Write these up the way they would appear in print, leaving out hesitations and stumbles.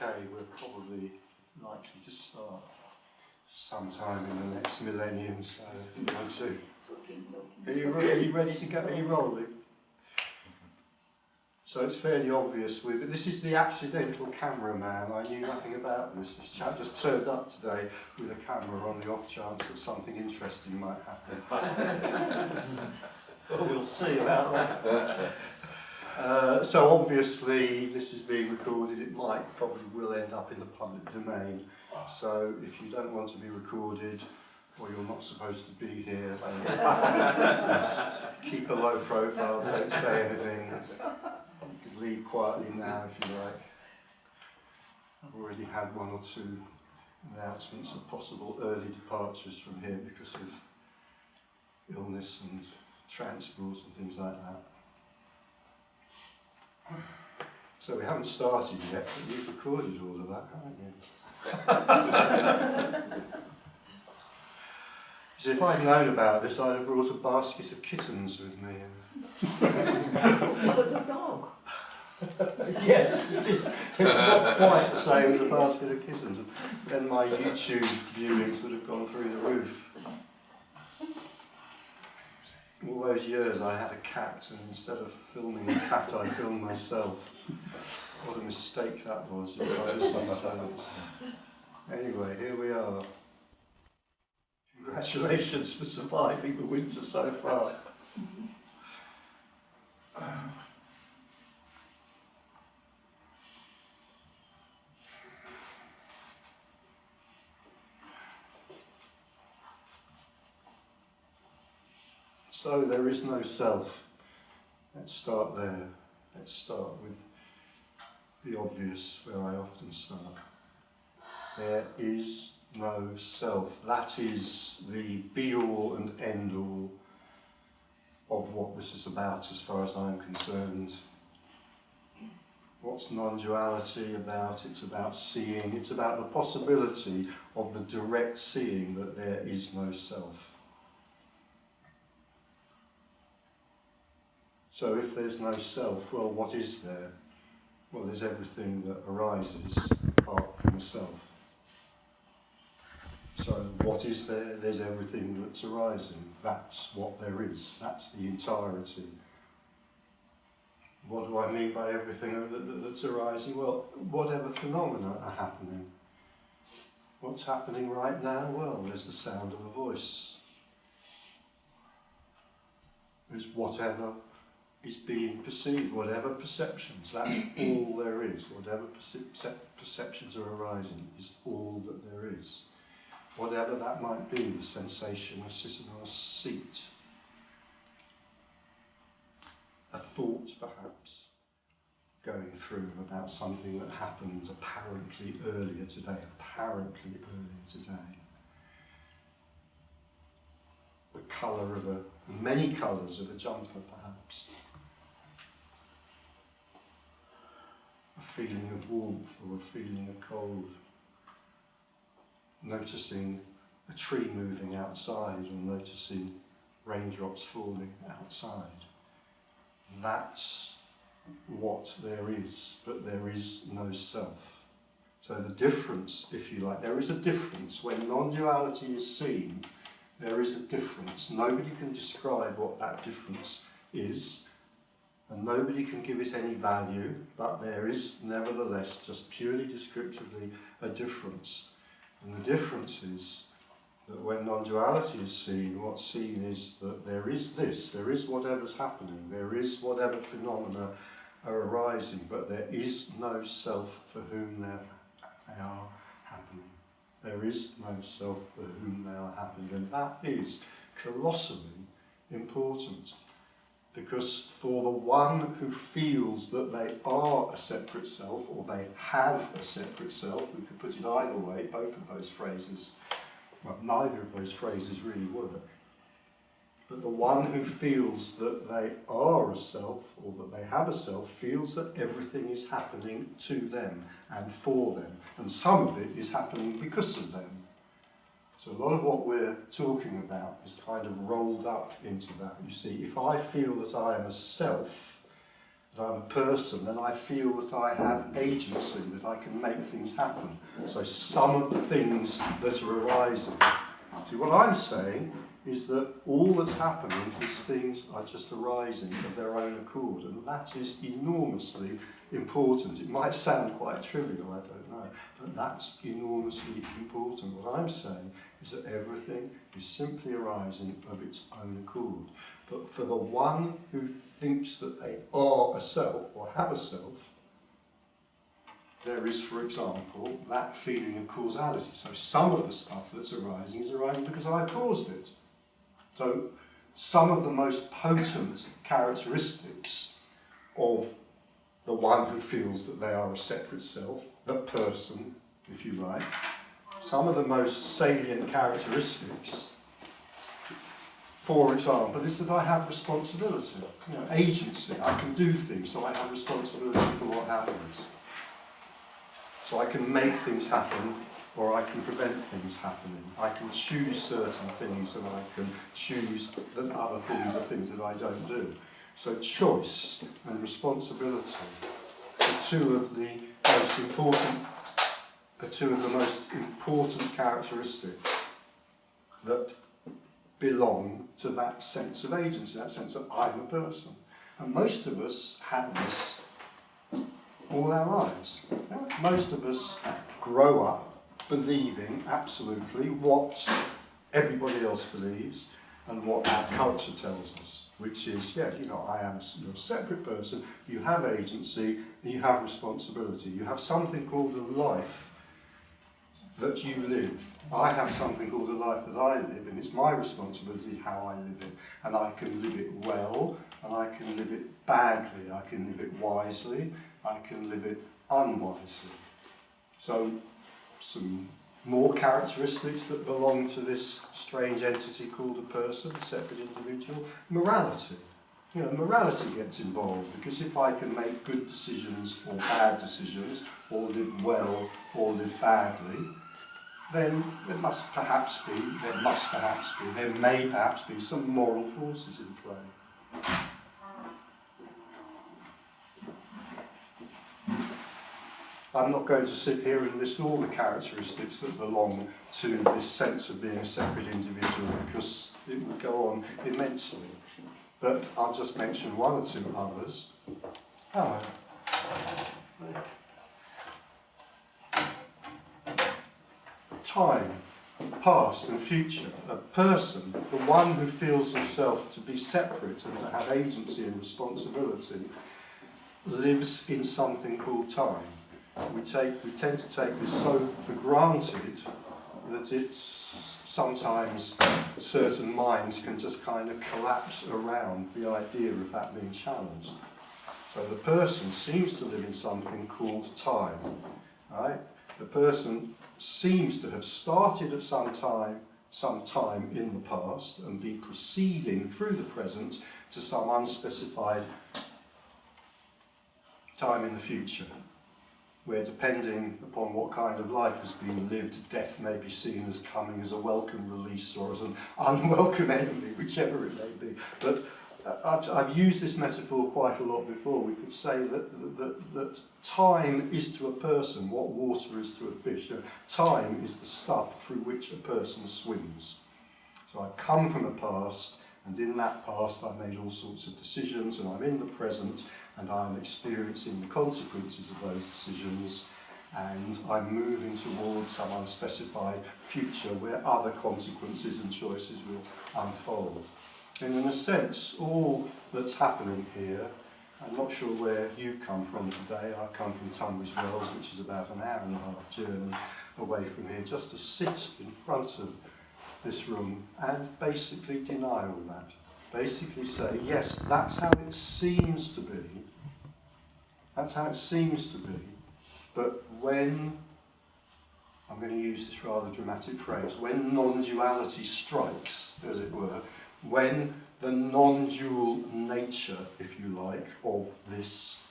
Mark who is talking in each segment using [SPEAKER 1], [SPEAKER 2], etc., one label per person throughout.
[SPEAKER 1] Okay, we're probably likely to start sometime in the next millennium, so you want to. Are you ready to go? Are you rolling? So it's fairly obvious. This is the accidental cameraman. I knew nothing about this. This chap just turned up today with a camera on the off chance that something interesting might happen. Well, we'll see about that. So obviously this is being recorded. It probably will end up in the public domain. So if you don't want to be recorded, or you're not supposed to be here, then just keep a low profile, don't say anything. You could leave quietly now if you like. I've already had one or two announcements of possible early departures from here because of illness and transport and things like that. So we haven't started yet, but you've recorded all of that, haven't you? So if I'd known about this, I'd have brought a basket of kittens with me.
[SPEAKER 2] It was a dog.
[SPEAKER 1] Yes, it's not quite the same as a basket of kittens. And then my YouTube viewings would have gone through the roof. All those years I had a cat, and instead of filming the cat, I filmed myself. What a mistake that was. Anyway, here we are. Congratulations for surviving the winter so far. So there is no self. Let's start there. Let's start with the obvious, where I often start. There is no self. That is the be-all and end-all of what this is about as far as I'm concerned. What's non-duality about? It's about seeing. It's about the possibility of the direct seeing that there is no self. So if there's no self, well, what is there? Well, there's everything that arises apart from the self. So what is there? There's everything that's arising. That's what there is. That's the entirety. What do I mean by everything that's arising? Well, whatever phenomena are happening. What's happening right now? Well, there's the sound of a voice. There's whatever is being perceived, whatever perceptions, that's all there is. Whatever perceptions are arising is all that there is. Whatever that might be, the sensation of sitting on a seat, a thought perhaps going through about something that happened apparently earlier today, the colour of many colours of a jumper perhaps. A feeling of warmth or a feeling of cold. Noticing a tree moving outside or noticing raindrops falling outside. That's what there is, but there is no self. So the difference, if you like, there is a difference. When non-duality is seen, there is a difference. Nobody can describe what that difference is. And nobody can give it any value, but there is nevertheless, just purely descriptively, a difference. And the difference is that when non-duality is seen, what's seen is that there is this, there is whatever's happening, there is whatever phenomena are arising, but there is no self for whom they are happening. There is no self for whom they are happening, and that is colossally important. Because for the one who feels that they are a separate self, or they have a separate self, we could put it either way, both of those phrases, well, neither of those phrases really work. But the one who feels that they are a self, or that they have a self, feels that everything is happening to them and for them. And some of it is happening because of them. So a lot of what we're talking about is kind of rolled up into that. You see, if I feel that I am a self, that I'm a person, then I feel that I have agency, that I can make things happen. So some of the things that are arising. See, what I'm saying is that all that's happening is things are just arising of their own accord, and that is enormously important. It might sound quite trivial, I don't know, but that's enormously important. What I'm saying is that everything is simply arising of its own accord. But for the one who thinks that they are a self or have a self, there is, for example, that feeling of causality. So some of the stuff that's arising is arising because I caused it. So some of the most potent characteristics of the one who feels that they are a separate self, the person, if you like, some of the most salient characteristics, for example, is that I have responsibility, agency. I can do things, so I have responsibility for what happens. So I can make things happen, or I can prevent things happening. I can choose certain things, and I can choose that other things are things that I don't do. So choice and responsibility are two of the most important characteristics that belong to that sense of agency, that sense that I'm a person. And most of us have this all our lives. Most of us grow up believing absolutely what everybody else believes and what our culture tells us, which is, I am you're a separate person, you have agency, and you have responsibility. You have something called a life that you live. I have something called a life that I live, and it's my responsibility how I live it. And I can live it well, and I can live it badly, I can live it wisely, I can live it unwisely. So, some more characteristics that belong to this strange entity called a person, a separate individual. Morality. Morality gets involved, because if I can make good decisions or bad decisions, or live well or live badly, then there may perhaps be some moral forces in play. I'm not going to sit here and list all the characteristics that belong to this sense of being a separate individual, because it would go on immensely. But I'll just mention one or two others. Time, past and future. A person, the one who feels himself to be separate and to have agency and responsibility, lives in something called time. We tend to take this so for granted that it's sometimes certain minds can just kind of collapse around the idea of that being challenged. So the person seems to live in something called time, right? The person seems to have started at some time in the past and be proceeding through the present to some unspecified time in the future, where depending upon what kind of life has been lived, death may be seen as coming as a welcome release or as an unwelcome enemy, whichever it may be. But I've used this metaphor quite a lot before. We could say that time is to a person what water is to a fish. Time is the stuff through which a person swims. So I've come from a past, and in that past I made all sorts of decisions, and I'm in the present, and I'm experiencing the consequences of those decisions, and I'm moving towards some unspecified future where other consequences and choices will unfold. And in a sense, all that's happening here, I'm not sure where you've come from today. I've come from Tunbridge Wells, which is about an hour and a half journey away from here, just to sit in front of this room and basically deny all that. Basically say, yes, that's how it seems to be. That's how it seems to be. But when, I'm going to use this rather dramatic phrase, when non-duality strikes, as it were, when the non-dual nature, if you like, of this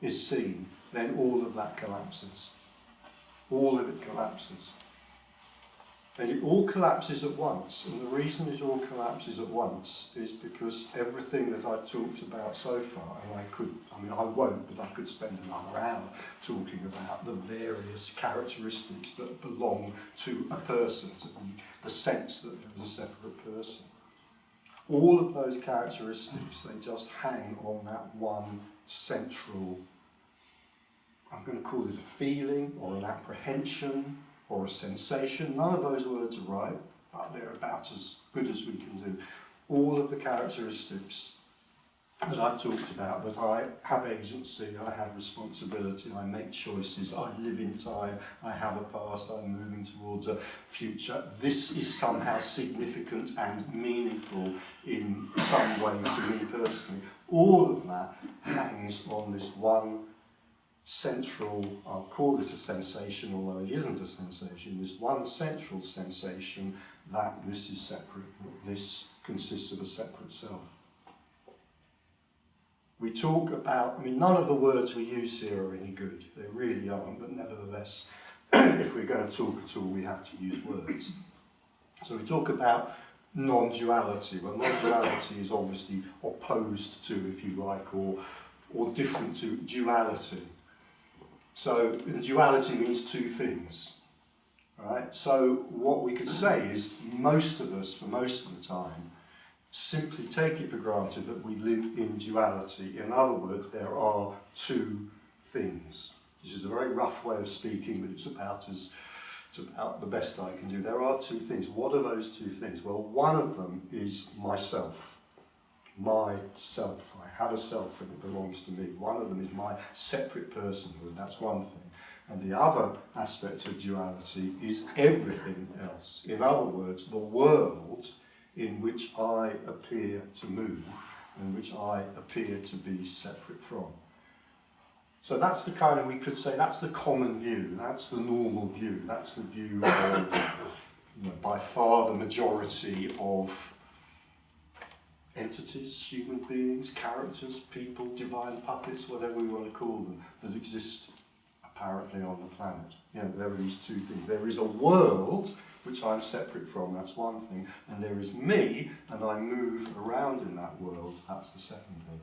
[SPEAKER 1] is seen, then all of that collapses. All of it collapses. And it all collapses at once, and the reason it all collapses at once is because everything that I've talked about so far, and I won't, but I could spend another hour talking about the various characteristics that belong to a person, to the sense that there's a separate person. All of those characteristics, they just hang on that one central, I'm going to call it a feeling, or an apprehension, or a sensation. None of those words are right, but they're about as good as we can do. All of the characteristics that I've talked about, that I have agency, I have responsibility, I make choices, I live in time, I have a past, I'm moving towards a future. This is somehow significant and meaningful in some way to me personally. All of that hangs on this one central, I'll call it a sensation, although it isn't a sensation, this one central sensation that this is separate, that this consists of a separate self. We talk about, none of the words we use here are any good, they really aren't, but nevertheless, if we're going to talk at all, we have to use words. So we talk about non-duality. Well, non-duality is obviously opposed to, if you like, or different to duality. So duality means two things, right? So what we could say is most of us, for most of the time, simply take it for granted that we live in duality. In other words, there are two things. This is a very rough way of speaking, but it's about the best I can do. There are two things. What are those two things? Well, one of them is myself. Myself. I have a self and it belongs to me. One of them is my separate personhood. That's one thing. And the other aspect of duality is everything else. In other words, the world in which I appear to move and which I appear to be separate from. So that's the kind of, we could say, that's the common view, that's the normal view, that's the view of, by far the majority of entities, human beings, characters, people, divine puppets, whatever we want to call them, that exist apparently on the planet. There are these two things. There is a world which I'm separate from, that's one thing, and there is me, and I move around in that world, that's the second thing.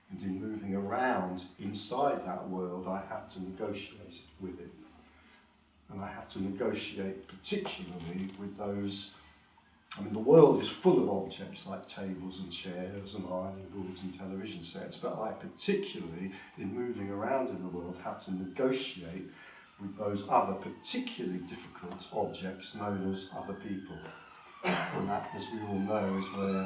[SPEAKER 1] And in moving around inside that world, I have to negotiate with it. And I have to negotiate particularly with those, the world is full of objects like tables and chairs and ironing boards and television sets, but I particularly, in moving around in the world, have to negotiate with those other particularly difficult objects known as other people. And that, as we all know, is where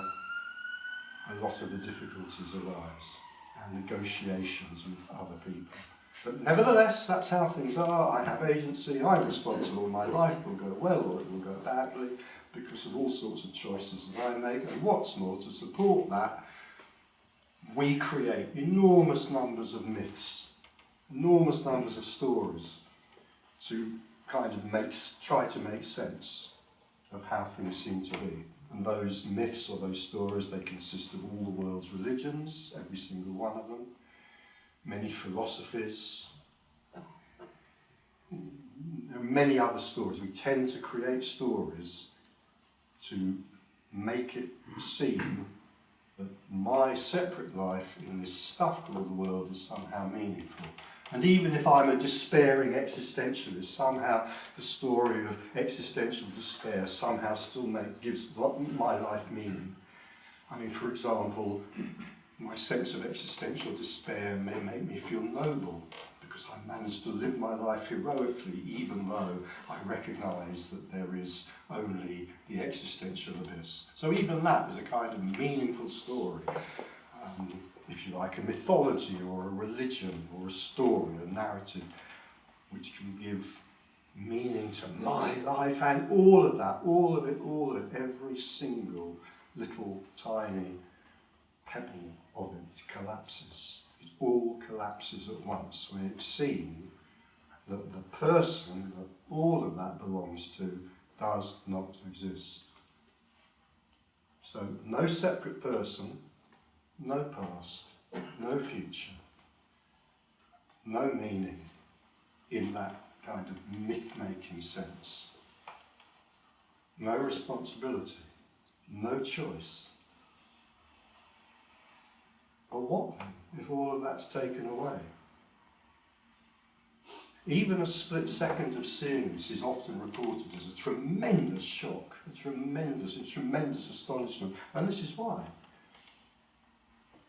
[SPEAKER 1] a lot of the difficulties arise, and negotiations with other people. But nevertheless, that's how things are. I have agency, I'm responsible, my life will go well or it will go badly because of all sorts of choices that I make. And what's more, to support that, we create enormous numbers of myths, enormous numbers of stories to kind of try to make sense of how things seem to be. And those myths or those stories, they consist of all the world's religions, every single one of them, many philosophies, there are many other stories. We tend to create stories to make it seem that my separate life in this stuff called the world is somehow meaningful. And even if I'm a despairing existentialist, somehow the story of existential despair somehow still gives my life meaning. For example, my sense of existential despair may make me feel noble because I managed to live my life heroically, even though I recognise that there is only the existential abyss. So even that is a kind of meaningful story. If you like, a mythology or a religion or a story, a narrative, which can give meaning to my life, and all of it, every single little tiny pebble of it collapses. It all collapses at once when it's seen that the person that all of that belongs to does not exist. So no separate person, no past, no future, no meaning in that kind of myth-making sense. no responsibility, no choice. But what then, if all of that's taken away? Even a split second of seeing this is often reported as a tremendous shock, a tremendous astonishment. And this is why.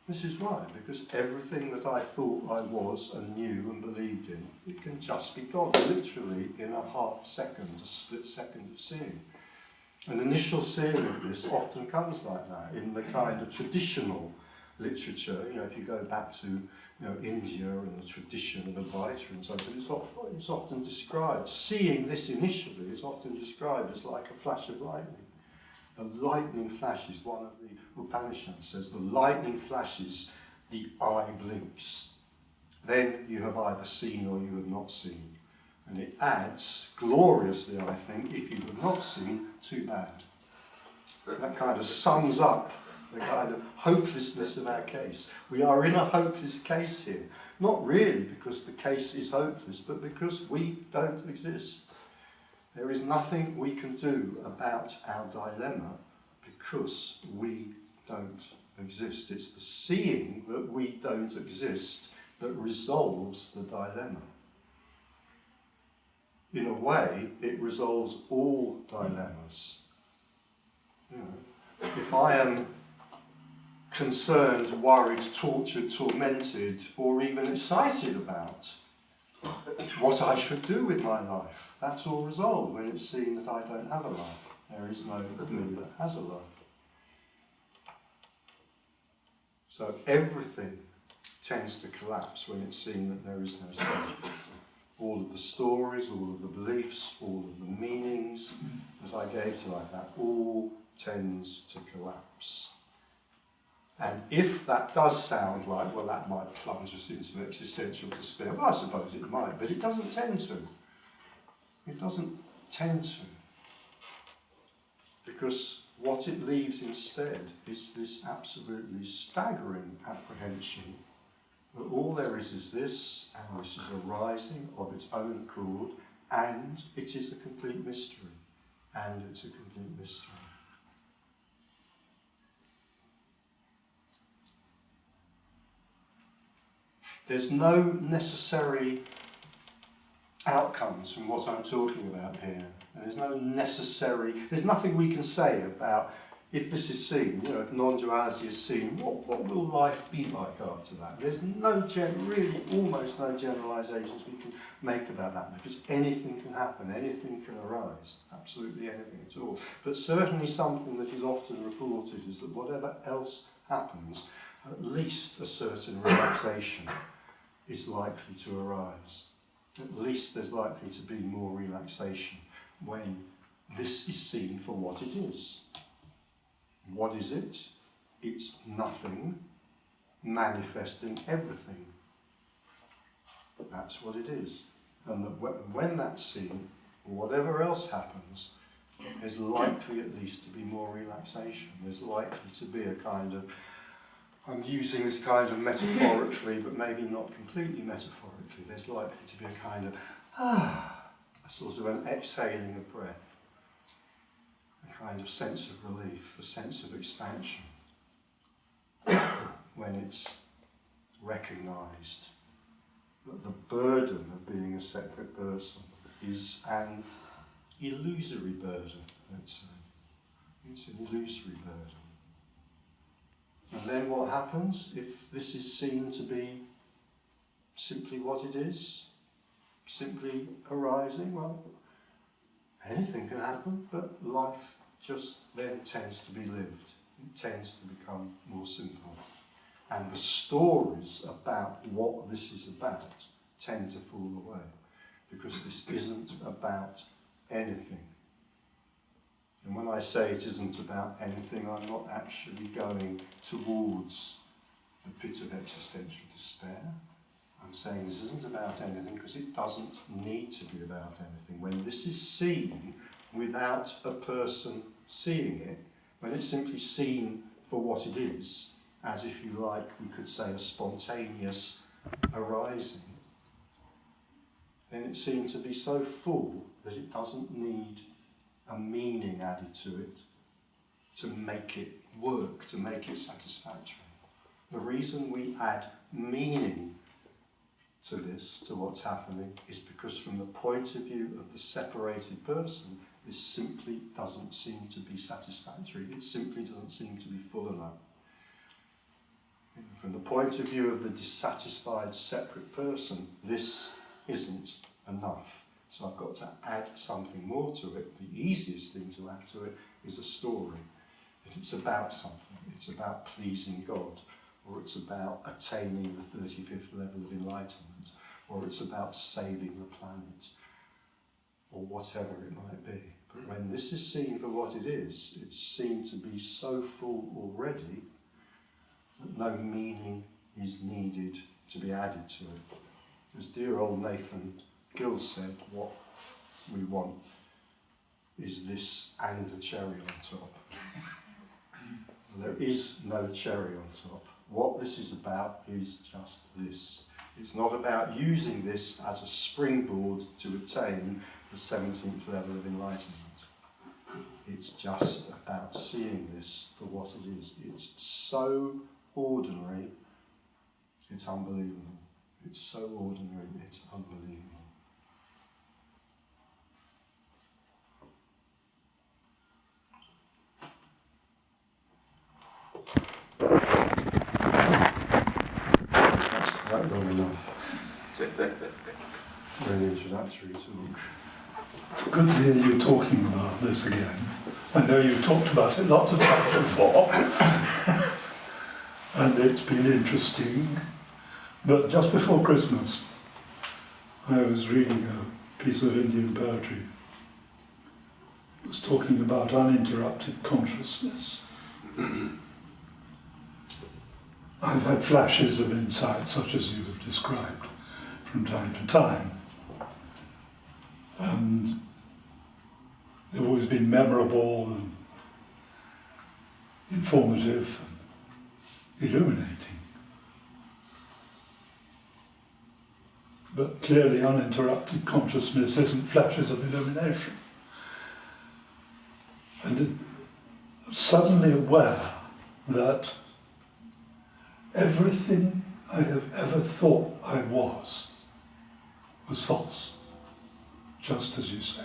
[SPEAKER 1] This is why, because everything that I thought I was and knew and believed in, it can just be gone, literally in a half second, a split second of seeing. An initial seeing of this often comes like that in the kind of traditional literature. You know, if you go back to India and the tradition of Advaita and so on, it's often described, seeing this initially is often described as like a flash of lightning. A lightning flashes, one of the Upanishads says, the lightning flashes, the eye blinks. Then you have either seen or you have not seen. And it adds, gloriously I think, if you have not seen, too bad. That kind of sums up the kind of hopelessness of our case. We are in a hopeless case here. Not really because the case is hopeless, but because we don't exist. There is nothing we can do about our dilemma because we don't exist. It's the seeing that we don't exist that resolves the dilemma. In a way, it resolves all dilemmas. You know, if I am concerned, worried, tortured, tormented, or even excited about what I should do with my life, that's all resolved when it's seen that I don't have a life. There is no me that has a life. So everything tends to collapse when it's seen that there is no self. All of the stories, all of the beliefs, all of the meanings that I gave to like that, all tends to collapse. And if that does sound like, well, that might plunge us into existential despair, well, I suppose it might, but it doesn't tend to. It doesn't tend to. Because what it leaves instead is this absolutely staggering apprehension that all there is this, and this is arising of its own accord, and it is a complete mystery. And it's a complete mystery. There's no necessary outcomes from what I'm talking about here. And there's nothing we can say about if this is seen, if non-duality is seen, what will life be like after that? There's really almost no generalisations we can make about that, because anything can happen, anything can arise, absolutely anything at all. But certainly something that is often reported is that whatever else happens, at least a certain relaxation is likely to arise. At least there's likely to be more relaxation when this is seen for what it is. What is it? It's nothing manifesting everything. That's what it is. And when that's seen, whatever else happens, there's likely at least to be more relaxation. There's likely to be a kind of, I'm using this kind of metaphorically, but maybe not completely metaphorically, there's likely to be a kind of, a sort of an exhaling of breath. A kind of sense of relief, a sense of expansion, when it's recognised that the burden of being a separate person is an illusory burden, let's say. It's an illusory burden. And then what happens if this is seen to be simply what it is, simply arising? Well, anything can happen, but life just then tends to be lived. It tends to become more simple. And the stories about what this is about tend to fall away, because this isn't about anything. And when I say it isn't about anything, I'm not actually going towards the pit of existential despair. I'm saying this isn't about anything because it doesn't need to be about anything. When this is seen without a person seeing it, when it's simply seen for what it is, as if you like, we could say a spontaneous arising, then it seems to be so full that it doesn't need a meaning added to it to make it work, to make it satisfactory. The reason we add meaning to this, to what's happening, is because from the point of view of the separated person, this simply doesn't seem to be satisfactory. It simply doesn't seem to be full enough. From the point of view of the dissatisfied separate person, this isn't enough. So I've got to add something more to it. The easiest thing to add to it is a story. If it's about something, it's about pleasing God, or it's about attaining the 35th level of enlightenment, or it's about saving the planet, or whatever it might be. But when this is seen for what it is, it's seen to be so full already that no meaning is needed to be added to it. As dear old Nathan Gill said, what we want is this and a cherry on top. There is no cherry on top. What this is about is just this. It's not about using this as a springboard to attain the 17th level of enlightenment. It's just about seeing this for what it is. It's so ordinary, it's unbelievable. It's so ordinary, it's unbelievable. That's quite long enough. Very introductory talk.
[SPEAKER 3] It's good to hear you talking about this again. I know you've talked about it lots of times before, and it's been interesting. But just before Christmas, I was reading a piece of Indian poetry. It was talking about uninterrupted consciousness. I've had flashes of insight, such as you have described, from time to time. And they've always been memorable and informative and illuminating. But clearly uninterrupted consciousness isn't flashes of illumination. And I'm suddenly aware that everything I have ever thought I was false, just as you say.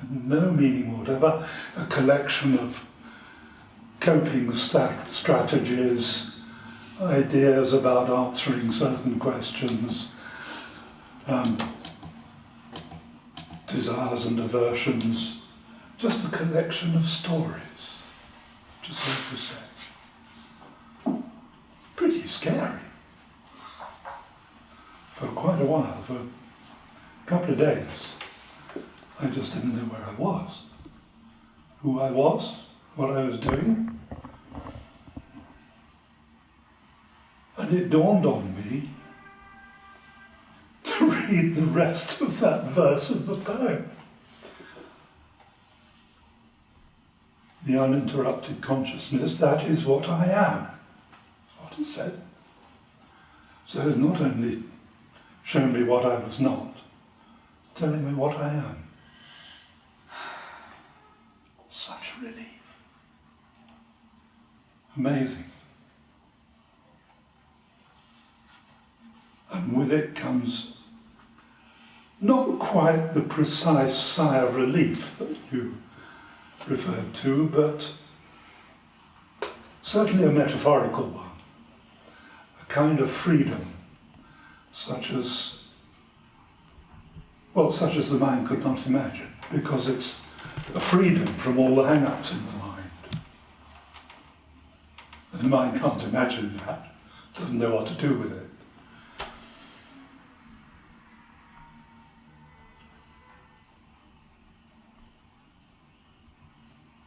[SPEAKER 3] And no meaning whatever, a collection of coping strategies, ideas about answering certain questions, desires and aversions, just a collection of stories, just like you say. Pretty scary. For quite a while, for a couple of days, I just didn't know where I was, who I was, what I was doing. And it dawned on me to read the rest of that verse of the poem. The uninterrupted consciousness, that is what I am. That's what it said. So it's not only shown me what I was not, telling me what I am. Such a relief. Amazing. And with it comes not quite the precise sigh of relief that you referred to, but certainly a metaphorical one, a kind of freedom, such as the mind could not imagine, because it's a freedom from all the hang-ups in the mind. And the mind can't imagine that, doesn't know what to do with it.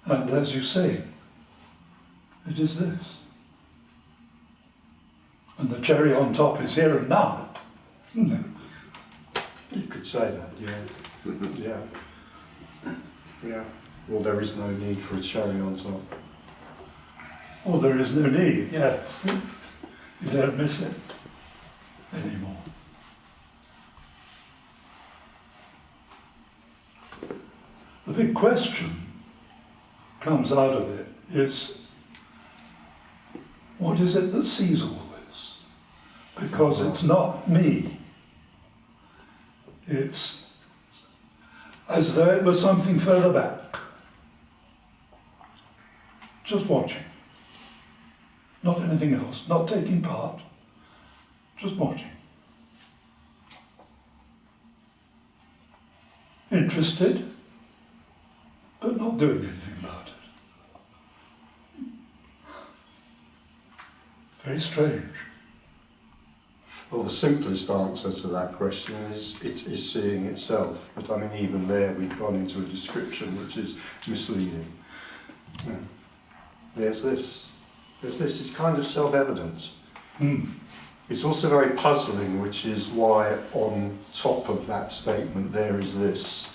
[SPEAKER 3] And as you say, it is this. And the cherry on top is here and now.
[SPEAKER 1] You could say that, yeah. Yeah. Well, there is no need for a cherry on top.
[SPEAKER 3] Well, there is no need, yes. You don't miss it anymore. the big question comes out of it is, what is it that sees all this? Because it's not me. It's as though it was something further back. Just watching. Not anything else, not taking part, just watching. Interested, but not doing anything about it. Very strange.
[SPEAKER 1] Well, the simplest answer to that question is it is seeing itself. But I mean, even there, we've gone into a description which is misleading. Yeah. There's this. It's kind of self-evident. It's also very puzzling, which is why on top of that statement, there is this,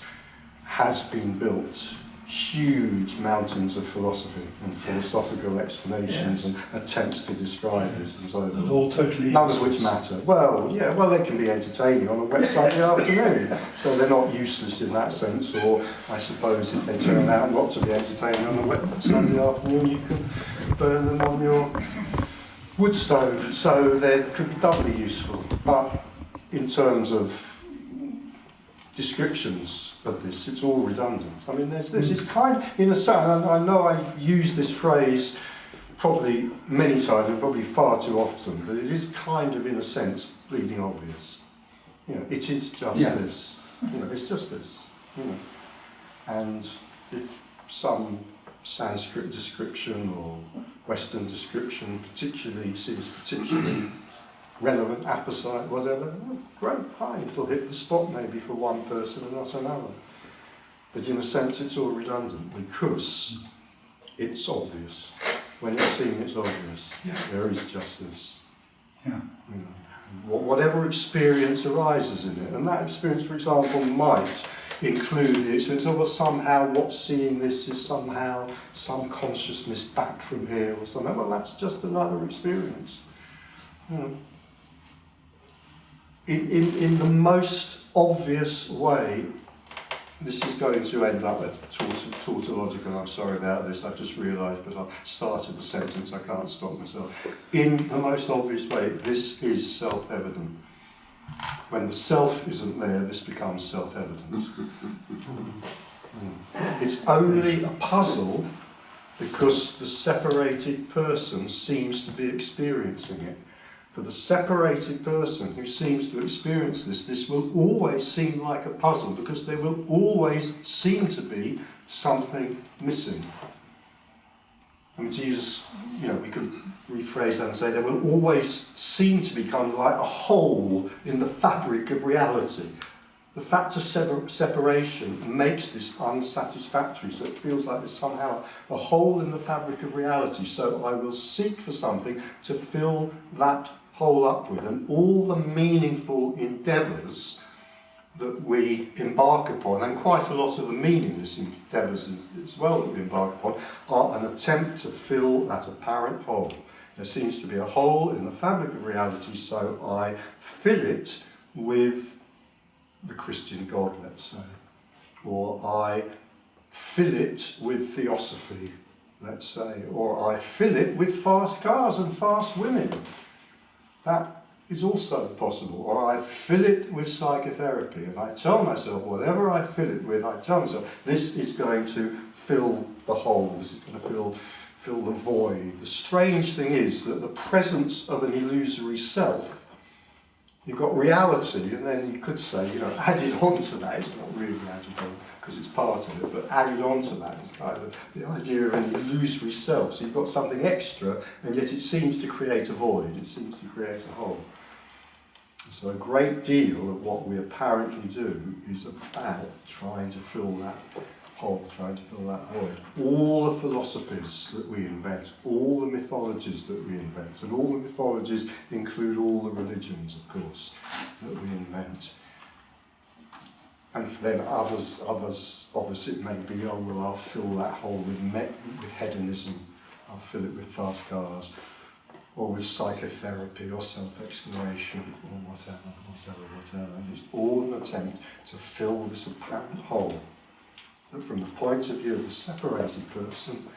[SPEAKER 1] has been built huge mountains of philosophy and philosophical explanations and attempts to describe this and so
[SPEAKER 3] And
[SPEAKER 1] on.
[SPEAKER 3] all totally
[SPEAKER 1] None of which matter. Well, yeah, well, they can be entertaining on a wet Sunday afternoon, so they're not useless in that sense. Or I suppose if they turn out not to be entertaining on a wet Sunday afternoon, you can burn them on your wood stove, so they could be doubly useful. But in terms of descriptions of this, it's all redundant. I mean, there's this kind, in a sense, and I know I use this phrase probably many times and probably far too often, but it is kind of, in a sense, bleeding obvious. You know, it is just this. You know, it's just this. You know, and if some Sanskrit description or Western description seems particularly relevant, apposite, whatever, well, great, fine, it'll hit the spot maybe for one person and not another. But in a sense it's all redundant because it's obvious. When it's seen, it's obvious.
[SPEAKER 3] Yeah.
[SPEAKER 1] There is just this.
[SPEAKER 3] Yeah.
[SPEAKER 1] You know, whatever experience arises in it, and that experience, for example, might include the experience of, well, somehow what's seeing this is somehow some consciousness back from here or something. Well, that's just another experience. You know. In the most obvious way, this is going to end up at tautological. I'm sorry about this, I've just realised, but I've started the sentence, I can't stop myself. In the most obvious way, this is self-evident. When the self isn't there, this becomes self-evident. It's only a puzzle because the separated person seems to be experiencing it. For the separated person who seems to experience this, this will always seem like a puzzle because there will always seem to be something missing. I mean, to use, you know, we could rephrase that and say there will always seem to be kind of like a hole in the fabric of reality. The fact of separation makes this unsatisfactory, so it feels like there's somehow a hole in the fabric of reality. So I will seek for something to fill that hole up with, and all the meaningful endeavours that we embark upon, and quite a lot of the meaningless endeavours as well that we embark upon, are an attempt to fill that apparent hole. There seems to be a hole in the fabric of reality, so I fill it with the Christian God, let's say, or I fill it with theosophy, let's say, or I fill it with fast cars and fast women. That is also possible. Or I fill it with psychotherapy, and I tell myself, whatever I fill it with, I tell myself, this is going to fill the hole, this is going to fill the void. The strange thing is that the presence of an illusory self, you've got reality, and then you could say, you know, added on to that, it's not really added on because it's part of it, but added on to that is kind of the idea of an illusory self. So you've got something extra, and yet it seems to create a void, it seems to create a hole. So a great deal of what we apparently do is about trying to fill that hole, trying to fill that void. All the philosophies that we invent, all the mythologies that we invent, and all the mythologies include all the religions, of course, that we invent. And then others, obviously it may be, oh well, I'll fill that hole with hedonism, I'll fill it with fast cars, or with psychotherapy, or self-exploration, or whatever. And it's all an attempt to fill this apparent hole that from the point of view of the separated person,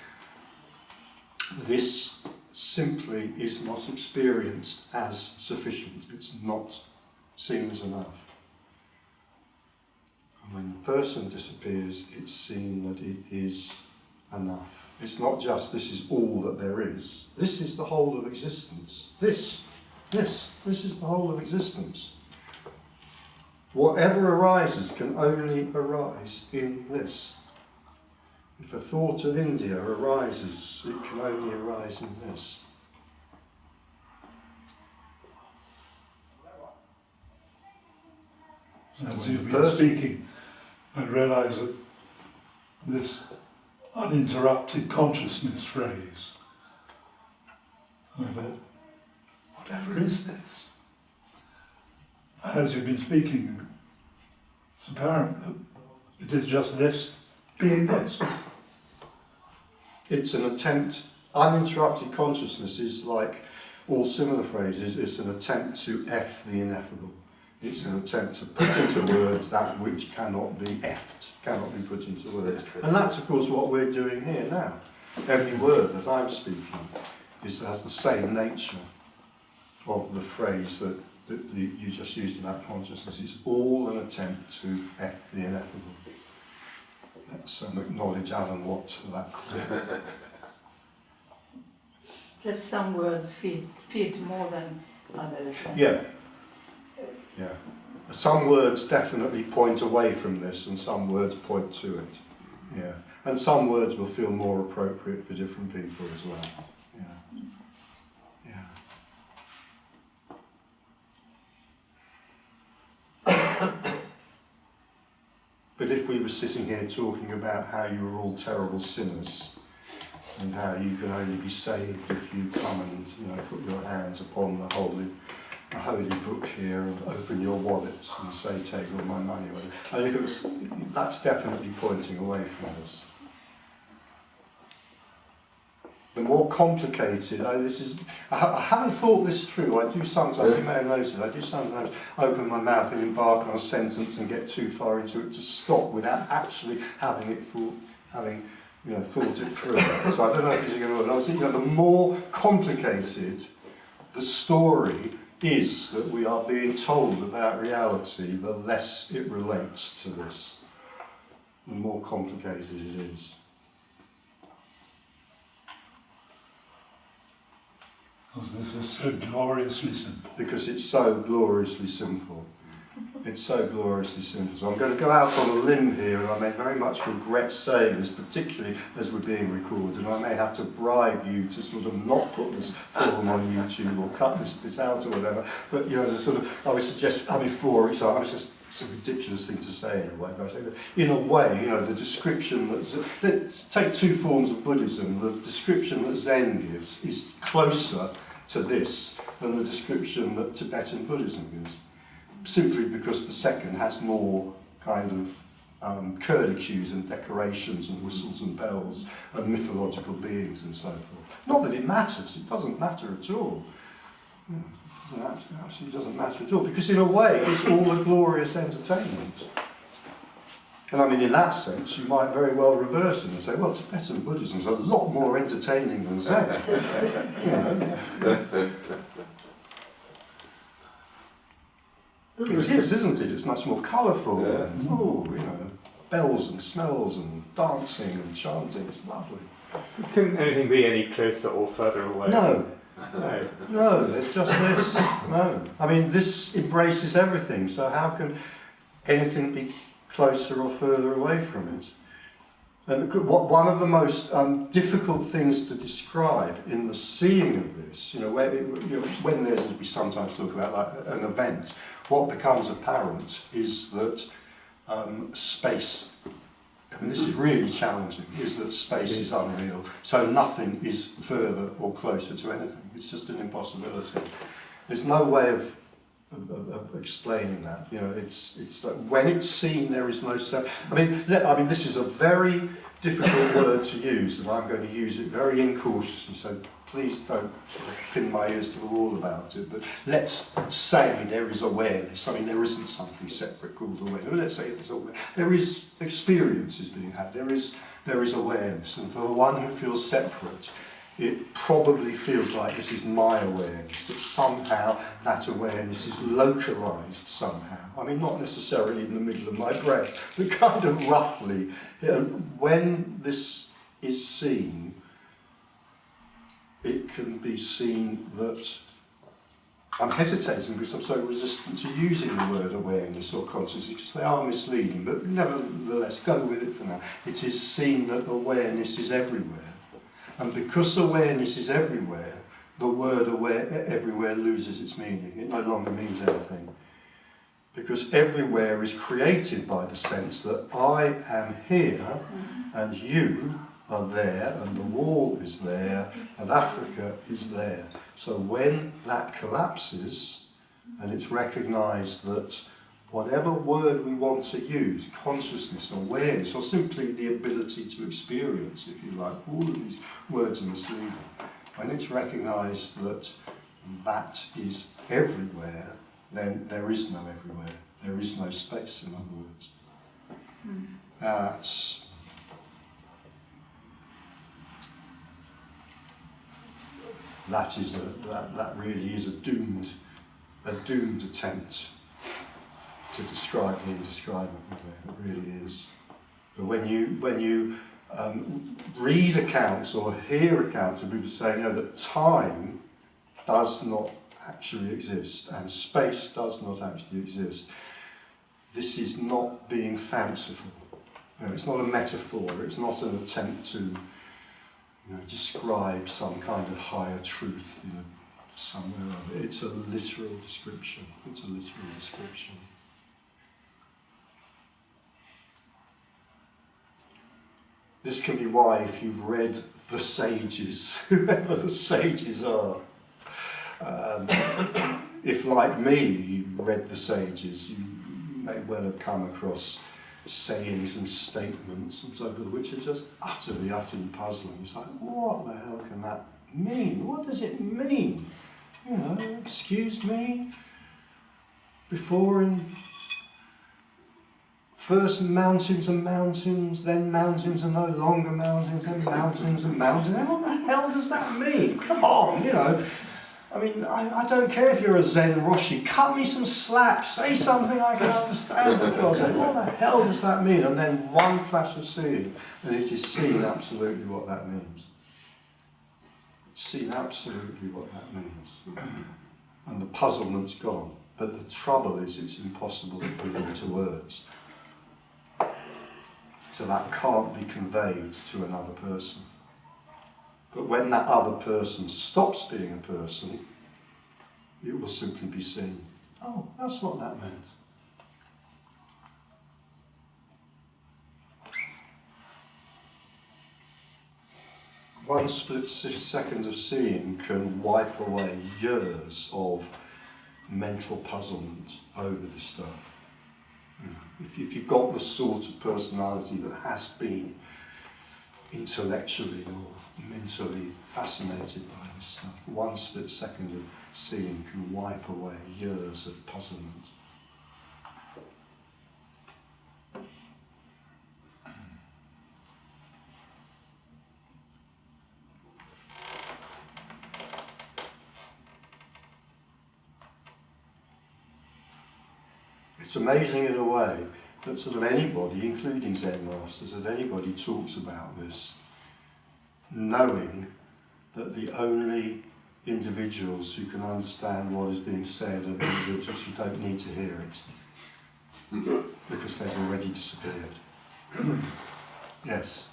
[SPEAKER 1] this simply is not experienced as sufficient. It's not seen as enough. And when the person disappears, it's seen that it is enough. It's not just this is all that there is. This is the whole of existence. This is the whole of existence. Whatever arises can only arise in this. If a thought of India arises, it can only arise in this.
[SPEAKER 3] As you've been speaking, I realise that this uninterrupted consciousness phrase, I thought, whatever is this? As you've been speaking, it's apparent that it is just this being this.
[SPEAKER 1] It's an attempt, uninterrupted consciousness is like all similar phrases, it's an attempt to F the ineffable. It's an attempt to put into words that which cannot be effed, cannot be put into words. And that's of course what we're doing here now. Every word that I'm speaking has the same nature of the phrase that you just used about consciousness. It's all an attempt to F the ineffable. Let's acknowledge Alan Watts for that.
[SPEAKER 2] Just some words feed more than others.
[SPEAKER 1] Yeah. Yeah. Some words definitely point away from this and some words point to it. Yeah. And some words will feel more appropriate for different people as well. Yeah. Yeah. But if we were sitting here talking about how you are all terrible sinners and how you can only be saved if you come and put your hands upon the holy book here and open your wallets and say, take all my money away. And if it was, that's definitely pointing away from us. The more complicated, I haven't thought this through. I do sometimes, you may have noticed, I do sometimes open my mouth and embark on a sentence and get too far into it to stop without actually having thought it through. So I don't know if this is going to work. I was thinking, the more complicated the story is that we are being told about reality, the less it relates to this. The more complicated it is.
[SPEAKER 3] Because this is so gloriously simple.
[SPEAKER 1] Because it's so gloriously simple. It's so gloriously simple. So I'm going to go out on a limb here, and I may very much regret saying this, particularly as we're being recorded, and I may have to bribe you to sort of not put this film on YouTube or cut this bit out or whatever. But I would suggest, for example, it's a ridiculous thing to say in a way, but I think that in a way, the description let's take two forms of Buddhism. The description that Zen gives is closer to this than the description that Tibetan Buddhism gives. Simply because the second has more kind of curlicues and decorations and whistles and bells and mythological beings and so forth. Not that it matters, it doesn't matter at all. It absolutely doesn't matter at all, because in a way it's all a glorious entertainment. And in that sense you might very well reverse it and say, well, Tibetan Buddhism is a lot more entertaining than Zen. It is, isn't it? It's much more colourful.
[SPEAKER 4] Yeah.
[SPEAKER 1] And, bells and smells and dancing and chanting. It's lovely.
[SPEAKER 4] Couldn't anything be any closer or further away?
[SPEAKER 1] No.
[SPEAKER 4] No.
[SPEAKER 1] No, there's just this. No. This embraces everything, so how can anything be closer or further away from it? And one of the most difficult things to describe in the seeing of this, when there's, as we sometimes talk about, like an event, what becomes apparent is that space, this is really challenging, is that space is unreal. So nothing is further or closer to anything. It's just an impossibility. There's no way of explaining that. It's like when it's seen, there is no sense. This is a very, difficult word to use, and I'm going to use it very incautiously, so please don't pin my ears to the wall about it, but let's say there is awareness. I mean, there isn't something separate called awareness, but let's say there is experiences being had, there is awareness, and for the one who feels separate, it probably feels like this is my awareness, that somehow that awareness is localised somehow. I mean, not necessarily in the middle of my brain, but kind of roughly. When this is seen, it can be seen that I'm hesitating because I'm so resistant to using the word awareness or consciousness because they are misleading, but nevertheless, go with it for now. It is seen that awareness is everywhere. And because awareness is everywhere, the word everywhere loses its meaning. It no longer means anything. Because everywhere is created by the sense that I am here and you are there and the wall is there and Africa is there. So when that collapses and it's recognised that whatever word we want to use, consciousness, awareness, or simply the ability to experience, if you like, all of these words are misleading. When it's recognised that that is everywhere, then there is no everywhere. There is no space, in other words. That really is a doomed attempt to describe the indescribable there. It really is. But when you read accounts or hear accounts of people saying, that time does not actually exist and space does not actually exist, this is not being fanciful. It's not a metaphor. It's not an attempt to describe some kind of higher truth somewhere or other. It's a literal description. It's a literal description. This can be why, if you've read the sages, whoever the sages are, if like me you've read the sages, you may well have come across sayings and statements and so forth which are just utterly puzzling. It's like, what the hell can that mean? What does it mean? Excuse me? Before in first mountains and mountains, then mountains are no longer mountains, then mountains and mountains. And what the hell does that mean? Come on, I mean, I don't care if you're a Zen Roshi. Cut me some slack. Say something I can understand. What the hell does that mean? And then one flash of seeing, and it is seen absolutely what that means. It's seen absolutely what that means. And the puzzlement's gone. But the trouble is it's impossible to put into words. So that can't be conveyed to another person. But when that other person stops being a person, it will simply be seen. Oh, that's what that meant. One split second of seeing can wipe away years of mental puzzlement over this stuff. If you've got the sort of personality that has been intellectually or mentally fascinated by this stuff, one split second of seeing can wipe away years of puzzlement. It's amazing in a way that sort of anybody, including Zen masters, that anybody talks about this, knowing that the only individuals who can understand what is being said are the individuals who don't need to hear it, because they've already disappeared. Yes?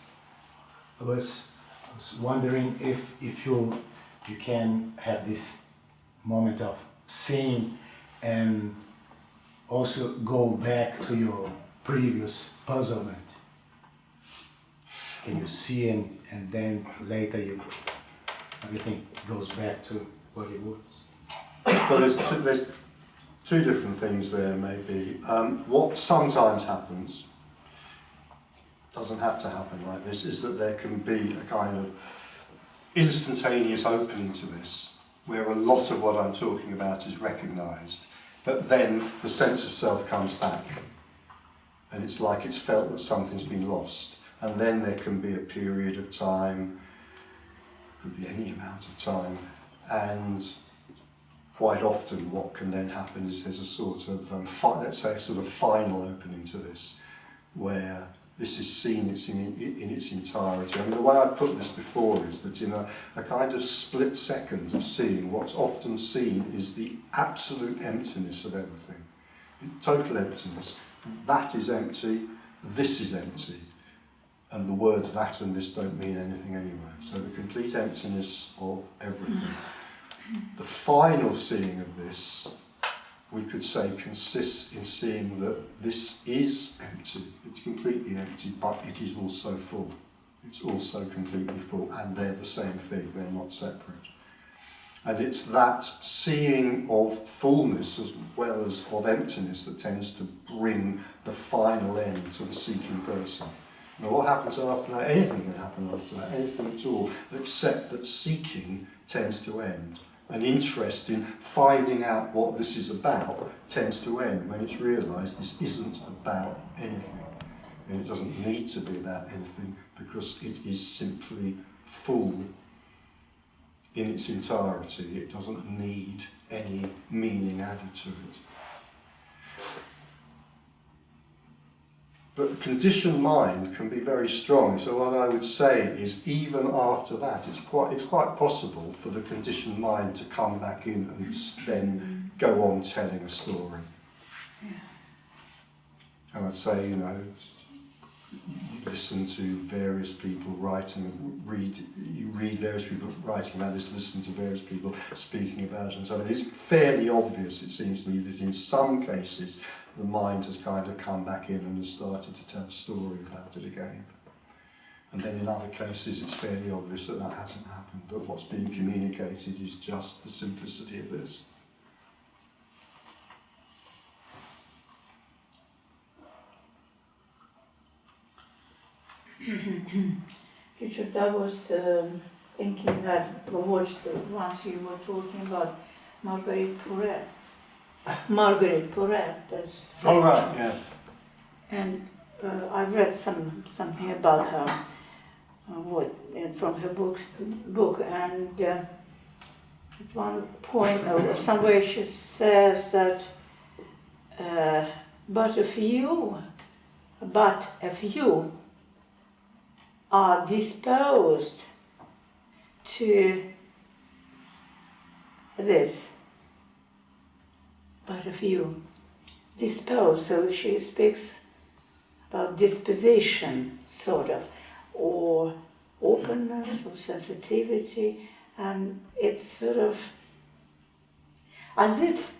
[SPEAKER 5] I was wondering if you can have this moment of seeing and also go back to your previous puzzlement. Can you see and then later everything goes back to what it was?
[SPEAKER 1] Well, there's two different things there, maybe. What sometimes happens doesn't have to happen like this, is that there can be a kind of instantaneous opening to this, where a lot of what I'm talking about is recognised, but then the sense of self comes back, and it's like it's felt that something's been lost, and then there can be a period of time, could be any amount of time, and quite often what can then happen is there's a sort of, let's say a sort of final opening to this, where this is seen in its entirety. I mean, the way I put this before is that in a kind of split second of seeing, what's often seen is the absolute emptiness of everything. Total emptiness. That is empty, this is empty. And the words that and this don't mean anything anyway. So the complete emptiness of everything. The final seeing of this, we could say, consists in seeing that this is empty. It's completely empty, but it is also full. It's also completely full, and they're the same thing, they're not separate. And it's that seeing of fullness as well as of emptiness that tends to bring the final end to the seeking person. Now, what happens after that? Anything can happen after that, anything at all, except that seeking tends to end. An interest in finding out what this is about tends to end when it's realised this isn't about anything. And it doesn't need to be about anything because it is simply full in its entirety. It doesn't need any meaning added to it. But the conditioned mind can be very strong. So what I would say is, even after that, it's quite possible for the conditioned mind to come back in and then go on telling a story.
[SPEAKER 2] Yeah.
[SPEAKER 1] And I'd say, you you listen to various people writing, you read various people writing about this, listen to various people speaking about it, and so it's fairly obvious, it seems to me, that in some cases the mind has kind of come back in and has started to tell a story about it again. And then in other cases it's fairly obvious that that hasn't happened, that what's being communicated is just the simplicity of this.
[SPEAKER 2] Richard, I was thinking that I watched once you were talking about Marguerite Porret. That's
[SPEAKER 1] Oh right, yeah.
[SPEAKER 2] And I read something about her, from her book, and at one point or somewhere she says that, but if you are disposed to this, but if you dispose, so she speaks about disposition, sort of, or openness or sensitivity, and it's sort of as if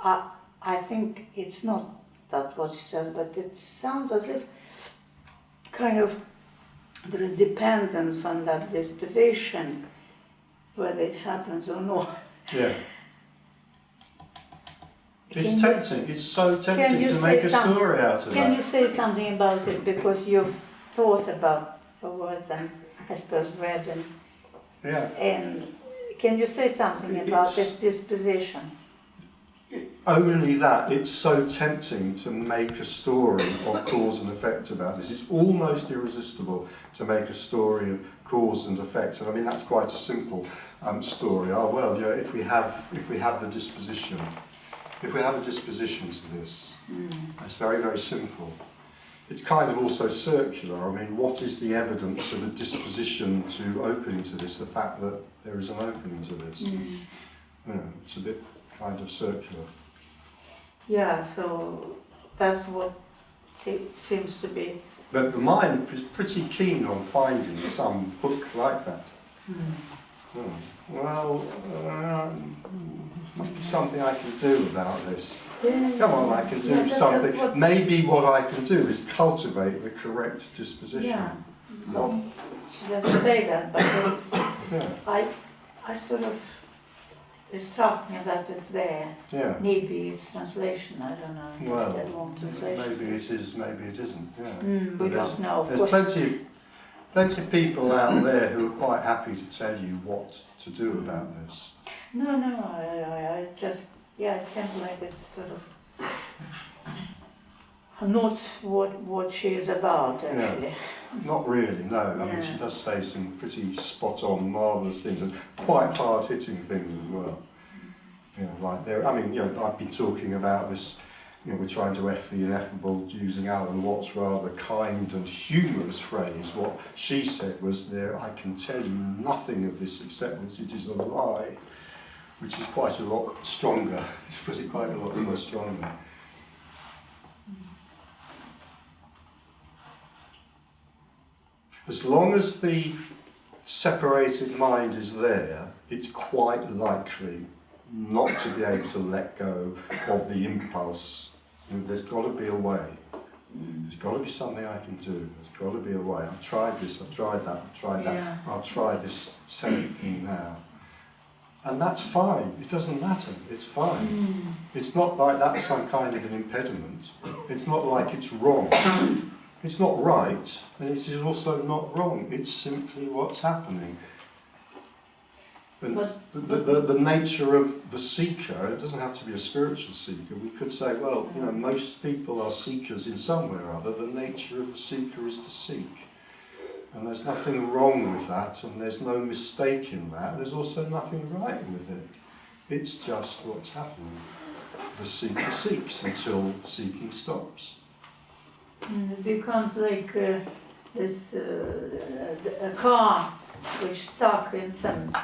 [SPEAKER 2] I think it's not that what she says, but it sounds as if kind of there is dependence on that disposition, whether it happens or not.
[SPEAKER 1] Yeah. It's tempting, it's so tempting to make a story out of that.
[SPEAKER 2] Can you say something about it, because you've thought about the words and I suppose read and
[SPEAKER 1] Yeah.
[SPEAKER 2] and can you say something about this disposition?
[SPEAKER 1] Only that, it's so tempting to make a story of cause and effect about this. It's almost irresistible to make a story of cause and effect. And I mean, that's quite a simple story. Oh well, if we have the disposition, if we have a disposition to this, it's very, very simple. It's kind of also circular. I mean, what is the evidence of a disposition to opening to this? The fact that there is an opening to this. It's a bit kind of circular.
[SPEAKER 2] Yeah, so that's what seems to be.
[SPEAKER 1] But the mind is pretty keen on finding some book like that. Well, something I can do about this.
[SPEAKER 2] Yeah,
[SPEAKER 1] Come on, I can do something. Maybe what I can do is cultivate the correct disposition.
[SPEAKER 2] Yeah. Well, she doesn't say that, but it's,
[SPEAKER 1] Yeah.
[SPEAKER 2] I sort of is talking that it's there.
[SPEAKER 1] Yeah.
[SPEAKER 2] Maybe it's translation, I don't know.
[SPEAKER 1] Well,
[SPEAKER 2] That long translation.
[SPEAKER 1] maybe it is, maybe it isn't. Yeah.
[SPEAKER 2] We
[SPEAKER 1] But
[SPEAKER 2] don't know. Of
[SPEAKER 1] There's
[SPEAKER 2] course.
[SPEAKER 1] plenty of people out there who are quite happy to tell you what to do about this.
[SPEAKER 2] No, I just, it seems like it's sort of not what she is about, actually.
[SPEAKER 1] Not really, no. I mean, she does say some pretty spot-on, marvellous things and quite hard-hitting things as well. You know, like there. I mean, I've been talking about this. We're trying to F the ineffable using Alan Watts' rather kind and humorous phrase. What she said was, "There, I can tell you nothing of this except that it is a lie," which is quite a lot stronger. It's pretty quite a lot more stronger. As long as the separated mind is there, it's quite likely not to be able to let go of the impulse. There's got to be a way. There's got to be something I can do. There's got to be a way. I've tried this, I've tried that, I've tried that.
[SPEAKER 2] Yeah.
[SPEAKER 1] I'll try this same thing now. And that's fine. It doesn't matter. It's fine. It's not like that's some kind of an impediment. It's not like it's wrong. It's not right, and it is also not wrong. It's simply what's happening. And the nature of the seeker, it doesn't have to be a spiritual seeker. We could say, well, most people are seekers in some way or other. The nature of the seeker is to seek. And there's nothing wrong with that, and there's no mistake in that. There's also nothing right with it. It's just what's happening. The seeker seeks until seeking stops.
[SPEAKER 2] It becomes like this a car which stuck in some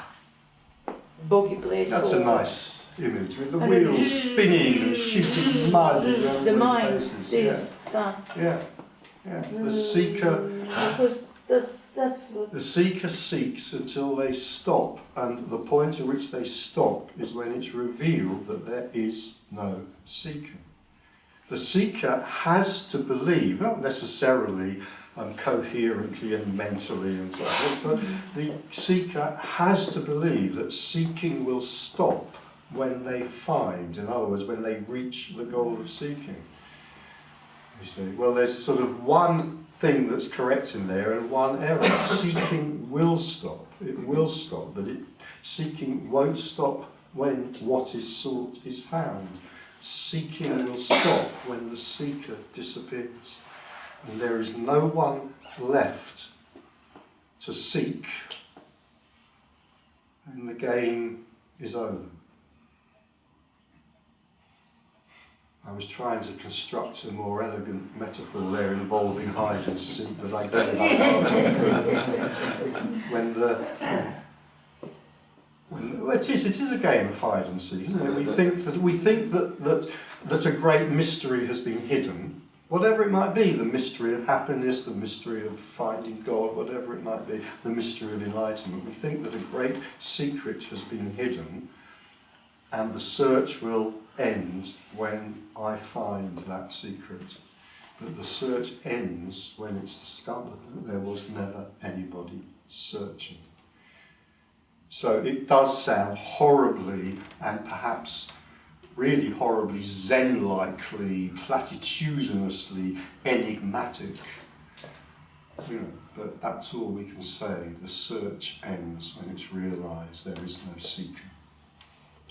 [SPEAKER 2] boggy place.
[SPEAKER 1] That's a nice image, with the wheels spinning and shooting mud in
[SPEAKER 2] The
[SPEAKER 1] everybody's
[SPEAKER 2] mind
[SPEAKER 1] faces.
[SPEAKER 2] is that.
[SPEAKER 1] Yeah. The seeker.
[SPEAKER 2] Because that's what.
[SPEAKER 1] The seeker seeks until they stop, and the point at which they stop is when it's revealed that there is no seeker. The seeker has to believe, not necessarily coherently and mentally and so on, but the seeker has to believe that seeking will stop when they find, in other words, when they reach the goal of seeking. You see, well, there's sort of one thing that's correct in there and one error. Seeking will stop. It will stop, but seeking won't stop when what is sought is found. Seeking will stop when the seeker disappears. And there is no one left to seek, and the game is over. I was trying to construct a more elegant metaphor there involving hide and seek, but I gave up. It is a game of hide and seek, isn't it? We think that a great mystery has been hidden, whatever it might be, the mystery of happiness, the mystery of finding God, whatever it might be, the mystery of enlightenment. We think that a great secret has been hidden, and the search will end when I find that secret. But the search ends when it's discovered that there was never anybody searching. So it does sound horribly and perhaps really horribly Zen-likely, platitudinously enigmatic. But that's all we can say. The search ends when it's realised there is no seeker.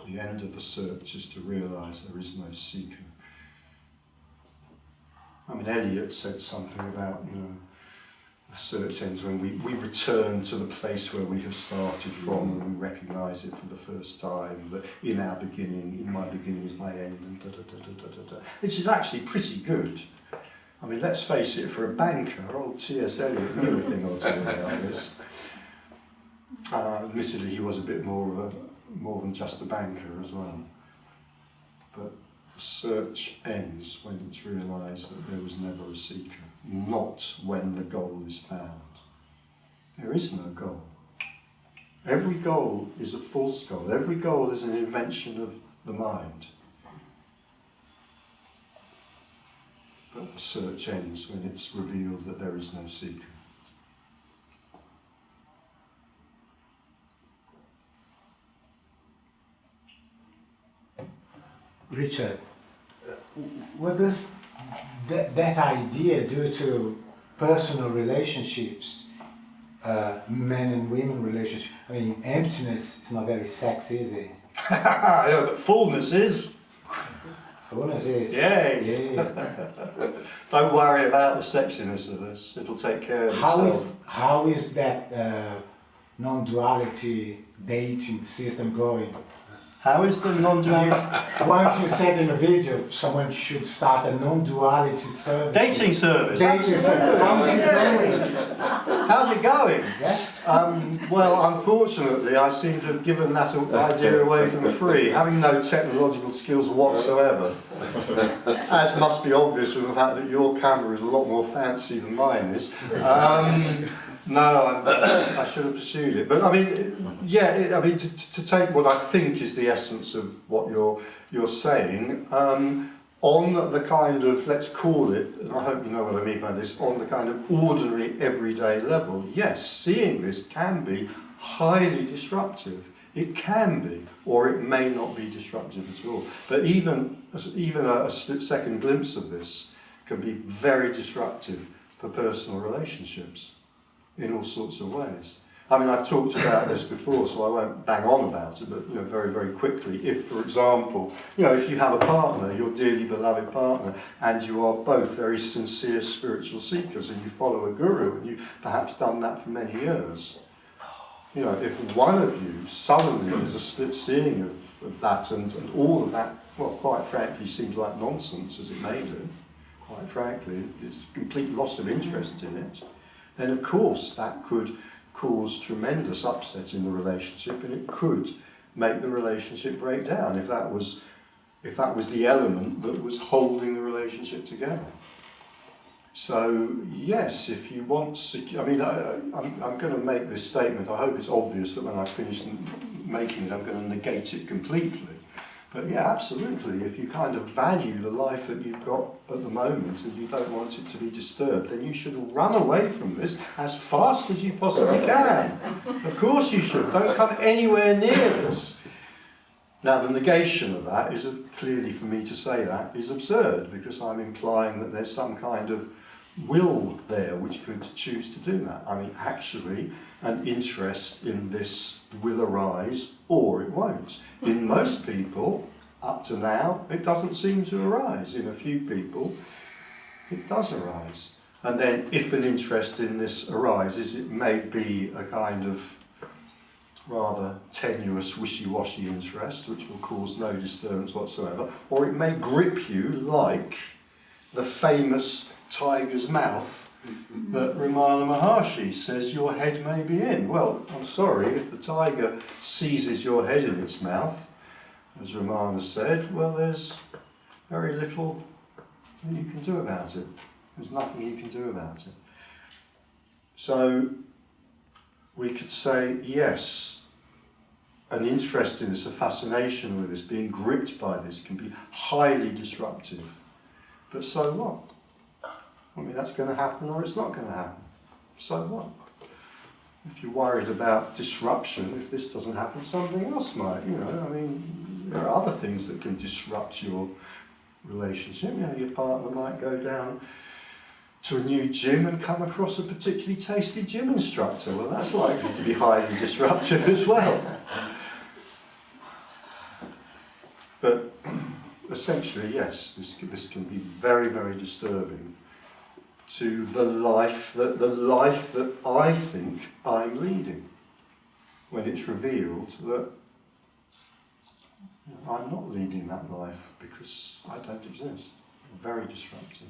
[SPEAKER 1] The end of the search is to realise there is no seeker. I mean, Eliot said something about, the search ends when we return to the place where we have started from and we recognise it for the first time, that in our beginning, in my beginning is my end, and da-da-da-da-da-da. Which is actually pretty good. I mean, let's face it, for a banker, old T.S. Eliot knew a thing or two about this. Admittedly, he was a bit more than just a banker as well. But the search ends when it's realised that there was never a seeker, not when the goal is found. There is no goal. Every goal is a false goal. Every goal is an invention of the mind. But the search ends when it's revealed that there is no seeker.
[SPEAKER 5] Richard, what does that idea do to personal relationships, men and women relationships? I mean, emptiness is not very sexy, is it?
[SPEAKER 1] Yeah, but fullness is.
[SPEAKER 5] Fullness is.
[SPEAKER 1] Yay.
[SPEAKER 5] Yeah.
[SPEAKER 1] Don't worry about the sexiness of this. It'll take care of itself.
[SPEAKER 5] How is that non-duality dating system going?
[SPEAKER 1] How is the non-duality?
[SPEAKER 5] Once you said in a video, someone should start a non-duality service.
[SPEAKER 1] Dating service.
[SPEAKER 5] Dating service. How is it going?
[SPEAKER 1] How's it going?
[SPEAKER 5] Yes?
[SPEAKER 1] Well, unfortunately, I seem to have given that idea away for free, having no technological skills whatsoever. As must be obvious from the fact that your camera is a lot more fancy than mine is. No, I should have pursued it. But I mean, yeah, to take what I think is the essence of what you're saying, on the kind of, let's call it, and I hope you know what I mean by this, on the kind of ordinary, everyday level, yes, seeing this can be highly disruptive. It can be, or it may not be disruptive at all. But even a split-second glimpse of this can be very disruptive for personal relationships in all sorts of ways. I mean, I've talked about this before, so I won't bang on about it, but very, very quickly. If, for example, if you have a partner, your dearly beloved partner, and you are both very sincere spiritual seekers, and you follow a guru, and you've perhaps done that for many years, if one of you suddenly is a split seeing of that, and all of that, well, quite frankly, seems like nonsense, as it may do, quite frankly, it's a complete loss of interest in it, then of course that could cause tremendous upset in the relationship, and it could make the relationship break down if that was the element that was holding the relationship together. So yes, if you want, I'm going to make this statement. I hope it's obvious that when I finish making it, I'm going to negate it completely. But yeah, absolutely, if you kind of value the life that you've got at the moment and you don't want it to be disturbed, then you should run away from this as fast as you possibly can. Of course you should. Don't come anywhere near this. Now, the negation of that is, clearly for me to say that, is absurd, because I'm implying that there's some kind of will there which could choose to do that. I mean, actually, an interest in this will arise or it won't. In most people, up to now, it doesn't seem to arise. In a few people, it does arise. And then if an interest in this arises, it may be a kind of rather tenuous, wishy-washy interest, which will cause no disturbance whatsoever, or it may grip you like the famous tiger's mouth that Ramana Maharshi says your head may be in. Well, I'm sorry, if the tiger seizes your head in its mouth, as Ramana said, well, there's very little that you can do about it. There's nothing you can do about it. So we could say, yes, an interest in this, a fascination with this, being gripped by this can be highly disruptive. But so what? I mean, that's going to happen or it's not going to happen. So what? If you're worried about disruption, if this doesn't happen, something else might, there are other things that can disrupt your relationship. Your partner might go down to a new gym and come across a particularly tasty gym instructor. Well, that's likely to be highly disruptive as well. But essentially, yes, this can be very, very disturbing to the life that I think I'm leading, when it's revealed that I'm not leading that life because I don't exist. Very disruptive.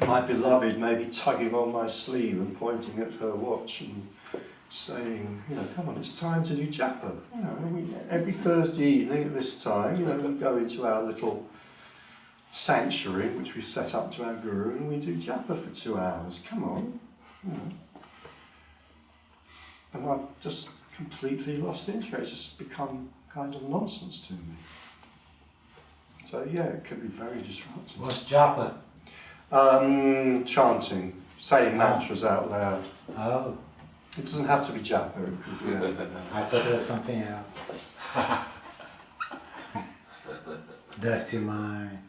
[SPEAKER 1] My beloved may be tugging on my sleeve and pointing at her watch and saying, come on, it's time to do japa. Every Thursday evening at this time, we go into our little sanctuary, which we set up to our guru, and we do japa for 2 hours. Come on. And I've just completely lost interest. It's just become kind of nonsense to me. So yeah, it can be very disruptive.
[SPEAKER 5] What's japa?
[SPEAKER 1] Chanting, saying mantras out loud.
[SPEAKER 5] Oh.
[SPEAKER 1] It doesn't have to be Japa. It could be anything.
[SPEAKER 5] I thought it was something else. Dirty mind.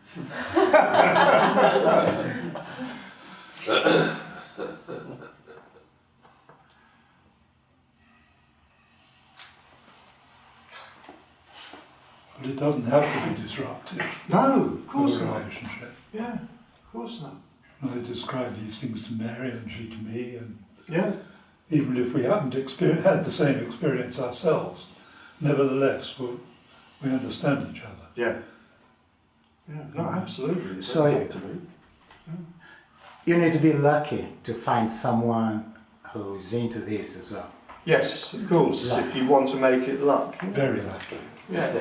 [SPEAKER 3] But it doesn't have to be disruptive
[SPEAKER 1] No, of
[SPEAKER 3] for
[SPEAKER 1] course
[SPEAKER 3] the
[SPEAKER 1] not.
[SPEAKER 3] relationship.
[SPEAKER 1] Yeah, of course not.
[SPEAKER 3] I describe these things to Mary and she to me, and
[SPEAKER 1] Yeah,
[SPEAKER 3] even if we hadn't had the same experience ourselves, nevertheless we understand each other.
[SPEAKER 1] yeah. Yeah, no, absolutely. It
[SPEAKER 5] So
[SPEAKER 1] doesn't have to be.
[SPEAKER 5] You need to be lucky to find someone who's into this as well.
[SPEAKER 1] Yes, of course,
[SPEAKER 5] Luck.
[SPEAKER 1] if you want to make it luck.
[SPEAKER 3] Very lucky.
[SPEAKER 1] Yeah.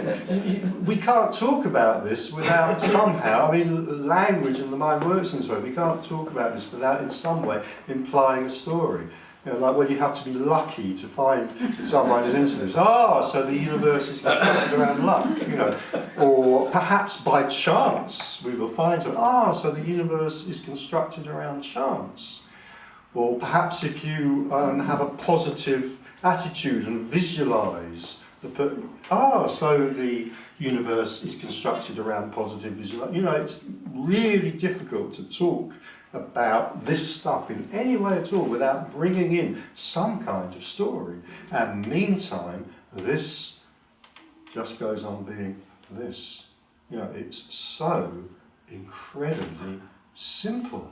[SPEAKER 1] We can't talk about this without somehow, I mean, language and the mind works in this way, we can't talk about this without in some way implying a story. You know, like when you have to be lucky to find someone who's into this. Ah, so the universe is constructed around luck, you know. Or perhaps by chance we will find it. Ah, so the universe is constructed around chance. Or perhaps if you have a positive attitude and visualise so the universe is constructed around positive visualisation. You know, it's really difficult to talk about this stuff in any way at all without bringing in some kind of story. And meantime, this just goes on being this. You know, it's so incredibly simple.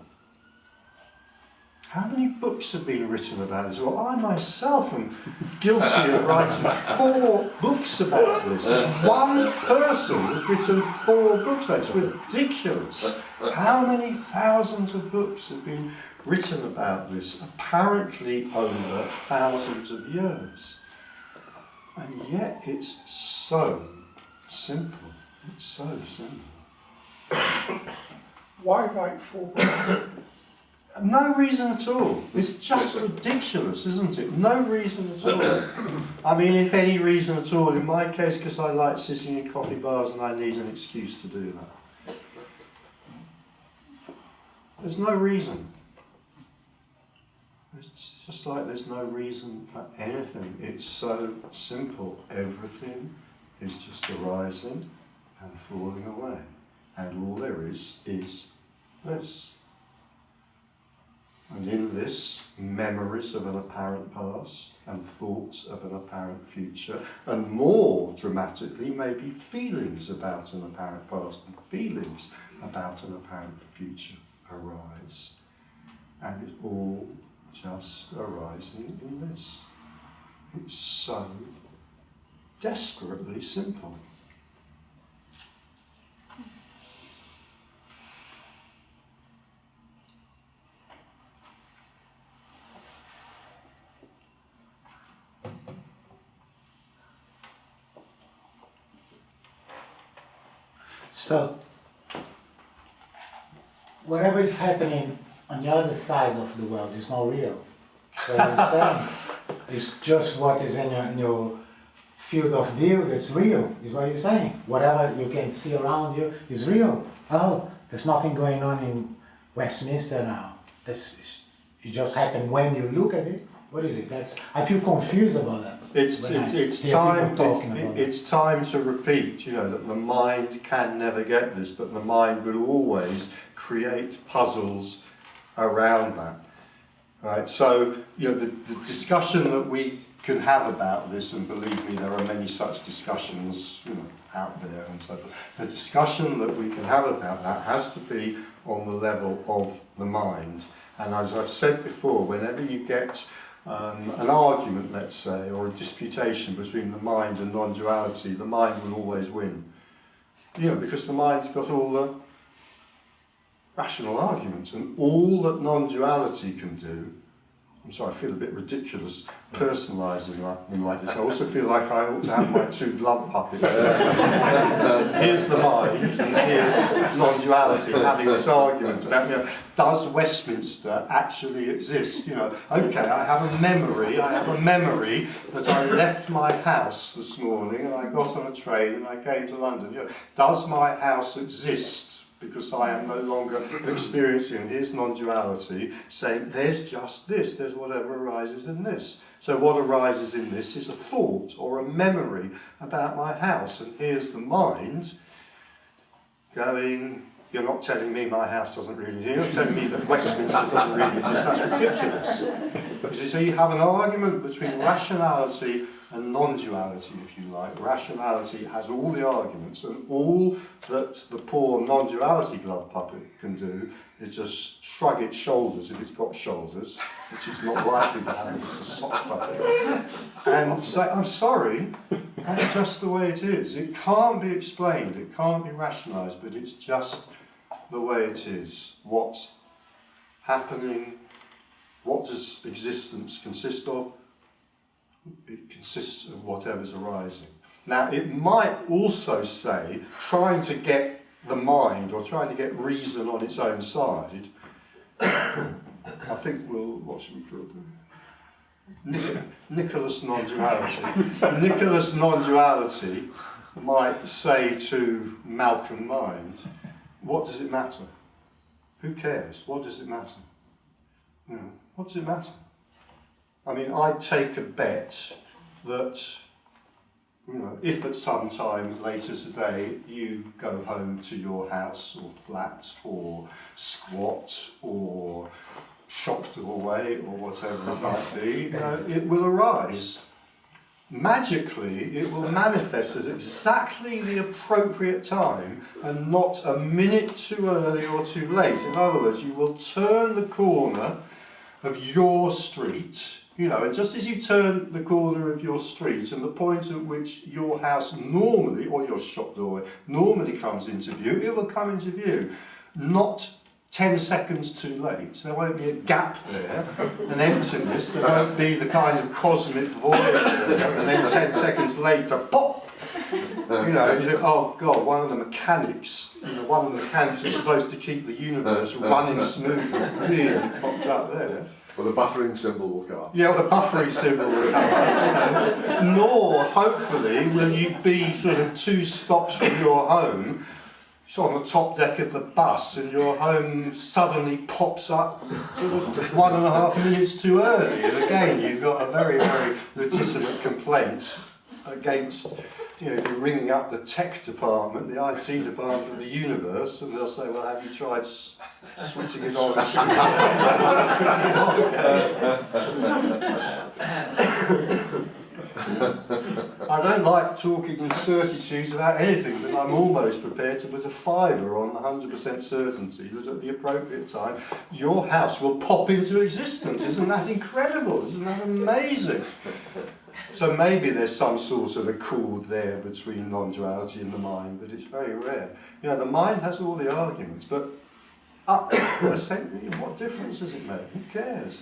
[SPEAKER 1] How many books have been written about this? Well, I myself am guilty of writing 4 books about this. There's one person has written 4 books about it. It's ridiculous. How many thousands of books have been written about this, apparently over thousands of years? And yet it's so simple. It's so simple.
[SPEAKER 6] Why write 4 books?
[SPEAKER 1] No reason at all. It's just ridiculous, isn't it? No reason at all. I mean, if any reason at all, in my case, because I like sitting in coffee bars and I need an excuse to do that. There's no reason. It's just like there's no reason for anything. It's so simple. Everything is just arising and falling away. And all there is this. And in this, memories of an apparent past and thoughts of an apparent future, and more dramatically, maybe feelings about an apparent past and feelings about an apparent future arise. And it's all just arising in this. It's so desperately simple.
[SPEAKER 5] So, whatever is happening on the other side of the world is not real. So you're saying it's just what is in your field of view that's real, is what you're saying. Whatever you can see around you is real. Oh, there's nothing going on in Westminster now. It just happened when you look at it. What is it? I feel confused about that.
[SPEAKER 1] It's time to repeat, you know, that the mind can never get this, but the mind will always create puzzles around that. Right? So, you know, the discussion that we can have about this, and believe me, there are many such discussions, you know, out there and so forth. The discussion that we can have about that has to be on the level of the mind. And as I've said before, whenever you get an argument, let's say, or a disputation between the mind and non-duality, the mind will always win. You know, because the mind's got all the rational arguments, and all that non-duality can do. I'm sorry, I feel a bit ridiculous personalising him like this. I also feel like I ought to have my 2 glove puppets. Here's the mind, and here's non-duality, having this argument about, you know, does Westminster actually exist? You know, okay, I have a memory that I left my house this morning and I got on a train and I came to London. You know, does my house exist because I am no longer experiencing his non-duality, saying there's just this, there's whatever arises in this. So what arises in this is a thought or a memory about my house, and here's the mind going, you're not telling me my house doesn't really exist, you're not telling me that Westminster doesn't really exist, that's ridiculous. You see, so you have an argument between rationality and non-duality, if you like. Rationality has all the arguments, and all that the poor non-duality glove puppet can do is just shrug its shoulders if it's got shoulders, which it's not likely to have if it's a sock puppet, and say, I'm sorry, that's just the way it is. It can't be explained, it can't be rationalised, but it's just the way it is. What's happening, what does existence consist of? It consists of whatever's arising. Now, it might also say, trying to get the mind or trying to get reason on its own side, I think what should we call it? Nicholas non-duality. Nicholas non-duality might say to Malcolm mind, what does it matter? Who cares? What does it matter? What does it matter? I mean, I'd take a bet that, if at some time later today you go home to your house or flat or squat or shopped away or whatever it might be, it will arise. Magically, it will manifest at exactly the appropriate time and not a minute too early or too late. In other words, you will turn the corner of your street, and just as you turn the corner of your street and the point at which your house normally, or your shop doorway, normally comes into view, it will come into view. Not 10 seconds too late. There won't be a gap there, an emptiness, there won't be the kind of cosmic void there, and then 10 seconds later, pop! And you think, oh God, one of the mechanics that's supposed to keep the universe running smoothly really popped up there.
[SPEAKER 7] Well, the buffering symbol will come up.
[SPEAKER 1] Yeah, the buffering symbol will come up. Nor, hopefully, will you be sort of 2 stops from your home, on the top deck of the bus, and your home suddenly pops up sort of 1.5 minutes too early. And again, you've got a very, very legitimate complaint against, you're ringing up the tech department, the IT department of the universe, and they'll say, well, have you tried switching it on? Switching it on again. I don't like talking in certitudes about anything, but I'm almost prepared to put a fiver on 100% certainty that at the appropriate time your house will pop into existence. Isn't that incredible? Isn't that amazing? So maybe there's some sort of accord there between non-duality and the mind, but it's very rare. The mind has all the arguments, but what difference does it make? Who cares?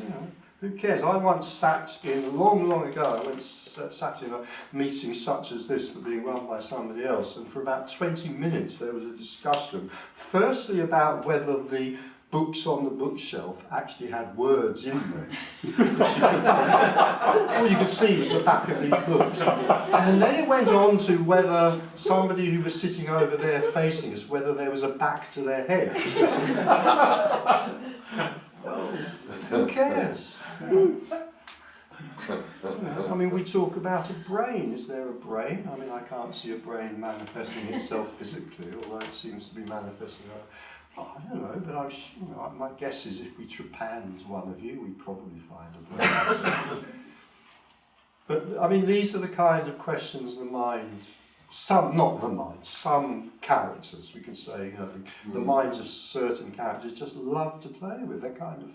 [SPEAKER 1] Who cares? I once sat in, long ago, sat in a meeting such as this, but being run by somebody else, and for about 20 minutes there was a discussion, firstly about whether the books on the bookshelf actually had words in them. All you could see was the back of these books. And then it went on to whether somebody who was sitting over there facing us, whether there was a back to their head. Well, who cares? I mean, we talk about a brain. Is there a brain? I mean, I can't see a brain manifesting itself physically, although it seems to be manifesting. I don't know, but my guess is if we trepanned one of you, we'd probably find a brain. But I mean, these are the kind of questions the mind. Some characters, we could say, the minds of certain characters just love to play with. They're kind of.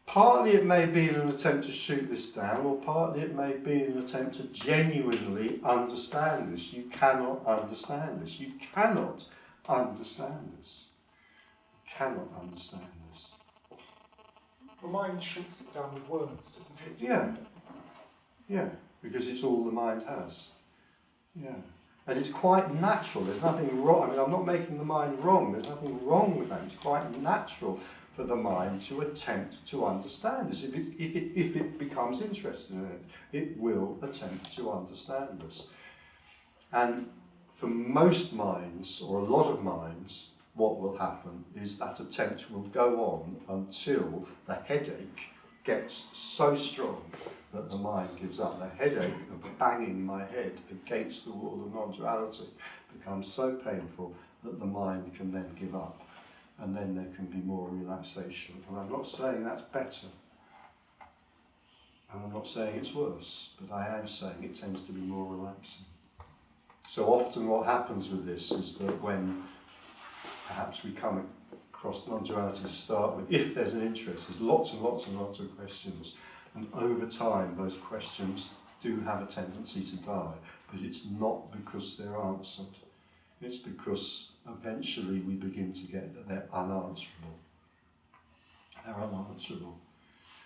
[SPEAKER 1] Partly it may be in an attempt to shoot this down, or partly it may be in an attempt to genuinely understand this. You cannot understand this. You cannot understand this. You cannot understand this.
[SPEAKER 6] The mind shoots it down with words, doesn't it?
[SPEAKER 1] Yeah, because it's all the mind has. Yeah. And it's quite natural, there's nothing wrong. I mean, I'm not making the mind wrong, there's nothing wrong with that. It's quite natural for the mind to attempt to understand this. If it becomes interested in it, it will attempt to understand this. And for most minds, or a lot of minds, what will happen is that attempt will go on until the headache gets so strong that the mind gives up. The headache of banging my head against the wall of non-duality becomes so painful that the mind can then give up, and then there can be more relaxation. And I'm not saying that's better, and I'm not saying it's worse, but I am saying it tends to be more relaxing. So often what happens with this is that when perhaps we come across non-duality to start with, if there's an interest, there's lots and lots and lots of questions, and over time those questions do have a tendency to die, but it's not because they're answered. It's because eventually we begin to get that they're unanswerable. They're unanswerable.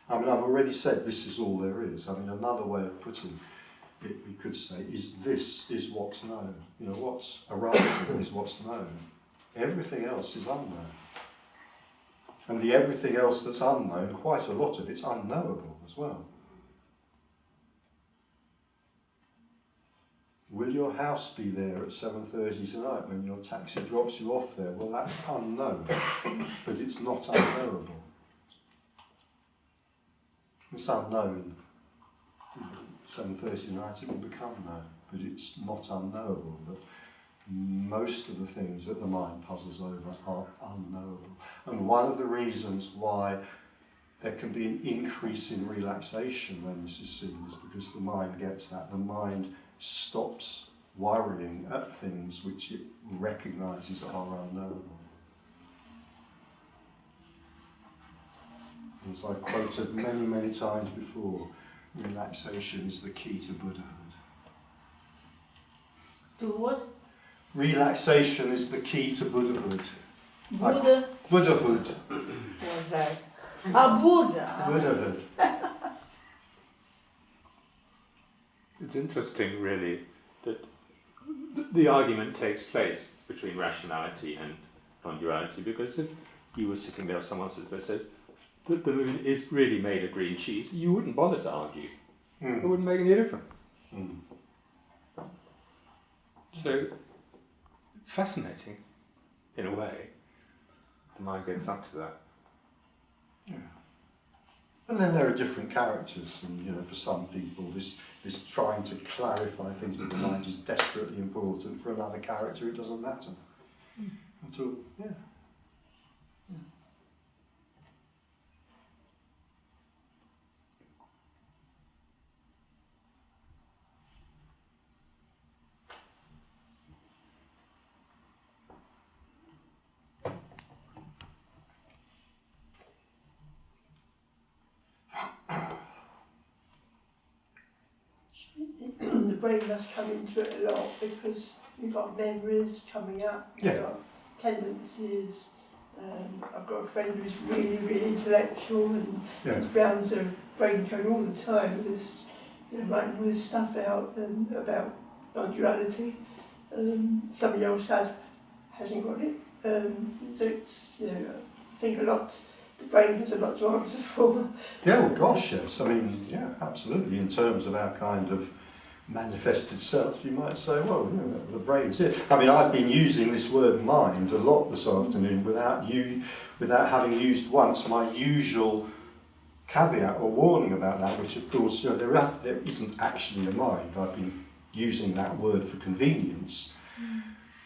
[SPEAKER 1] I mean, I've already said this is all there is. I mean, another way of putting it, we could say, is this is what's known. You know, what's arising is what's known. Everything else is unknown. And the everything else that's unknown, quite a lot of it's unknowable as well. Will your house be there at 7:30 tonight when your taxi drops you off there? Well, that's unknown, but it's not unknowable. It's unknown. 7:30 tonight it will become known, but it's not unknowable. But most of the things that the mind puzzles over are unknowable. And one of the reasons why there can be an increase in relaxation when this is seen is because the mind gets that. The mind stops worrying at things which it recognises are unknowable. As I've quoted many, many times before, relaxation is the key to Buddhahood.
[SPEAKER 2] To what?
[SPEAKER 1] Relaxation is the key to Buddhahood.
[SPEAKER 2] Buddha
[SPEAKER 1] Buddhahood.
[SPEAKER 2] was that? Buddha.
[SPEAKER 1] Buddhahood.
[SPEAKER 4] It's interesting, really, that the argument takes place between rationality and non-duality, because if you were sitting there, someone says that the moon is really made of green cheese, you wouldn't bother to argue. It wouldn't make any difference. So, fascinating, in a way. The mind gets up to that.
[SPEAKER 1] Yeah. And then there are different characters, and you know, for some people this trying to clarify things with the mind is desperately important. For another character it doesn't matter at all. Yeah.
[SPEAKER 8] The brain must come into it a lot because you've got memories coming up, you've
[SPEAKER 1] Yeah.
[SPEAKER 8] got tendencies. I've got a friend who's really, really intellectual, and his browns are brain going all the time with this, you know, writing all this stuff out about non-duality. Somebody else hasn't got it. So it's, you know, I think the brain has a lot to answer for.
[SPEAKER 1] Yeah, well, gosh, yes. I mean, yeah, absolutely. In terms of our kind of manifested self, you might say, well, you know, the brain's here. I mean, I've been using this word mind a lot this afternoon without having used once my usual caveat or warning about that, which of course, you know, there isn't actually a mind. I've been using that word for convenience.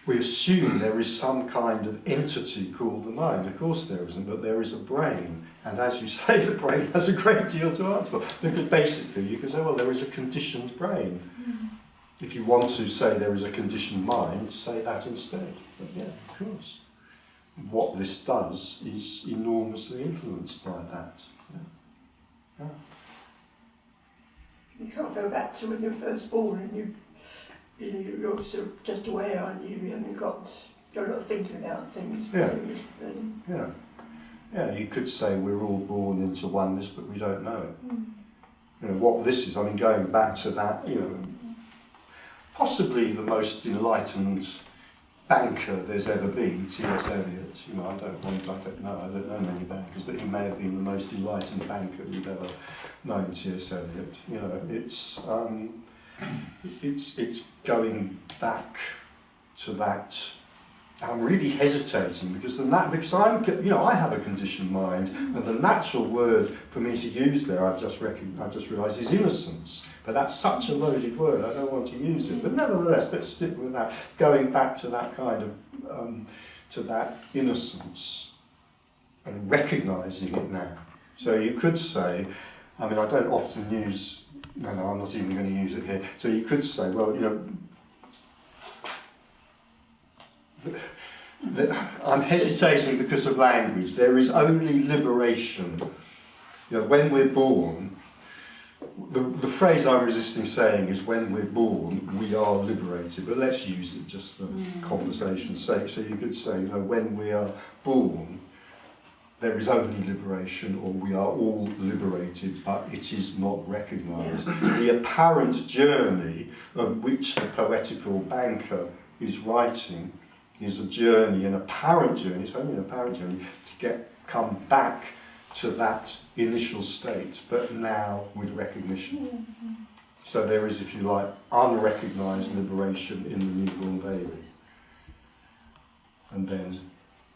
[SPEAKER 1] We assume there is some kind of entity called the mind. Of course there isn't, but there is a brain. And as you say, the brain has a great deal to answer for. Because basically you can say, well, there is a conditioned brain. If you want to say there is a conditioned mind, say that instead. But yeah, of course. What this does is enormously influenced by that. Yeah.
[SPEAKER 8] You can't go back to when you're first born and you're sort of just aware, aren't you? And you're not thinking about things.
[SPEAKER 1] Yeah. Yeah, you could say we're all born into oneness, but we don't know it. You know, what this is, I mean, going back to that, you know, possibly the most enlightened banker there's ever been, T.S. Eliot. You know, I don't know many bankers, but he may have been the most enlightened banker we've ever known, T.S. Eliot. You know, it's going back to that. I'm really hesitating because I have a conditioned mind, and the natural word for me to use there, I've just realised, is innocence. But that's such a loaded word, I don't want to use it. But nevertheless, let's stick with that. Going back to that kind of, to that innocence and recognising it now. So you could say, I mean, I don't often use. No, I'm not even going to use it here. So you could say, well, I'm hesitating because of language. There is only liberation. When we're born, the phrase I'm resisting saying is when we're born, we are liberated. But let's use it just for conversation's sake. So you could say, when we are born, there is only liberation, or we are all liberated, but it is not recognised. The apparent journey of which the poetical banker is writing is a journey, an apparent journey, it's only an apparent journey, to come back to that initial state, but now with recognition. So there is, if you like, unrecognised liberation in the newborn baby. And then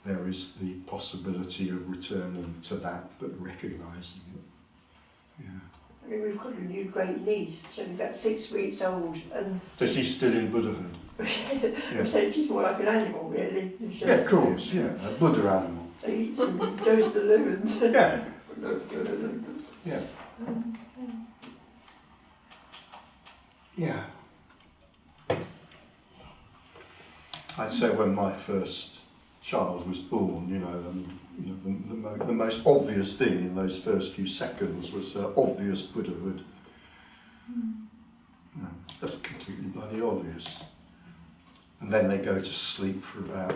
[SPEAKER 1] there is the possibility of returning to that, but recognising it. Yeah.
[SPEAKER 8] I mean, we've got a new great niece, she's only about 6 weeks old, and
[SPEAKER 1] So she's still in Buddhahood?
[SPEAKER 8] Yeah. So she's more like an animal, really.
[SPEAKER 1] Yeah, of course, yeah, a Buddha animal.
[SPEAKER 8] Eats and goes to the loo and...
[SPEAKER 1] Yeah. Yeah. Yeah. I'd say when my first child was born, the most obvious thing in those first few seconds was obvious Buddhahood. That's completely bloody obvious. And then they go to sleep for about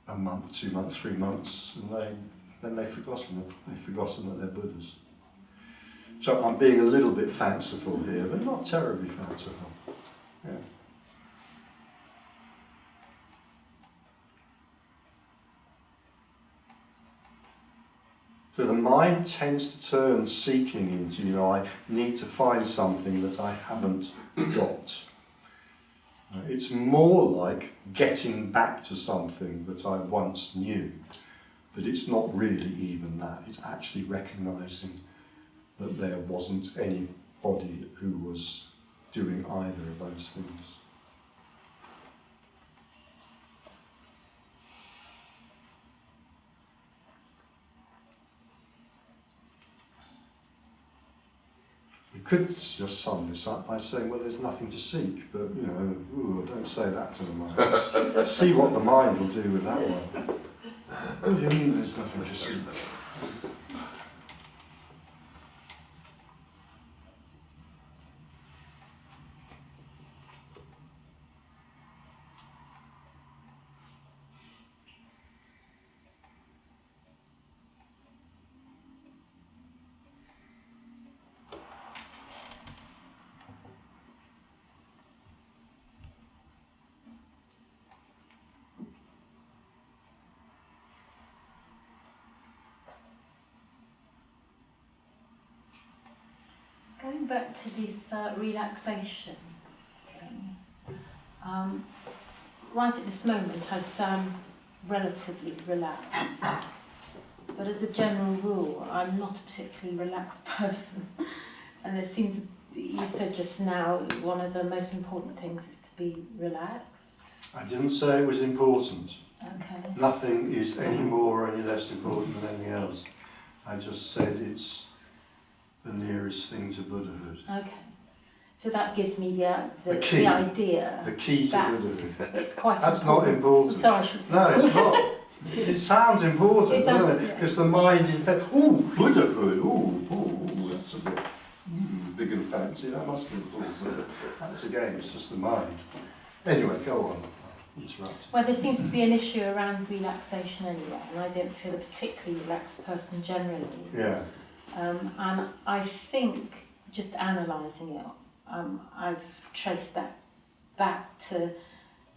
[SPEAKER 1] a month, 2 months, 3 months, and then they've forgotten it. They've forgotten that they're Buddhas. So I'm being a little bit fanciful here, but not terribly fanciful. Yeah. So the mind tends to turn seeking into, I need to find something that I haven't got. It's more like getting back to something that I once knew, but it's not really even that. It's actually recognising that there wasn't anybody who was doing either of those things. You could just sum this up by saying, well, there's nothing to seek, but, don't say that to the mind. See what the mind will do with that one. What do you mean there's nothing to seek?
[SPEAKER 9] Going back to this relaxation thing, right at this moment I'd say I'm relatively relaxed, but as a general rule I'm not a particularly relaxed person, and there seems, you said just now, one of the most important things is to be relaxed.
[SPEAKER 1] I didn't say it was important.
[SPEAKER 9] Okay.
[SPEAKER 1] Nothing is any more or any less important than anything else. I just said it's the nearest thing to Buddhahood.
[SPEAKER 9] Okay. So that gives me the idea.
[SPEAKER 1] The key to Buddhahood.
[SPEAKER 9] It's quite
[SPEAKER 1] That's
[SPEAKER 9] important.
[SPEAKER 1] not important.
[SPEAKER 9] Sorry, I shouldn't say
[SPEAKER 1] No,
[SPEAKER 9] that.
[SPEAKER 1] it's not. It sounds important,
[SPEAKER 9] It does,
[SPEAKER 1] doesn't it?
[SPEAKER 9] yeah.
[SPEAKER 1] Because the mind, in fact, Buddhahood, that's a bit big and fancy. That must be important. That's again, it's just the mind. Anyway, go on. Interrupt.
[SPEAKER 9] Well, there seems to be an issue around relaxation anyway, and I don't feel a particularly relaxed person generally.
[SPEAKER 1] Yeah.
[SPEAKER 9] And I think, just analysing it, I've traced that back to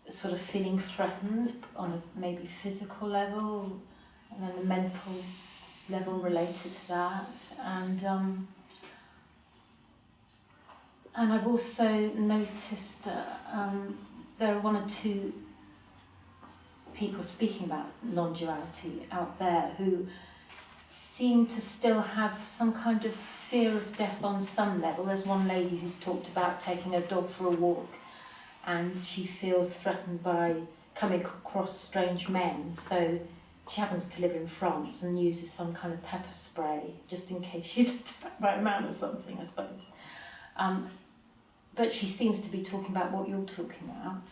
[SPEAKER 9] sort of feeling threatened on a maybe physical level, and then a mental level related to that. And I've also noticed there are one or two people speaking about non-duality out there who seem to still have some kind of fear of death on some level. There's one lady who's talked about taking a dog for a walk and she feels threatened by coming across strange men, so she happens to live in France and uses some kind of pepper spray just in case she's attacked by a man or something, I suppose. But she seems to be talking about what you're talking about.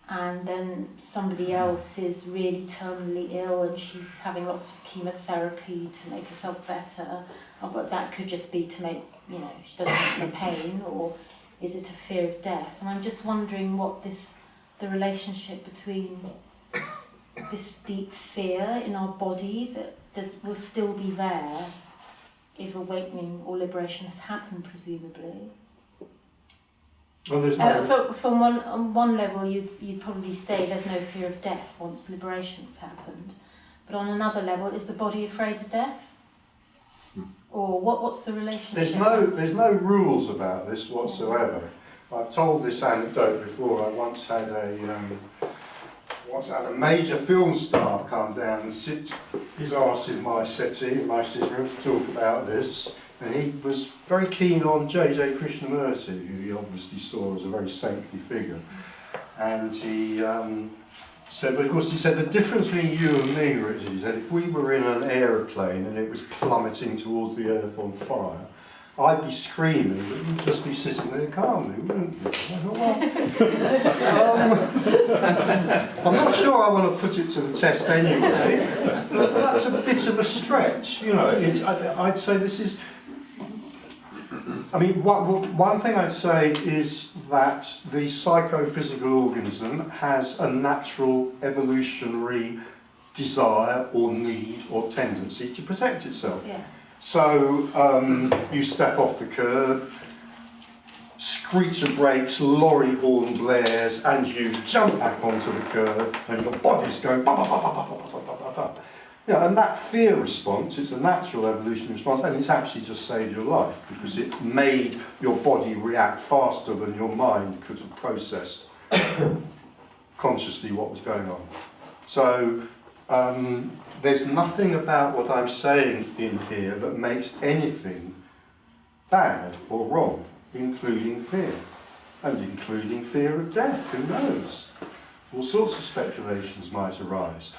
[SPEAKER 9] And then somebody else is really terminally ill and she's having lots of chemotherapy to make herself better. Oh, but that could just be to make, she doesn't have the pain, or is it a fear of death? And I'm just wondering what the relationship between this deep fear in our body that will still be there if awakening or liberation has happened, presumably.
[SPEAKER 1] Well, there's no...
[SPEAKER 9] From one level, you'd probably say there's no fear of death once liberation's happened. But on another level, is the body afraid of death? Or what's the relationship?
[SPEAKER 1] There's no rules about this whatsoever. I've told this anecdote before. I once had a major film star come down and sit his arse in my settee in my sitting room to talk about this. And he was very keen on J.J. Krishnamurti, who he obviously saw as a very saintly figure. And he said, but of course, he said, the difference between you and me, Richard, he said, if we were in an aeroplane and it was plummeting towards the earth on fire, I'd be screaming, but you'd just be sitting there calmly, wouldn't you? I thought, well, I'm not sure I want to put it to the test anyway, but that's a bit of a stretch, I'd say this is... one thing I'd say is that the psychophysical organism has a natural evolutionary desire or need or tendency to protect itself.
[SPEAKER 9] Yeah.
[SPEAKER 1] So you step off the curb, screecher brakes, lorry horn blares, and you jump back onto the curb, and your body's going ba ba ba ba ba ba ba ba ba ba. And that fear response, it's a natural evolutionary response, and it's actually just saved your life because it made your body react faster than your mind could have processed consciously what was going on. So there's nothing about what I'm saying in here that makes anything bad or wrong, including fear, and including fear of death. Who knows? All sorts of speculations might arise.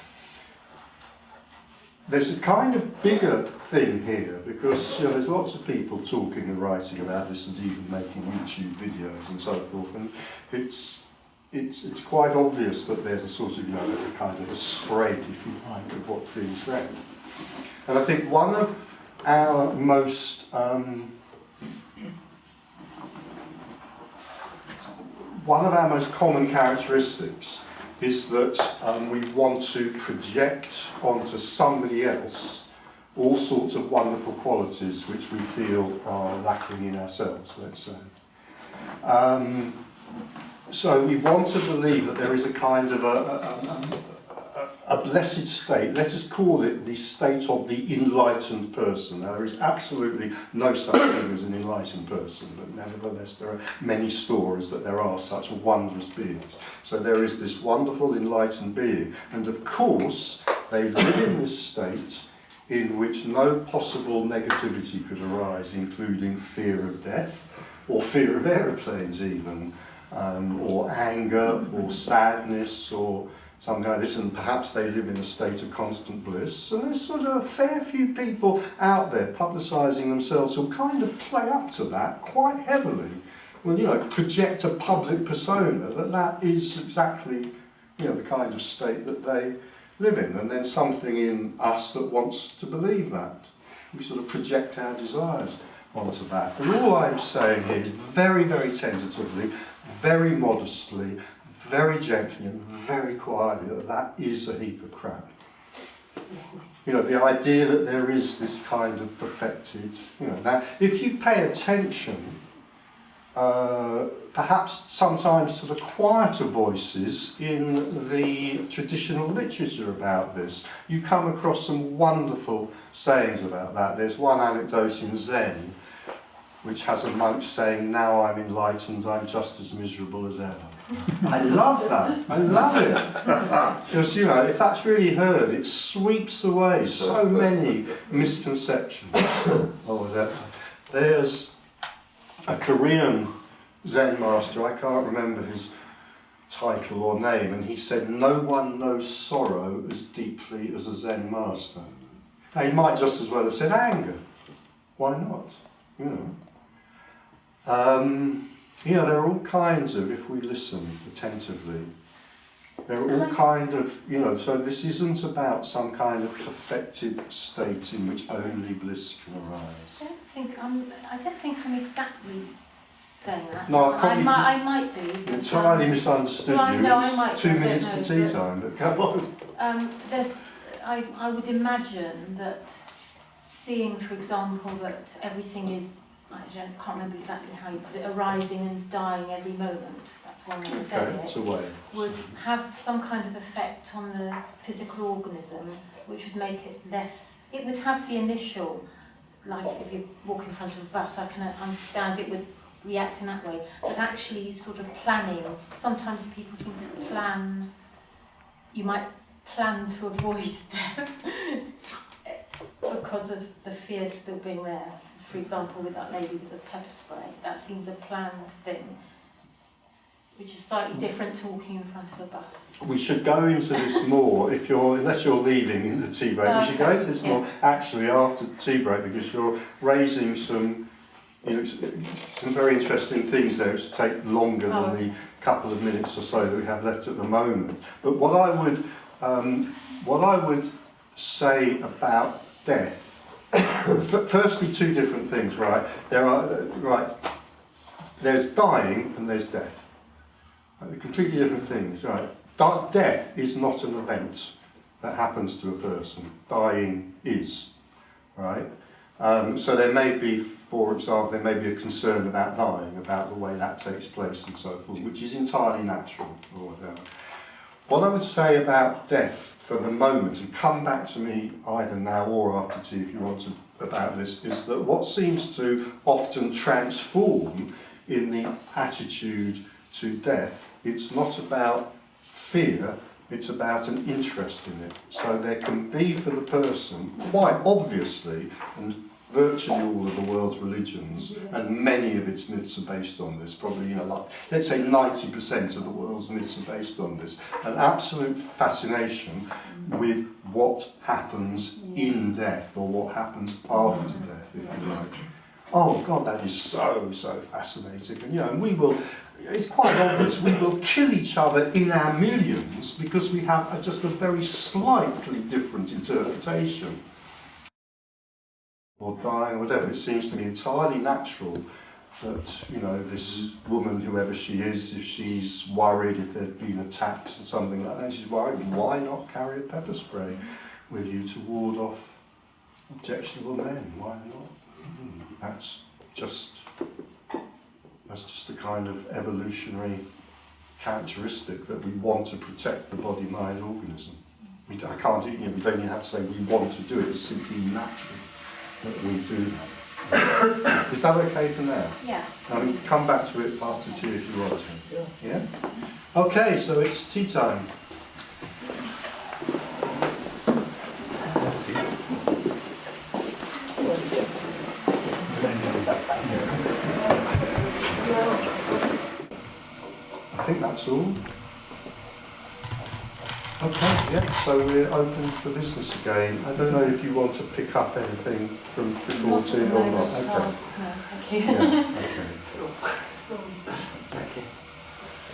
[SPEAKER 1] There's a kind of bigger thing here because there's lots of people talking and writing about this and even making YouTube videos and so forth, and it's quite obvious that there's a sort of a kind of a spread, if you like, of what's being said. And I think one of our most common characteristics is that we want to project onto somebody else all sorts of wonderful qualities which we feel are lacking in ourselves, let's say. So we want to believe that there is a kind of a blessed state. Let us call it the state of the enlightened person. Now, there is absolutely no such thing as an enlightened person, but nevertheless there are many stories that there are such wondrous beings. So there is this wonderful enlightened being, and of course they live in this state in which no possible negativity could arise, including fear of death, or fear of aeroplanes even, or anger, or sadness, or something like this, and perhaps they live in a state of constant bliss. So there's sort of a fair few people out there publicising themselves who kind of play up to that quite heavily. Well, project a public persona that is exactly, the kind of state that they live in, and then something in us that wants to believe that. We sort of project our desires onto that. And all I'm saying here is very, very tentatively, very modestly, very gently and very quietly that is a heap of crap. The idea that there is this kind of perfected, Now, if you pay attention, perhaps sometimes to the quieter voices in the traditional literature about this, you come across some wonderful sayings about that. There's one anecdote in Zen which has a monk saying, "Now I'm enlightened, I'm just as miserable as ever." I love that. I love it. Because, you know, if that's really heard, it sweeps away so many misconceptions. There's a Korean Zen master, I can't remember his title or name, and he said, no one knows sorrow as deeply as a Zen master. Now, he might just as well have said anger. Why not? You know. There are all kinds of, if we listen attentively, there are all kind of, so this isn't about some kind of perfected state in which only bliss can arise.
[SPEAKER 9] I don't think I'm exactly saying that.
[SPEAKER 1] No,
[SPEAKER 9] I might be.
[SPEAKER 1] Entirely misunderstood
[SPEAKER 9] well,
[SPEAKER 1] you.
[SPEAKER 9] No, I might.
[SPEAKER 1] 2 minutes to tea time, but come on.
[SPEAKER 9] I would imagine that seeing, for example, that everything is, I can't remember exactly how you put it, arising and dying every moment, that's one way of saying
[SPEAKER 1] it's
[SPEAKER 9] it,
[SPEAKER 1] a way.
[SPEAKER 9] would have some kind of effect on the physical organism, which would make it less, it would have the initial, like if you walk in front of a bus, I can understand it would react in that way, but actually sort of planning, sometimes people seem to plan, you might plan to avoid death because of the fear still being there. For example, with that lady with the pepper spray, that seems a planned thing, which is slightly different to walking in front of a bus.
[SPEAKER 1] We should go into this more, unless you're leaving in the tea break, we should go into this more actually after the tea break, because you're raising some very interesting things there which take longer than the couple of minutes or so that we have left at the moment. But what I would say about death, firstly, two different things, right? There's dying and there's death. They're completely different things, right? Death is not an event that happens to a person. Dying is, right? So there may be, for example, there may be a concern about dying, about the way that takes place and so forth, which is entirely natural or whatever. What I would say about death for the moment, and come back to me either now or after tea if you want to, about this, is that what seems to often transform in the attitude to death, it's not about fear, it's about an interest in it. So there can be for the person, quite obviously, and virtually all of the world's religions, and many of its myths are based on this, probably, like, let's say 90% of the world's myths are based on this, an absolute fascination with what happens in death, or what happens after death, if you like. Oh God, that is so fascinating. And, and we will, it's quite obvious, we will kill each other in our millions because we have just a very slightly different interpretation. Or dying, or whatever. It seems to me entirely natural that, this woman, whoever she is, if she's worried, if there's been attacks and something like that, she's worried, why not carry a pepper spray with you to ward off objectionable men? Why not? That's just a kind of evolutionary characteristic that we want to protect the body-mind organism. We don't even have to say we want to do it, it's simply natural that we do that. Is that okay for now?
[SPEAKER 9] Yeah.
[SPEAKER 1] Come back to it after tea if you want to. Yeah? Okay, so it's tea time. I think that's all. Okay, yeah, so we're open for business again. I don't know if you want to pick up anything from before tea or not. Okay.
[SPEAKER 9] No, thank you.
[SPEAKER 1] Yeah, okay.
[SPEAKER 10] Thank you.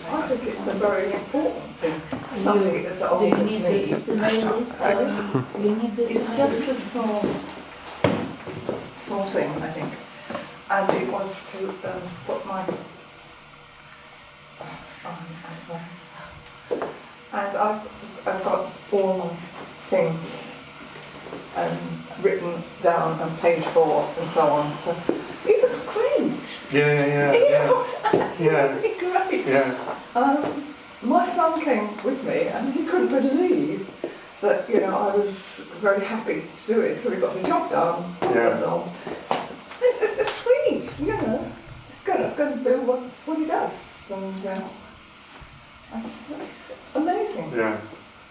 [SPEAKER 10] I think it's a very important thing. Something that's old as me.
[SPEAKER 9] Do you need this?
[SPEAKER 10] It's just a small thing, I think. And it was to put my and I've got all my things written down on page 4 and so on. So it was great.
[SPEAKER 1] Yeah.
[SPEAKER 10] It was absolutely great.
[SPEAKER 1] Yeah.
[SPEAKER 10] My son came with me and he couldn't believe that, I was very happy to do it. So we got the job done.
[SPEAKER 1] Yeah.
[SPEAKER 10] It's sweet, It's going to do what he does. And That's amazing.
[SPEAKER 1] Yeah.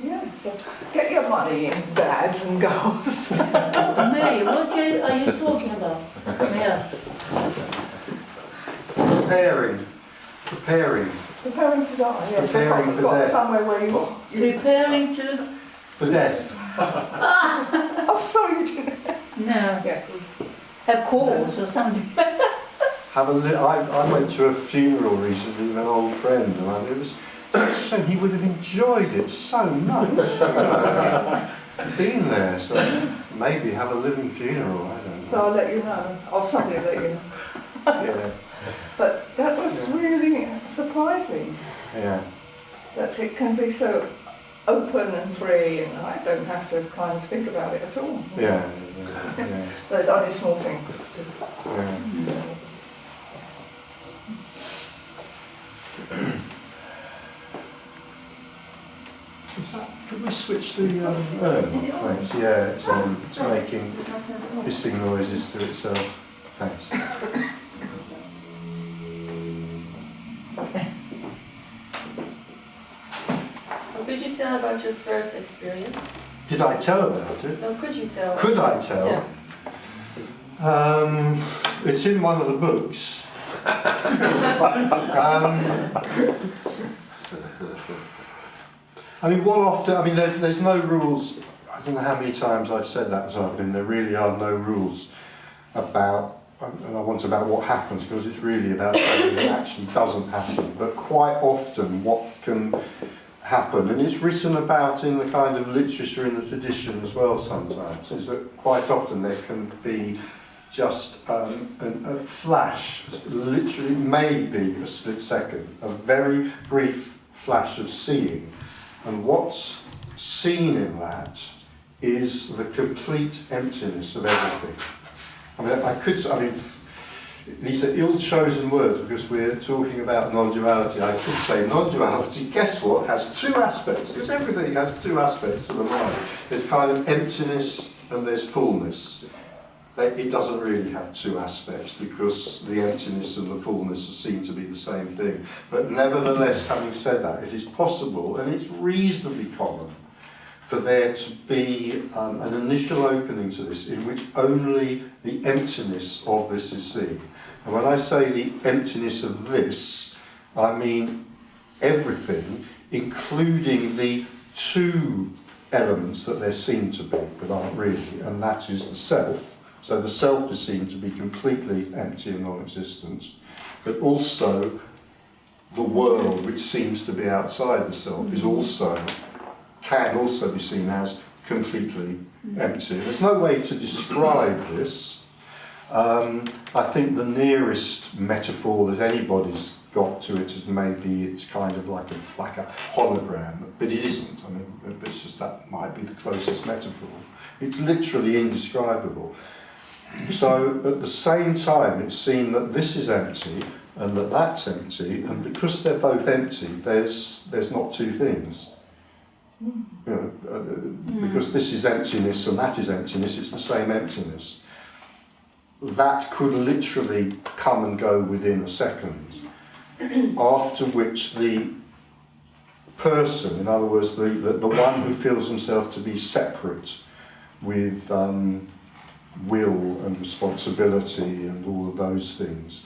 [SPEAKER 10] Yeah, so get your money in dads and girls.
[SPEAKER 2] Mary, what are you talking about? Yeah.
[SPEAKER 1] Preparing.
[SPEAKER 10] Preparing to die, yes.
[SPEAKER 1] Preparing
[SPEAKER 10] I've
[SPEAKER 1] for
[SPEAKER 10] got
[SPEAKER 1] death.
[SPEAKER 10] somewhere where you
[SPEAKER 2] Preparing to...
[SPEAKER 1] For death.
[SPEAKER 10] Oh, sorry, you didn't.
[SPEAKER 2] No.
[SPEAKER 10] Yes.
[SPEAKER 2] Have calls or something.
[SPEAKER 1] I went to a funeral recently of an old friend, and it was such a shame. He would have enjoyed it so much. Been there, so maybe have a living funeral. I don't know.
[SPEAKER 10] So I'll let you know, or somebody will let you know.
[SPEAKER 1] Yeah.
[SPEAKER 10] But that was really surprising.
[SPEAKER 1] Yeah.
[SPEAKER 10] That it can be so open and free, and I don't have to kind of think about it at all.
[SPEAKER 1] Yeah.
[SPEAKER 10] But it's only a small thing.
[SPEAKER 1] Yeah. Could we switch the thanks. Yeah, it's making hissing noises to itself. Thanks.
[SPEAKER 11] Could you tell about your first experience?
[SPEAKER 1] Did I tell about it?
[SPEAKER 11] No, could you tell?
[SPEAKER 1] Could I tell?
[SPEAKER 11] Yeah.
[SPEAKER 1] It's in one of the books. I mean, there's no rules. I don't know how many times I've said that this afternoon. There really are no rules about, and I want about what happens, because it's really about something that actually doesn't happen. But quite often what can happen, and it's written about in the kind of literature in the tradition as well sometimes, is that quite often there can be just a flash, literally maybe a split second, a very brief flash of seeing. And what's seen in that is the complete emptiness of everything. These are ill-chosen words because we're talking about non-duality. I could say non-duality, guess what, has two aspects, because everything has two aspects of the mind. There's kind of emptiness and there's fullness. It doesn't really have two aspects because the emptiness and the fullness seem to be the same thing. But nevertheless, having said that, it is possible, and it's reasonably common, for there to be an initial opening to this in which only the emptiness of this is seen. And when I say the emptiness of this, I mean everything, including the two elements that there seem to be, but aren't really, and that is the self. So the self is seen to be completely empty and non-existent, but also the world, which seems to be outside the self, can also be seen as completely empty. There's no way to describe this. I think the nearest metaphor that anybody's got to it is maybe it's kind of like a hologram, but it isn't. I mean, it's just that might be the closest metaphor. It's literally indescribable. So at the same time, it's seen that this is empty and that that's empty, and because they're both empty, there's not two things. Because this is emptiness and that is emptiness, it's the same emptiness. That could literally come and go within a second, after which the person, in other words, the one who feels himself to be separate with will and responsibility and all of those things,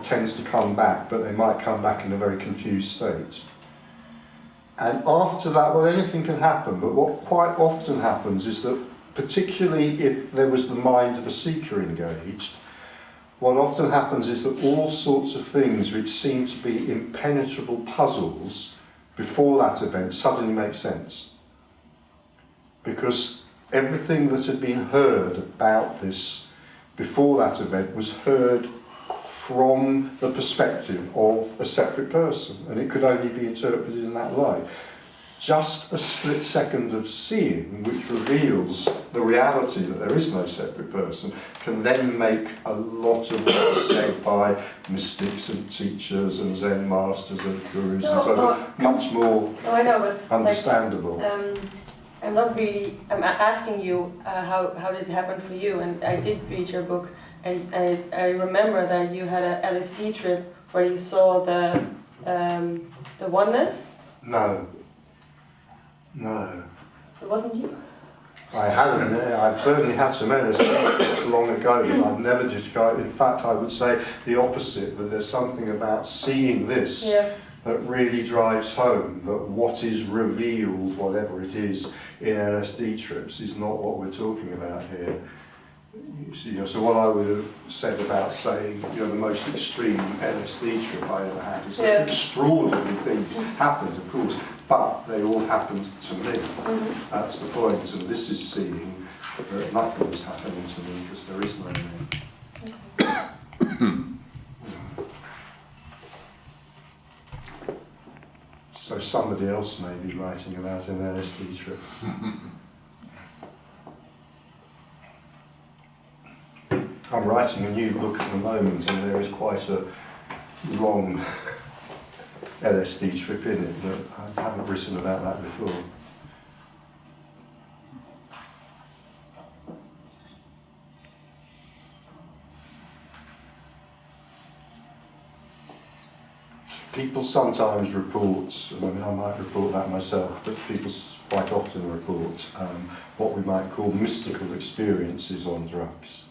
[SPEAKER 1] tends to come back, but they might come back in a very confused state. And after that, well, anything can happen, but what quite often happens is that, particularly if there was the mind of a seeker engaged, what often happens is that all sorts of things which seem to be impenetrable puzzles before that event suddenly make sense. Because everything that had been heard about this before that event was heard from the perspective of a separate person, and it could only be interpreted in that light. Just a split second of seeing, which reveals the reality that there is no separate person, can then make a lot of what's said by mystics and teachers and Zen masters and gurus and so on much more understandable.
[SPEAKER 11] I'm asking you how did it happen for you, and I did read your book. I remember that you had an LSD trip where you saw the oneness,
[SPEAKER 1] No. No.
[SPEAKER 11] It wasn't you?
[SPEAKER 1] I hadn't. I've certainly had some LSD long ago, but I've never described. In fact, I would say the opposite. That there's something about seeing this that really drives home that what is revealed, whatever it is, in LSD trips, is not what we're talking about here. You see, so what I would have said about, say, the most extreme LSD trip I ever had is that extraordinary things happened, of course, but they all happened to me. That's the point. And this is seeing that nothing is happening to me because there is no me. So somebody else may be writing about an LSD trip. I'm writing a new book at the moment, and there is quite a long LSD trip in it, but I haven't written about that before. People sometimes report, I might report that myself, but people quite often report what we might call mystical experiences on drugs.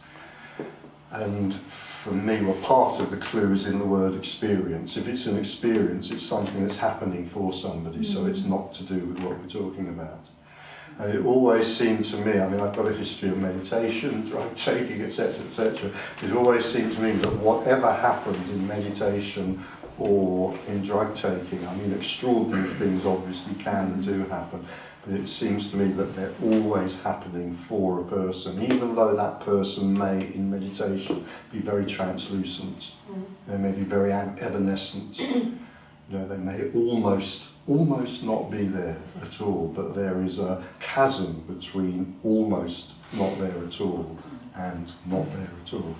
[SPEAKER 1] And for me, well, part of the clue is in the word experience. If it's an experience, it's something that's happening for somebody, so it's not to do with what we're talking about. And it always seemed to me, I've got a history of meditation, drug taking, etc., etc. It always seemed to me that whatever happened in meditation or in drug taking, extraordinary things obviously can and do happen, but it seems to me that they're always happening for a person, even though that person may, in meditation, be very translucent. They may be very evanescent. They may almost not be there at all, but there is a chasm between almost not there at all and not there at all.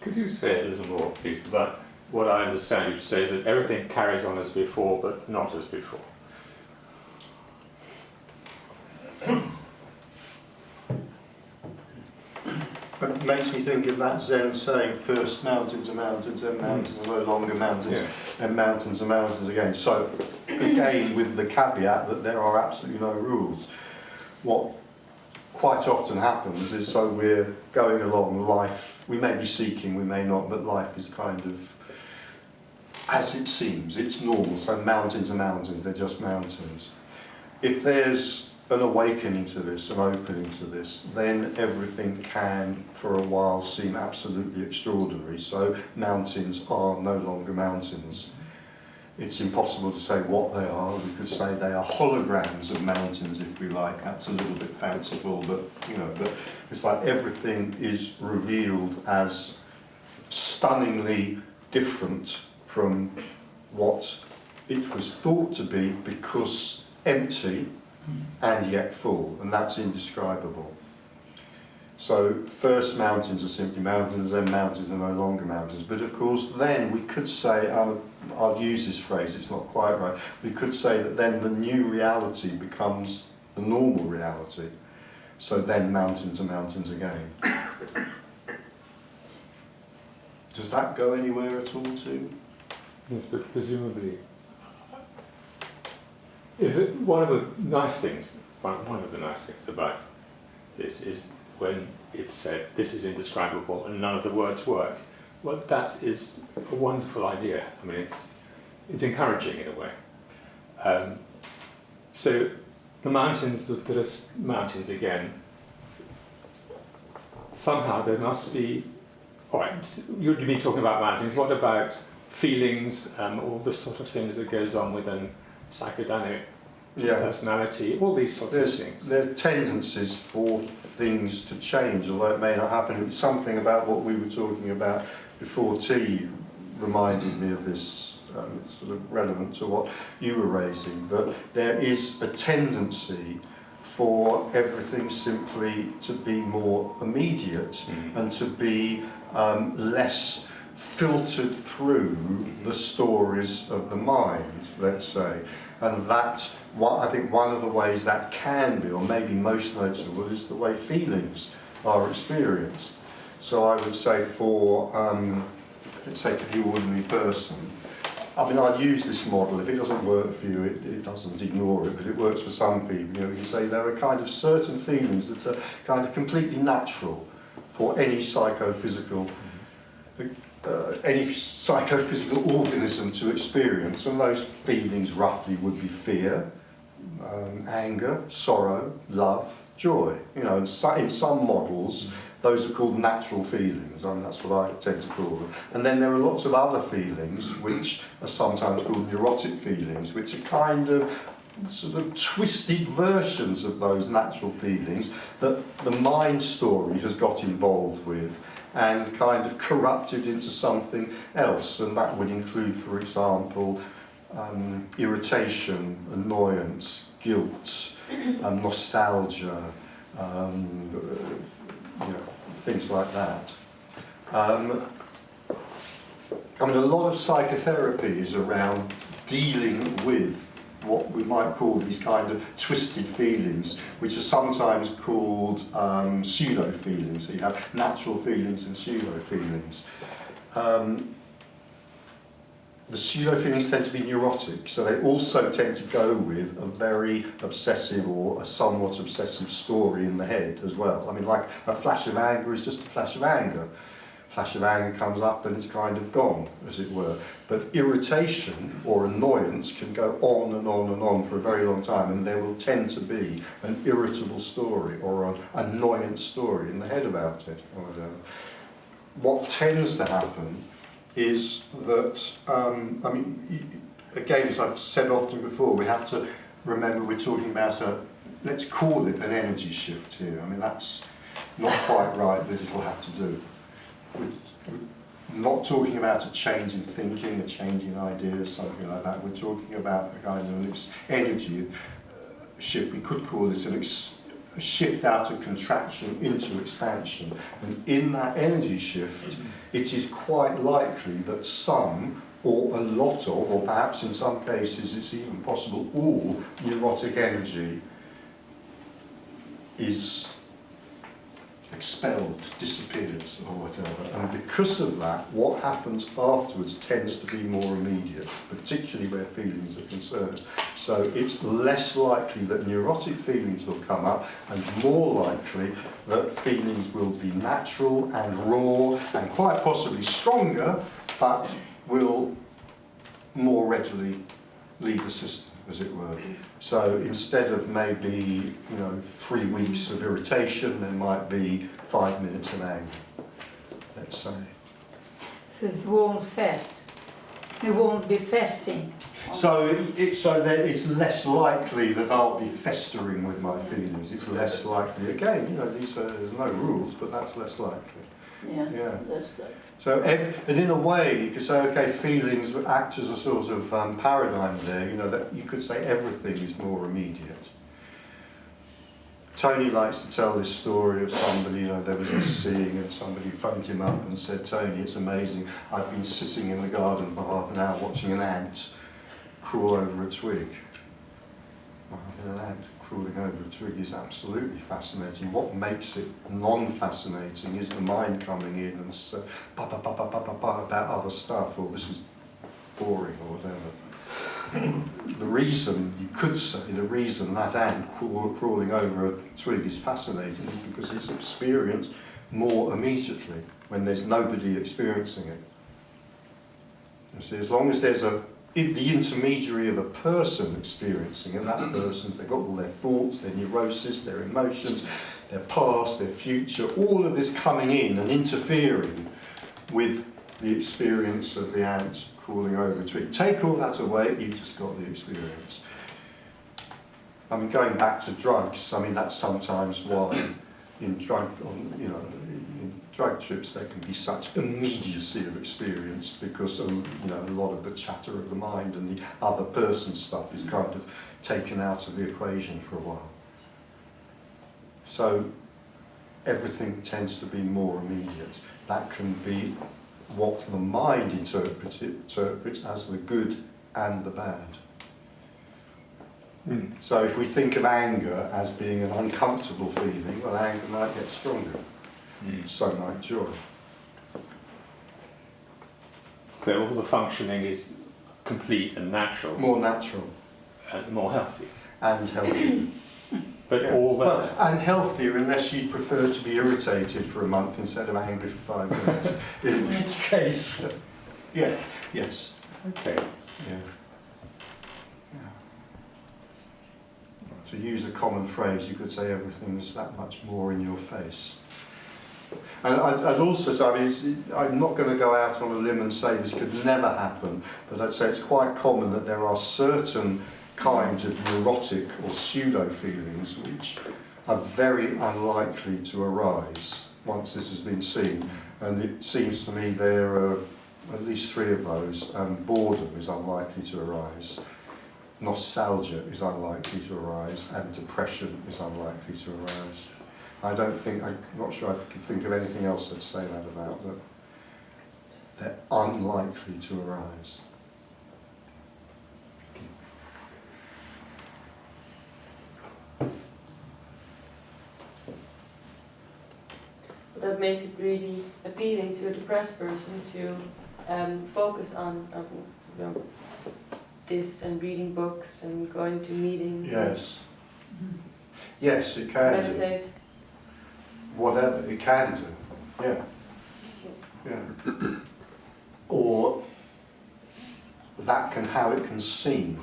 [SPEAKER 4] Could you say a little more, please, about what I understand you to say is that everything carries on as before, but not as before?
[SPEAKER 1] But it makes me think of that Zen saying, first mountains are mountains, then mountains are no longer mountains, then mountains are mountains again. So, again, with the caveat that there are absolutely no rules. What quite often happens is, so we're going along life, we may be seeking, we may not, but life is kind of as it seems, it's normal. So mountains are mountains, they're just mountains. If there's an awakening to this, an opening to this, then everything can for a while seem absolutely extraordinary. So mountains are no longer mountains. It's impossible to say what they are. We could say they are holograms of mountains, if we like. That's a little bit fanciful, but but it's like everything is revealed as stunningly different from what it was thought to be, because empty and yet full, and that's indescribable. So first mountains are simply mountains, then mountains are no longer mountains. But of course then we could say, I'll use this phrase, it's not quite right, we could say that then the new reality becomes the normal reality. So then mountains are mountains again. Does that go anywhere at all too?
[SPEAKER 4] Yes, but presumably, one of the nice things one of the nice things about this is when it's said, this is indescribable and none of the words work. Well, that is a wonderful idea. I mean, it's encouraging in a way. So the mountains that are mountains again, somehow there must be, all right, you'd be talking about mountains, what about feelings, all the sort of things that goes on within psychodynamic personality, all these sorts of things.
[SPEAKER 1] There are tendencies for things to change, although it may not happen. Something about what we were talking about before tea reminded me of this, sort of relevant to what you were raising, that there is a tendency for everything simply to be more immediate and to be less filtered through the stories of the mind, let's say. And that, I think one of the ways that can be, or maybe most noticeable, is the way feelings are experienced. So I would say for, let's say for the ordinary person, I mean, I'd use this model. If it doesn't work for you, it doesn't, ignore it, but it works for some people. You know, you say there are kind of certain feelings that are kind of completely natural for any psychophysical organism to experience, and those feelings roughly would be fear, anger, sorrow, love, joy. You know, in some models, those are called natural feelings. I mean, that's what I tend to call them. And then there are lots of other feelings which are sometimes called neurotic feelings, which are kind of sort of twisted versions of those natural feelings that the mind story has got involved with and kind of corrupted into something else. And that would include, for example, irritation, annoyance, guilt, nostalgia, you know, things like that. I mean, a lot of psychotherapy is around dealing with what we might call these kind of twisted feelings, which are sometimes called pseudo feelings. So you have natural feelings and pseudo feelings. The pseudo feelings tend to be neurotic, so they also tend to go with a very obsessive or a somewhat obsessive story in the head as well. I mean, like a flash of anger is just a flash of anger. Flash of anger comes up and it's kind of gone, as it were. But irritation or annoyance can go on and on and on for a very long time, and there will tend to be an irritable story or an annoyance story in the head about it. Or whatever. What tends to happen is that, I mean, again, as I've said often before, we have to remember we're talking about let's call it an energy shift here. I mean, that's not quite right, but it will have to do. We're not talking about a change in thinking, a change in ideas, something like that. We're talking about a kind of an energy shift. We could call it a shift out of contraction into expansion. And in that energy shift, it is quite likely that some, or a lot of, or perhaps in some cases it's even possible all, neurotic energy is expelled, disappears, or whatever. And because of that, what happens afterwards tends to be more immediate, particularly where feelings are concerned. So it's less likely that neurotic feelings will come up, and more likely that feelings will be natural and raw and quite possibly stronger, but will more readily leave the system, as it were. So instead of maybe 3 weeks of irritation, there might be 5 minutes of anger, let's say.
[SPEAKER 2] So it won't fest. It won't be festing.
[SPEAKER 1] So it's less likely that I'll be festering with my feelings. It's less likely. Again, there's no rules, but that's less likely.
[SPEAKER 2] Yeah. That's good.
[SPEAKER 1] So, and in a way, you could say, okay, feelings act as a sort of paradigm there. That you could say everything is more immediate. Tony likes to tell this story of somebody, there was a seeing and somebody phoned him up and said, Tony, it's amazing, I've been sitting in the garden for half an hour watching an ant crawl over a twig. An ant crawling over a twig is absolutely fascinating. What makes it non-fascinating is the mind coming in and about other stuff, or this is boring or whatever. the reason, you could say, the reason that ant crawling over a twig is fascinating is because it's experienced more immediately when there's nobody experiencing it. You see, as long as there's the intermediary of a person experiencing it, that person, they've got all their thoughts, their neurosis, their emotions, their past, their future, all of this coming in and interfering with the experience of the ant crawling over a tree. Take all that away, you've just got the experience. I mean, going back to drugs, I mean, that's sometimes why in drug trips there can be such immediacy of experience, because a lot of the chatter of the mind and the other person's stuff is kind of taken out of the equation for a while. So everything tends to be more immediate. That can be what the mind interprets as the good and the bad. So if we think of anger as being an uncomfortable feeling, well, anger might get stronger. So might joy.
[SPEAKER 4] So all the functioning is complete and natural.
[SPEAKER 1] More natural.
[SPEAKER 4] And more healthy.
[SPEAKER 1] And healthy.
[SPEAKER 4] But
[SPEAKER 1] yeah.
[SPEAKER 4] all that...
[SPEAKER 1] Well, and healthier unless you prefer to be irritated for a month instead of angry for 5 minutes. In which case, yeah, yes.
[SPEAKER 4] Okay.
[SPEAKER 1] Yeah. To use a common phrase, you could say everything's that much more in your face. And I'd also say, I mean, I'm not going to go out on a limb and say this could never happen, but I'd say it's quite common that there are certain kinds of neurotic or pseudo feelings which are very unlikely to arise once this has been seen. And it seems to me there are at least 3 of those. Boredom is unlikely to arise. Nostalgia is unlikely to arise, and depression is unlikely to arise. I'm not sure I can think of anything else I'd say that about, that they're unlikely to arise.
[SPEAKER 11] That makes it really appealing to a depressed person to focus on this and reading books and going to meetings.
[SPEAKER 1] Yes. Yes, it can
[SPEAKER 11] meditate.
[SPEAKER 1] Do. Whatever, it can do. Yeah. Yeah. Or how it can seem.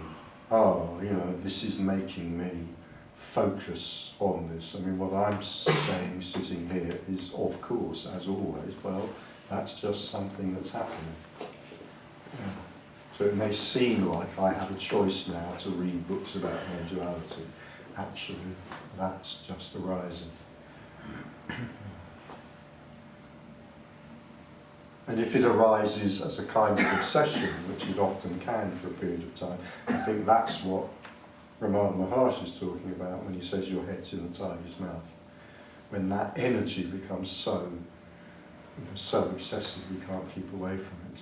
[SPEAKER 1] Oh, this is making me focus on this. I mean, what I'm saying sitting here is, of course, as always, well, that's just something that's happening. Yeah. So it may seem like I have a choice now to read books about non-duality. Actually, that's just arising. And if it arises as a kind of obsession, which it often can for a period of time, I think that's what Ramana Maharshi is talking about when he says your head's in the tiger's mouth. When that energy becomes so obsessive, we can't keep away from it.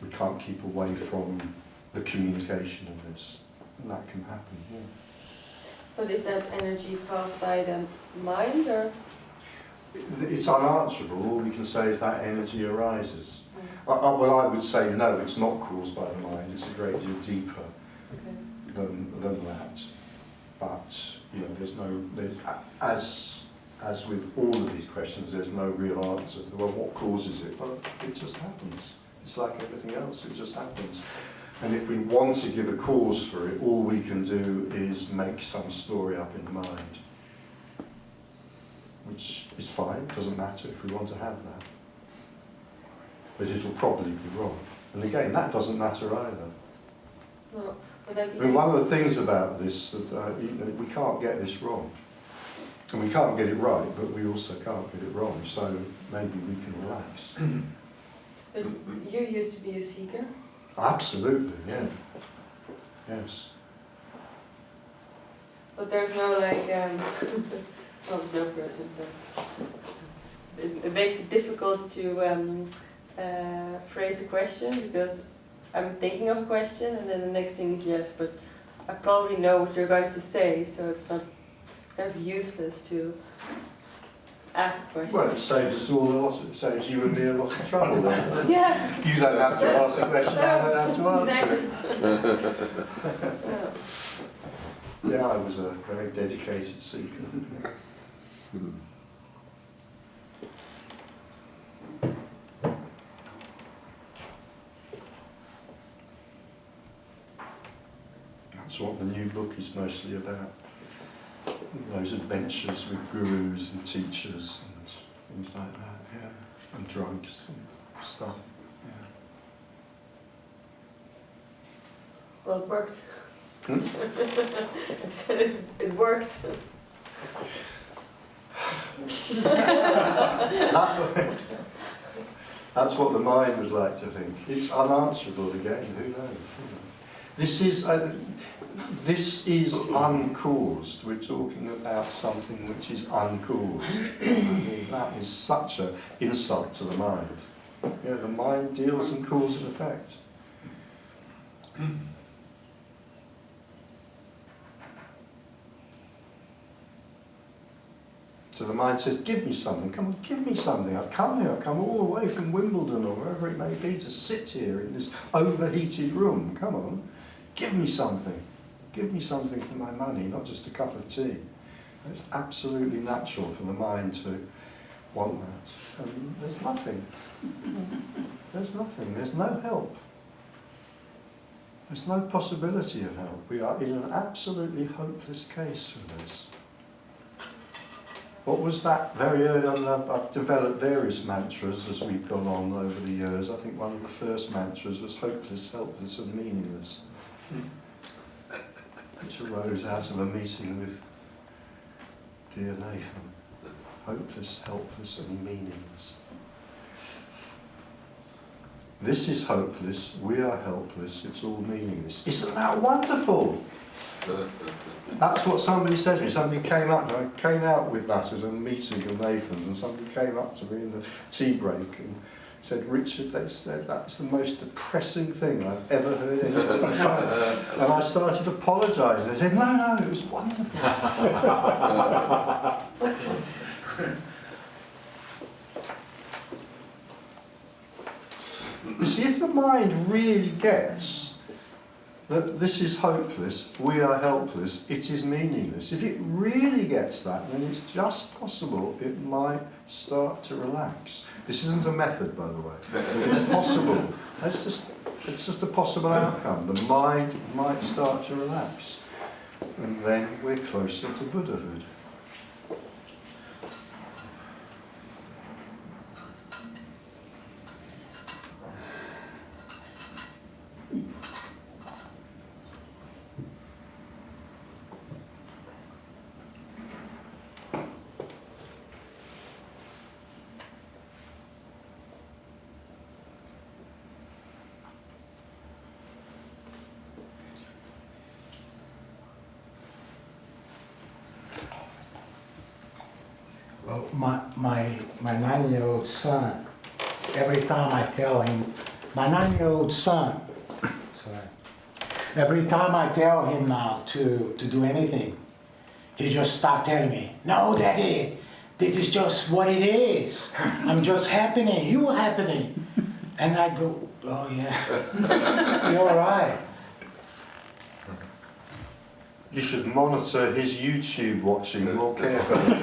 [SPEAKER 1] We can't keep away from the communication of this. And that can happen, yeah.
[SPEAKER 11] But is that energy caused by the mind, or?
[SPEAKER 1] It's unanswerable. All we can say is that energy arises. Well, I would say no, it's not caused by the mind. It's a great deal deeper than that. But as with all of these questions, there's no real answer to what causes it. Well, it just happens. It's like everything else. It just happens. And if we want to give a cause for it, all we can do is make some story up in the mind. Which is fine, doesn't matter if we want to have that. But it'll probably be wrong. And again, that doesn't matter either.
[SPEAKER 11] No,
[SPEAKER 1] I mean, one of the things about this, that we can't get this wrong. And we can't get it right, but we also can't get it wrong. So maybe we can relax.
[SPEAKER 11] But you used to be a seeker?
[SPEAKER 1] Absolutely, yeah. Yes.
[SPEAKER 11] But there's no well, there's no person. It makes it difficult to phrase a question, because I'm thinking of a question and then the next thing is yes, but I probably know what you're going to say, so it's not kind of useless to ask questions.
[SPEAKER 1] Well, it saves us all a lot. It saves you and me a lot of trouble. Then.
[SPEAKER 11] Yeah.
[SPEAKER 1] You don't have to ask the question. I don't have to answer it.
[SPEAKER 11] Next.
[SPEAKER 1] Yeah, I was a very dedicated seeker. That's what the new book is mostly about. Those adventures with gurus and teachers and things like that, yeah. And drugs and stuff, yeah.
[SPEAKER 11] Well, it worked.
[SPEAKER 1] Hmm?
[SPEAKER 11] I said it worked.
[SPEAKER 1] That's what the mind would like to think. It's unanswerable again, who knows? This is uncaused. We're talking about something which is uncaused. I mean, that is such an insight to the mind. Yeah, the mind deals in cause and effect. So the mind says, give me something, come on, give me something. I've come here, I've come all the way from Wimbledon or wherever it may be to sit here in this overheated room. Come on, give me something. Give me something for my money, not just a cup of tea. It's absolutely natural for the mind to want that. And there's nothing. There's nothing. There's no help. There's no possibility of help. We are in an absolutely hopeless case for this. What was that very early on? I've developed various mantras as we've gone on over the years. I think one of the first mantras was hopeless, helpless and meaningless, which arose out of a meeting with dear Nathan. Hopeless, helpless and meaningless. This is hopeless, we are helpless, it's all meaningless. Isn't that wonderful? That's what somebody said to me. Somebody came up, and I came out with that at a meeting of Nathan's, and somebody came up to me in the tea break and said, Richard, they said that's the most depressing thing I've ever heard anybody say. And I started apologising. I said, no, it was wonderful. You see, if the mind really gets that this is hopeless, we are helpless, it is meaningless. If it really gets that, then it's just possible it might start to relax. This isn't a method, by the way. It's possible. It's just a possible outcome. The mind might start to relax. And then we're closer to Buddhahood.
[SPEAKER 5] Well, my 9-year-old son, every time I tell him, my 9-year-old son, sorry, every time I tell him now to do anything, he just starts telling me, no, Daddy, this is just what it is. I'm just happening, you are happening. And I go, oh yeah, you're right.
[SPEAKER 1] You should monitor his YouTube watching more carefully.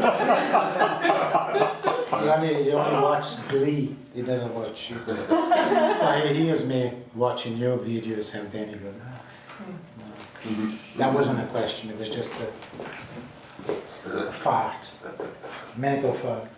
[SPEAKER 5] He only watches Glee, he doesn't watch you. Well, he hears me watching your videos and then he goes, no. That wasn't a question, it was just a fart, mental fart.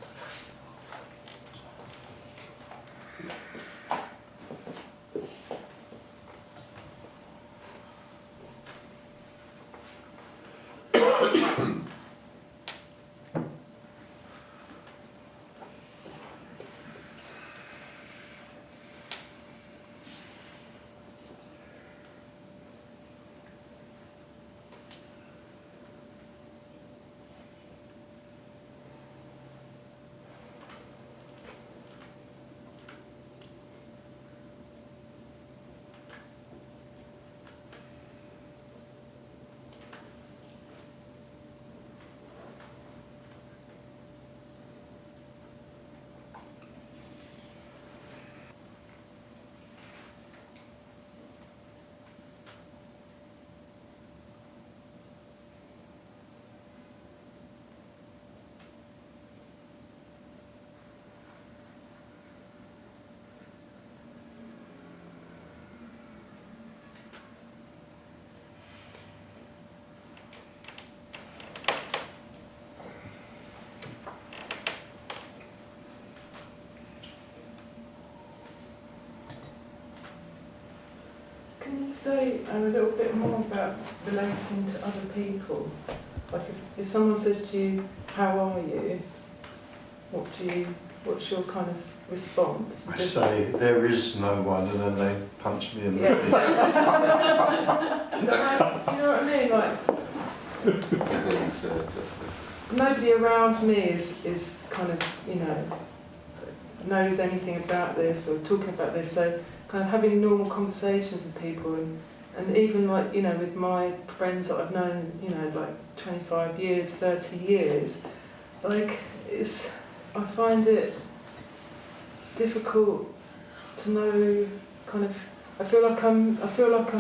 [SPEAKER 10] Can you say a little bit more about relating to other people? Like if someone says to you, "How are you?" What's your kind of response?
[SPEAKER 1] I say, there is no one, and then they punch me in the teeth.
[SPEAKER 10] Do you know what I mean? Like, nobody around me is kind of, knows anything about this or talking about this, so kind of having normal conversations with people, and even like, with my friends that I've known, like 25 years, 30 years, like, I find it difficult to know, kind of, I feel like I'm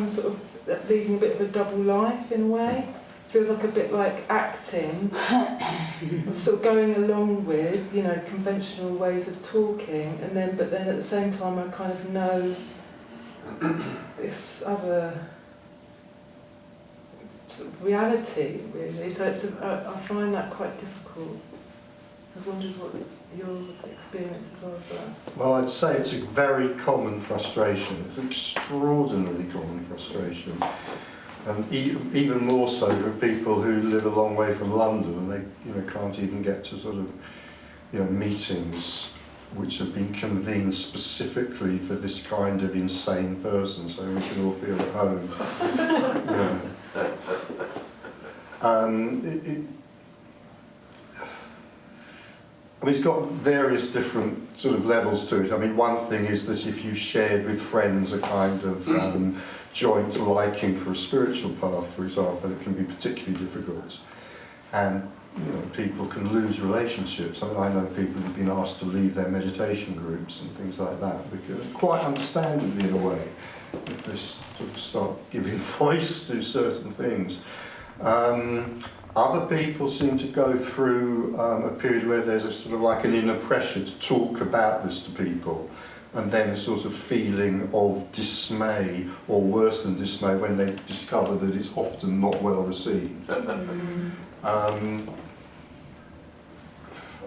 [SPEAKER 10] sort of leading a bit of a double life in a way. Feels like a bit like acting. I'm sort of going along with, conventional ways of talking, but then at the same time I kind of know this other sort of reality, really. So I find that quite difficult. I wondered what your experiences are of that.
[SPEAKER 1] Well, I'd say it's a very common frustration. It's an extraordinarily common frustration. And even more so for people who live a long way from London and they can't even get to sort of meetings which have been convened specifically for this kind of insane person, so we can all feel at home. I mean, it's got various different sort of levels to it. I mean, one thing is that if you shared with friends a kind of joint liking for a spiritual path, for example, it can be particularly difficult. And people can lose relationships. I mean, I know people who've been asked to leave their meditation groups and things like that, because quite understandably in a way, if they sort of start giving voice to certain things. Other people seem to go through a period where there's a sort of like an inner pressure to talk about this to people, and then a sort of feeling of dismay, or worse than dismay, when they discover that it's often not well received.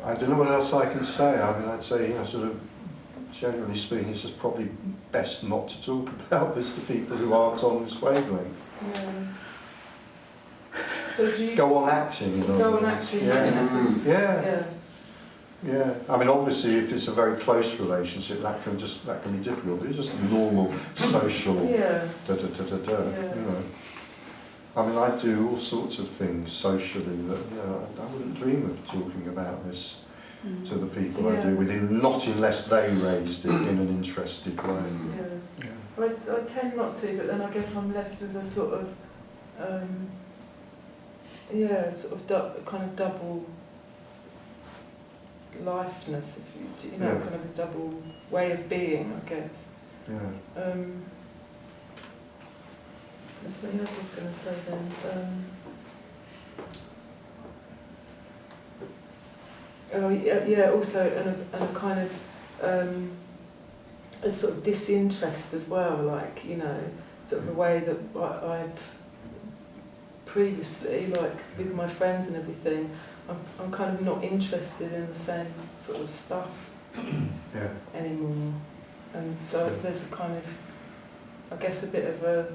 [SPEAKER 1] I don't know what else I can say. I mean, I'd say, sort of, generally speaking, it's just probably best not to talk about this to people who aren't on this wavelength.
[SPEAKER 10] Yeah. So do you
[SPEAKER 1] go on acting,
[SPEAKER 10] Go on acting.
[SPEAKER 1] Yeah. I mean, obviously, if it's a very close relationship, that can be difficult. But it's just normal social. I mean, I do all sorts of things socially that I wouldn't dream of talking about this to the people I do with, not unless they raised it in an interested way.
[SPEAKER 10] I tend not to, but then I guess I'm left with a sort of kind of double lifeness, if you know, kind of a double way of being, I guess. There's something else I was going to say then. Also, and a kind of a sort of disinterest as well, like, sort of the way that I've previously, like with my friends and everything, I'm kind of not interested in the same sort of stuff anymore. And so there's a kind of, I guess, a bit of a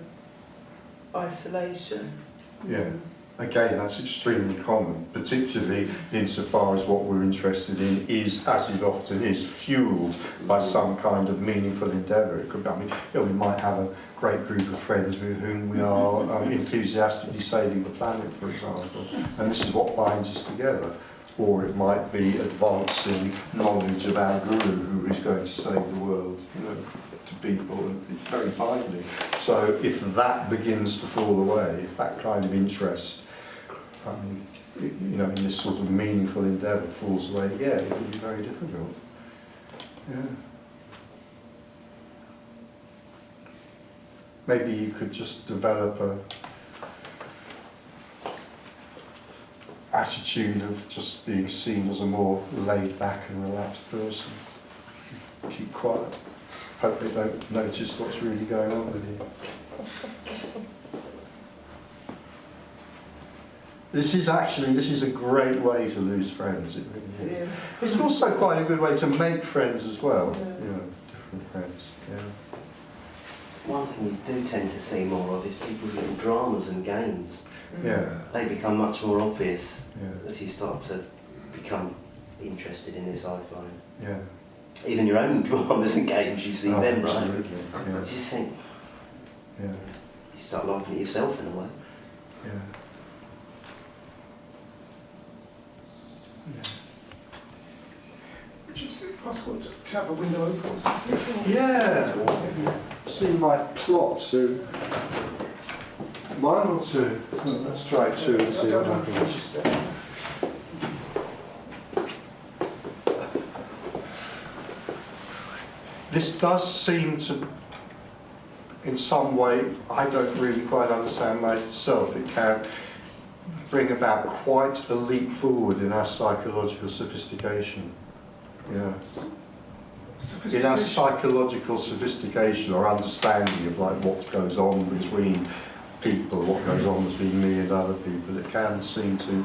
[SPEAKER 10] isolation.
[SPEAKER 1] Again, that's extremely common, particularly insofar as what we're interested in is, as it often is, fueled by some kind of meaningful endeavour. It could be, I mean, we might have a great group of friends with whom we are enthusiastically saving the planet, for example, and this is what binds us together. Or it might be advancing knowledge of our guru who is going to save the world, to people, and it's very binding. So if that begins to fall away, if that kind of interest, in this sort of meaningful endeavour falls away, it will be very difficult. Maybe you could just develop a attitude of just being seen as a more laid back and relaxed person. Keep quiet. Hope they don't notice what's really going on with you. This is a great way to lose friends. It really is. It's also quite a good way to make friends as well. Different friends.
[SPEAKER 12] one thing you do tend to see more of is people's little dramas and games.
[SPEAKER 1] Yeah.
[SPEAKER 12] They become much more obvious
[SPEAKER 1] Yeah.
[SPEAKER 12] as you start to become interested in this, I find.
[SPEAKER 1] Yeah.
[SPEAKER 12] Even your own dramas and games, you see them, right?
[SPEAKER 1] Absolutely. Yeah.
[SPEAKER 12] You just think,
[SPEAKER 1] Yeah.
[SPEAKER 12] you start laughing at yourself in a way.
[SPEAKER 1] Yeah. Yeah.
[SPEAKER 6] Richard, is it possible to have a window open or something?
[SPEAKER 1] Yeah. See my plot to one or two. Let's try two and see what happens. This does seem to, in some way, I don't really quite understand myself, it can bring about quite a leap forward in our psychological sophistication. Yeah. In our psychological sophistication or understanding of like what goes on between people, what goes on between me and other people, it can seem to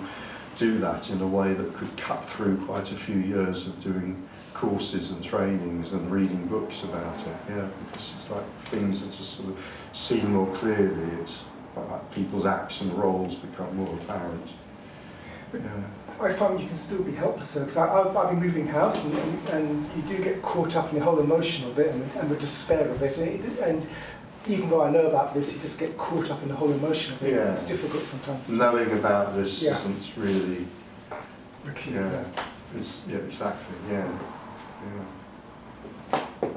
[SPEAKER 1] do that in a way that could cut through quite a few years of doing courses and trainings and reading books about it. Yeah, because it's like things that just sort of seen more clearly. It's like people's acts and roles become more apparent. Yeah.
[SPEAKER 6] I find you can still be helpless because I've been moving house and you do get caught up in the whole emotional bit and the despair of it. And even though I know about this, you just get caught up in the whole emotional bit.
[SPEAKER 1] Yeah.
[SPEAKER 6] It's difficult sometimes.
[SPEAKER 1] Knowing about this
[SPEAKER 6] Yeah.
[SPEAKER 1] isn't really.
[SPEAKER 6] Okay,
[SPEAKER 1] Yeah.
[SPEAKER 6] yeah.
[SPEAKER 1] It's, yeah, exactly. Yeah. Yeah. Yeah.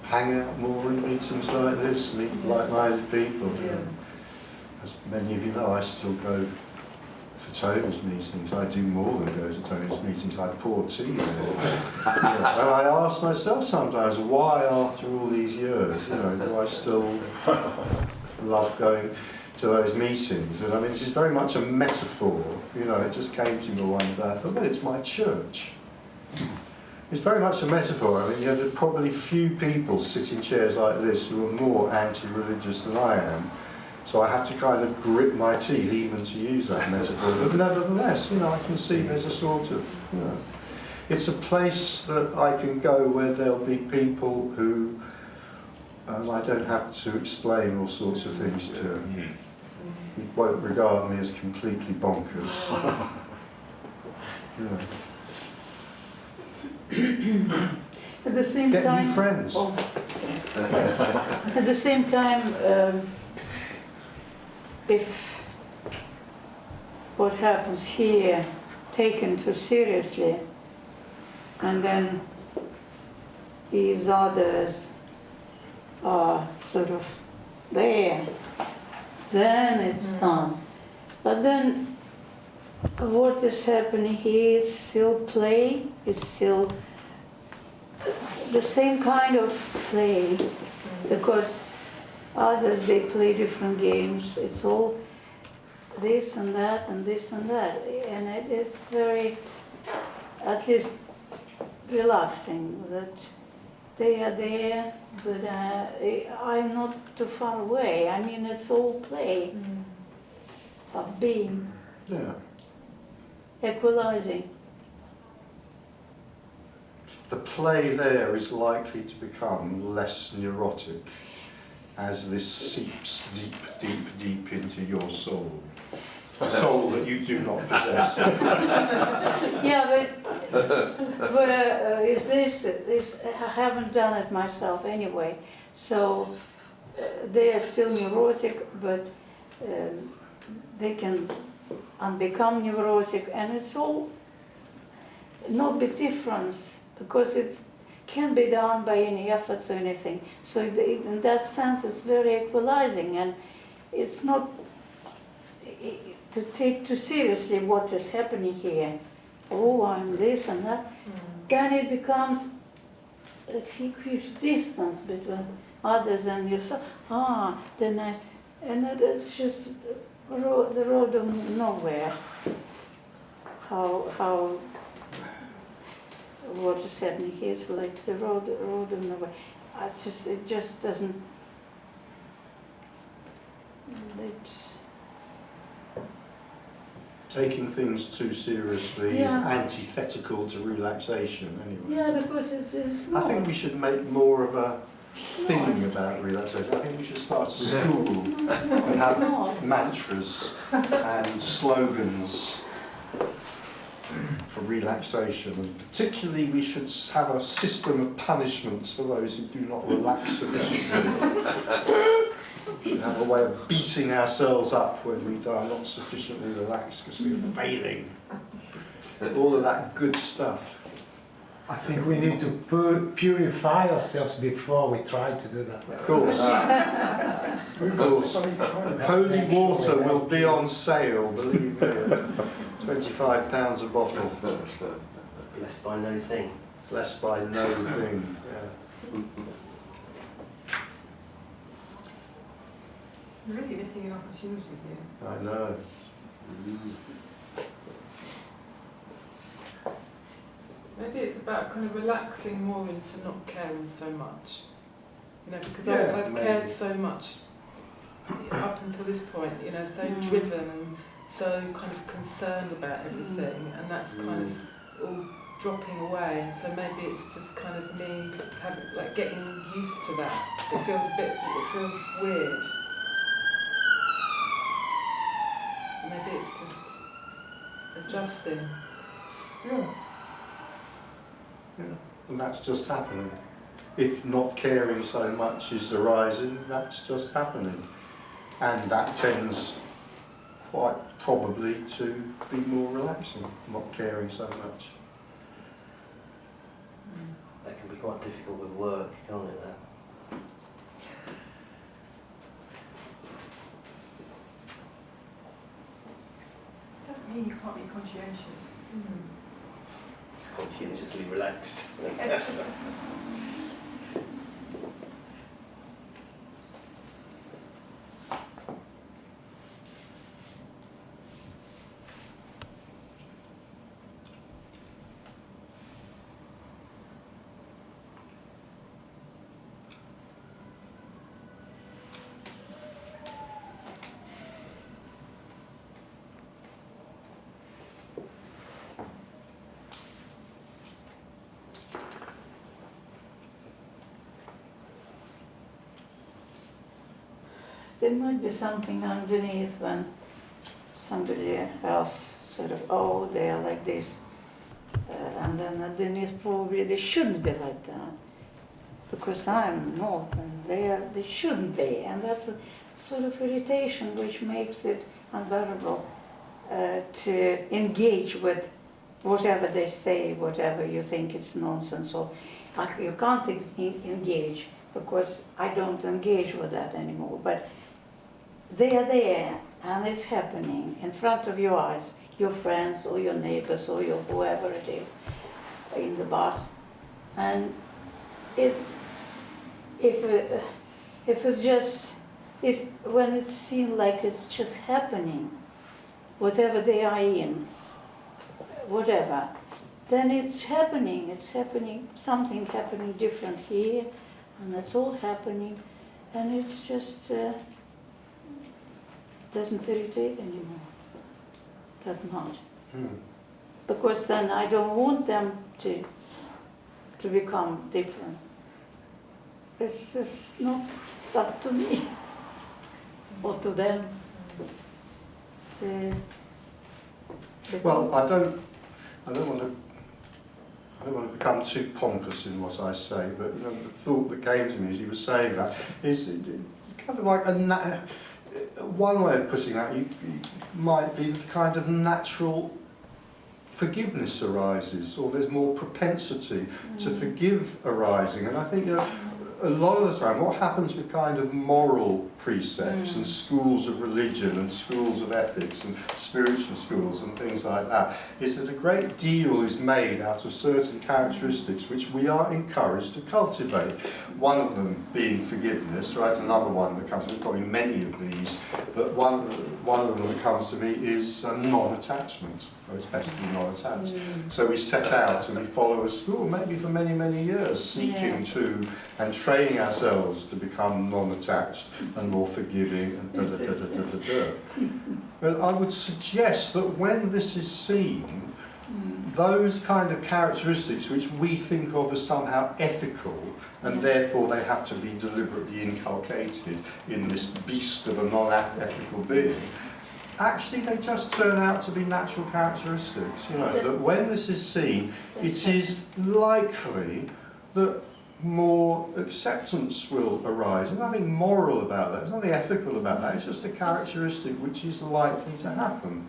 [SPEAKER 1] Hang out more in meetings like this, meet like-minded people.
[SPEAKER 10] Yeah.
[SPEAKER 1] As many of you know, I still go to Tony's meetings. I do more than go to Tony's meetings. I pour tea there. And I ask myself sometimes, why after all these years, do I still love going to those meetings? And I mean, this is very much a metaphor. It just came to me one day. I thought, well, it's my church. It's very much a metaphor. I mean, there are probably few people sit in chairs like this who are more anti-religious than I am. So I have to kind of grit my teeth even to use that metaphor. But nevertheless, I can see there's a sort of, it's a place that I can go where there'll be people who I don't have to explain all sorts of things to. Who won't regard me as completely bonkers.
[SPEAKER 2] At the same
[SPEAKER 1] Get
[SPEAKER 2] time,
[SPEAKER 1] new friends.
[SPEAKER 2] At the same time, if what happens here taken too seriously, and then these others are sort of there, then it starts. But then what is happening here is still play, it's still the same kind of play, because others, they play different games. It's all this and that and this and that, and it is very, at least, relaxing that they are there, but I'm not too far away. I mean, it's all play of being.
[SPEAKER 1] Yeah.
[SPEAKER 2] Equalizing.
[SPEAKER 1] The play there is likely to become less neurotic as this seeps deep, deep, deep into your soul. A soul that you do not possess.
[SPEAKER 2] Yeah, but is this, I haven't done it myself anyway, so they are still neurotic, but they can become neurotic, and it's all no big difference, because it can be done by any efforts or anything. So in that sense, it's very equalizing, and it's not to take too seriously what is happening here. Oh, I'm this and that. Then it becomes a huge distance between others and yourself. And it's just the road of nowhere. How what is happening here is like the road in the way. It just doesn't. It's,
[SPEAKER 1] Taking things too seriously is antithetical to relaxation, anyway.
[SPEAKER 2] yeah, because it's not.
[SPEAKER 1] I think we should make more of a thing about relaxation. I think we should start a school and have mantras and slogans for relaxation. And particularly we should have a system of punishments for those who do not relax sufficiently. We should have a way of beating ourselves up when we are not sufficiently relaxed because we're failing. All of that good stuff.
[SPEAKER 5] I think we need to purify ourselves before we try to do that.
[SPEAKER 1] Of course. Of course. Holy water will be on sale, believe me, at £25 a bottle.
[SPEAKER 12] Blessed by no thing.
[SPEAKER 1] Blessed by no thing. Yeah.
[SPEAKER 10] You're really missing an opportunity here.
[SPEAKER 1] I know.
[SPEAKER 10] Maybe it's about kind of relaxing more into not caring so much. You know, because
[SPEAKER 1] Yeah,
[SPEAKER 10] I've
[SPEAKER 1] maybe.
[SPEAKER 10] cared so much up until this point, you know, so driven and so kind of concerned about everything, and that's kind of all dropping away, and so maybe it's just kind of me getting used to that. It feels weird. Maybe it's just adjusting.
[SPEAKER 1] Yeah. And that's just happening. If not caring so much is arising, that's just happening. And that tends quite probably to be more relaxing, not caring so much.
[SPEAKER 12] That can be quite difficult with work, can't it? That?
[SPEAKER 10] Doesn't mean you can't be conscientious.
[SPEAKER 12] Conscientiously relaxed.
[SPEAKER 2] There might be something underneath when somebody else sort of, oh, they are like this, and then underneath probably they shouldn't be like that, because I'm not, and they shouldn't be, and that's a sort of irritation which makes it unbearable to engage with whatever they say, whatever you think it's nonsense, or you can't engage, because I don't engage with that anymore, but they are there, and it's happening in front of your eyes, your friends or your neighbors or your whoever it is in the bus, and it's if it's just when it seems like it's just happening, whatever they are in, whatever, then it's happening, something happening different here, and it's all happening, and it's just doesn't irritate anymore that much. Because then I don't want them to become different. It's just not up to me or to them.
[SPEAKER 1] Well, I don't want to become too pompous in what I say, but you know, the thought that came to me as you were saying that is it's kind of like one way of putting that might be the kind of natural forgiveness arises, or there's more propensity to forgive arising. And I think a lot of the time, what happens with kind of moral precepts and schools of religion and schools of ethics and spiritual schools and things like that is that a great deal is made out of certain characteristics which we are encouraged to cultivate. One of them being forgiveness, right? Another one that comes, there's probably many of these, but one of them that comes to me is non-attachment. Or it's best to be non-attached. So we set out and we follow a school, maybe for many, many years, seeking to and training ourselves to become non-attached and more forgiving and da-da-da-da-da-da-da. But I would suggest that when this is seen, those kind of characteristics which we think of as somehow ethical, and therefore they have to be deliberately inculcated in this beast of a non-ethical being, actually they just turn out to be natural characteristics. You know, that when this is seen, it is likely that more acceptance will arise. There's nothing moral about that, there's nothing ethical about that, it's just a characteristic which is likely to happen.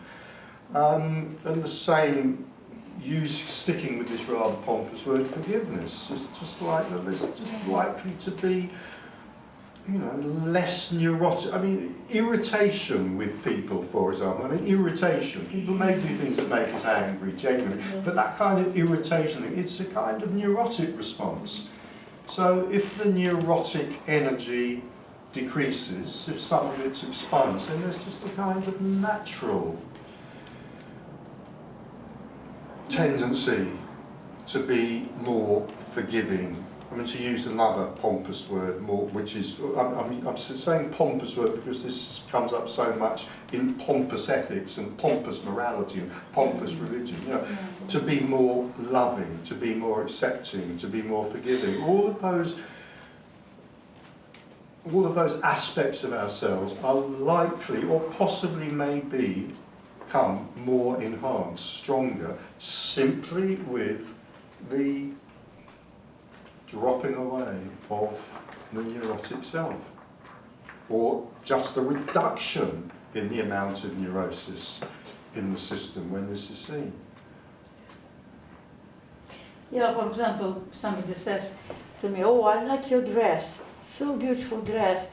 [SPEAKER 1] And the same, sticking with this rather pompous word, forgiveness, it's just like that, it's just likely to be, you know, less neurotic. I mean, irritation with people, for example. I mean, irritation. People may do things that make us angry, genuinely, but that kind of irritation, it's a kind of neurotic response. So if the neurotic energy decreases, if some of it's expunged, then there's just a kind of natural tendency to be more forgiving. I mean, to use another pompous word, more, which is, I'm saying pompous word because this comes up so much in pompous ethics and pompous morality and pompous religion, you know, to be more loving, to be more accepting, to be more forgiving. All of those aspects of ourselves are likely or possibly may become more enhanced, stronger, simply with the dropping away of the neurotic self, or just the reduction in the amount of neurosis in the system when this is seen.
[SPEAKER 2] Yeah, for example, somebody says to me, "Oh, I like your dress, so beautiful dress."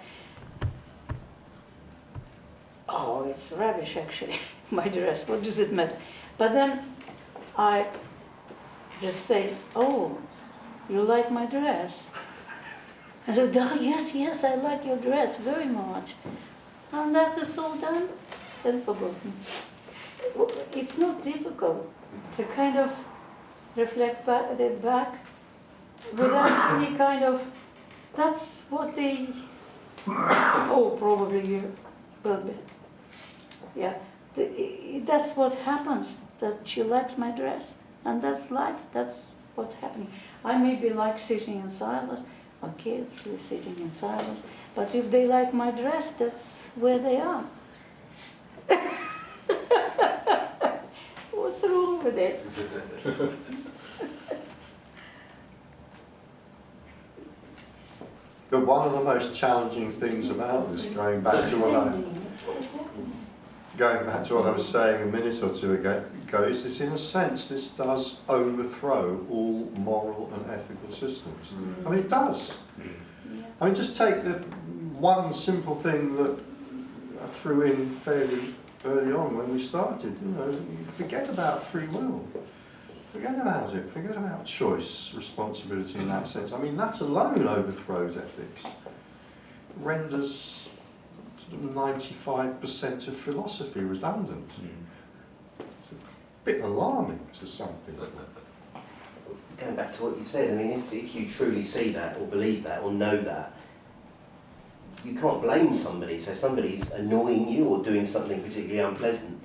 [SPEAKER 2] Oh, it's rubbish actually, my dress, what does it matter? But then I just say, "Oh, you like my dress?" I said, "Oh, yes, I like your dress very much." And that is all done and forgotten. It's not difficult to kind of reflect back without any kind of, that's what they, oh, probably you will be. Yeah, that's what happens, that she likes my dress. And that's life, that's what's happening. I may be like sitting in silence, my kids are sitting in silence, but if they like my dress, that's where they are. What's wrong with it?
[SPEAKER 1] But one of the most challenging things about this, going back to what I was saying a minute or two ago, is that in a sense this does overthrow all moral and ethical systems. I mean, it does. I mean, just take the one simple thing that I threw in fairly early on when we started. You know, forget about free will. Forget about it. Forget about choice, responsibility in that sense. I mean, that alone overthrows ethics. Renders 95% of philosophy redundant. It's a bit alarming to some people.
[SPEAKER 12] Going back to what you said, I mean, if you truly see that or believe that or know that, you can't blame somebody. So if somebody's annoying you or doing something particularly unpleasant,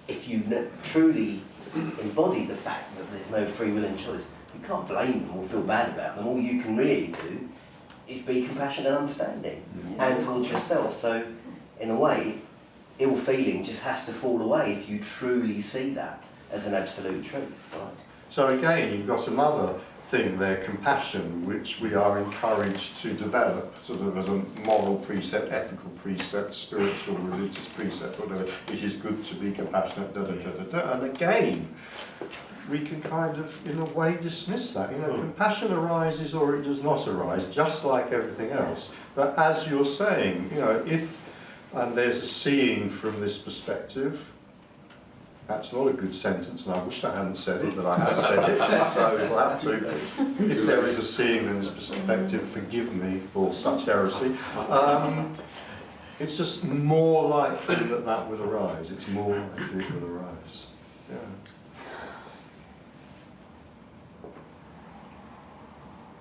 [SPEAKER 12] if you truly embody the fact that there's no free will and choice, you can't blame them or feel bad about them. All you can really do is be compassionate and understanding and towards yourself. So in a way, ill feeling just has to fall away if you truly see that as an absolute truth. Right?
[SPEAKER 1] So again, you've got another thing there, compassion, which we are encouraged to develop sort of as a moral precept, ethical precept, spiritual, religious precept, whatever. It is good to be compassionate, da da da da da. And again, we can kind of, in a way, dismiss that. You know, compassion arises or it does not arise, just like everything else. But as you're saying, you know, if there's a seeing from this perspective, that's not a good sentence, and I wish I hadn't said it, but I have said it, so we'll have to. If there is a seeing from this perspective, forgive me for such heresy. It's just more likely that that would arise. It's more likely it would arise. Yeah.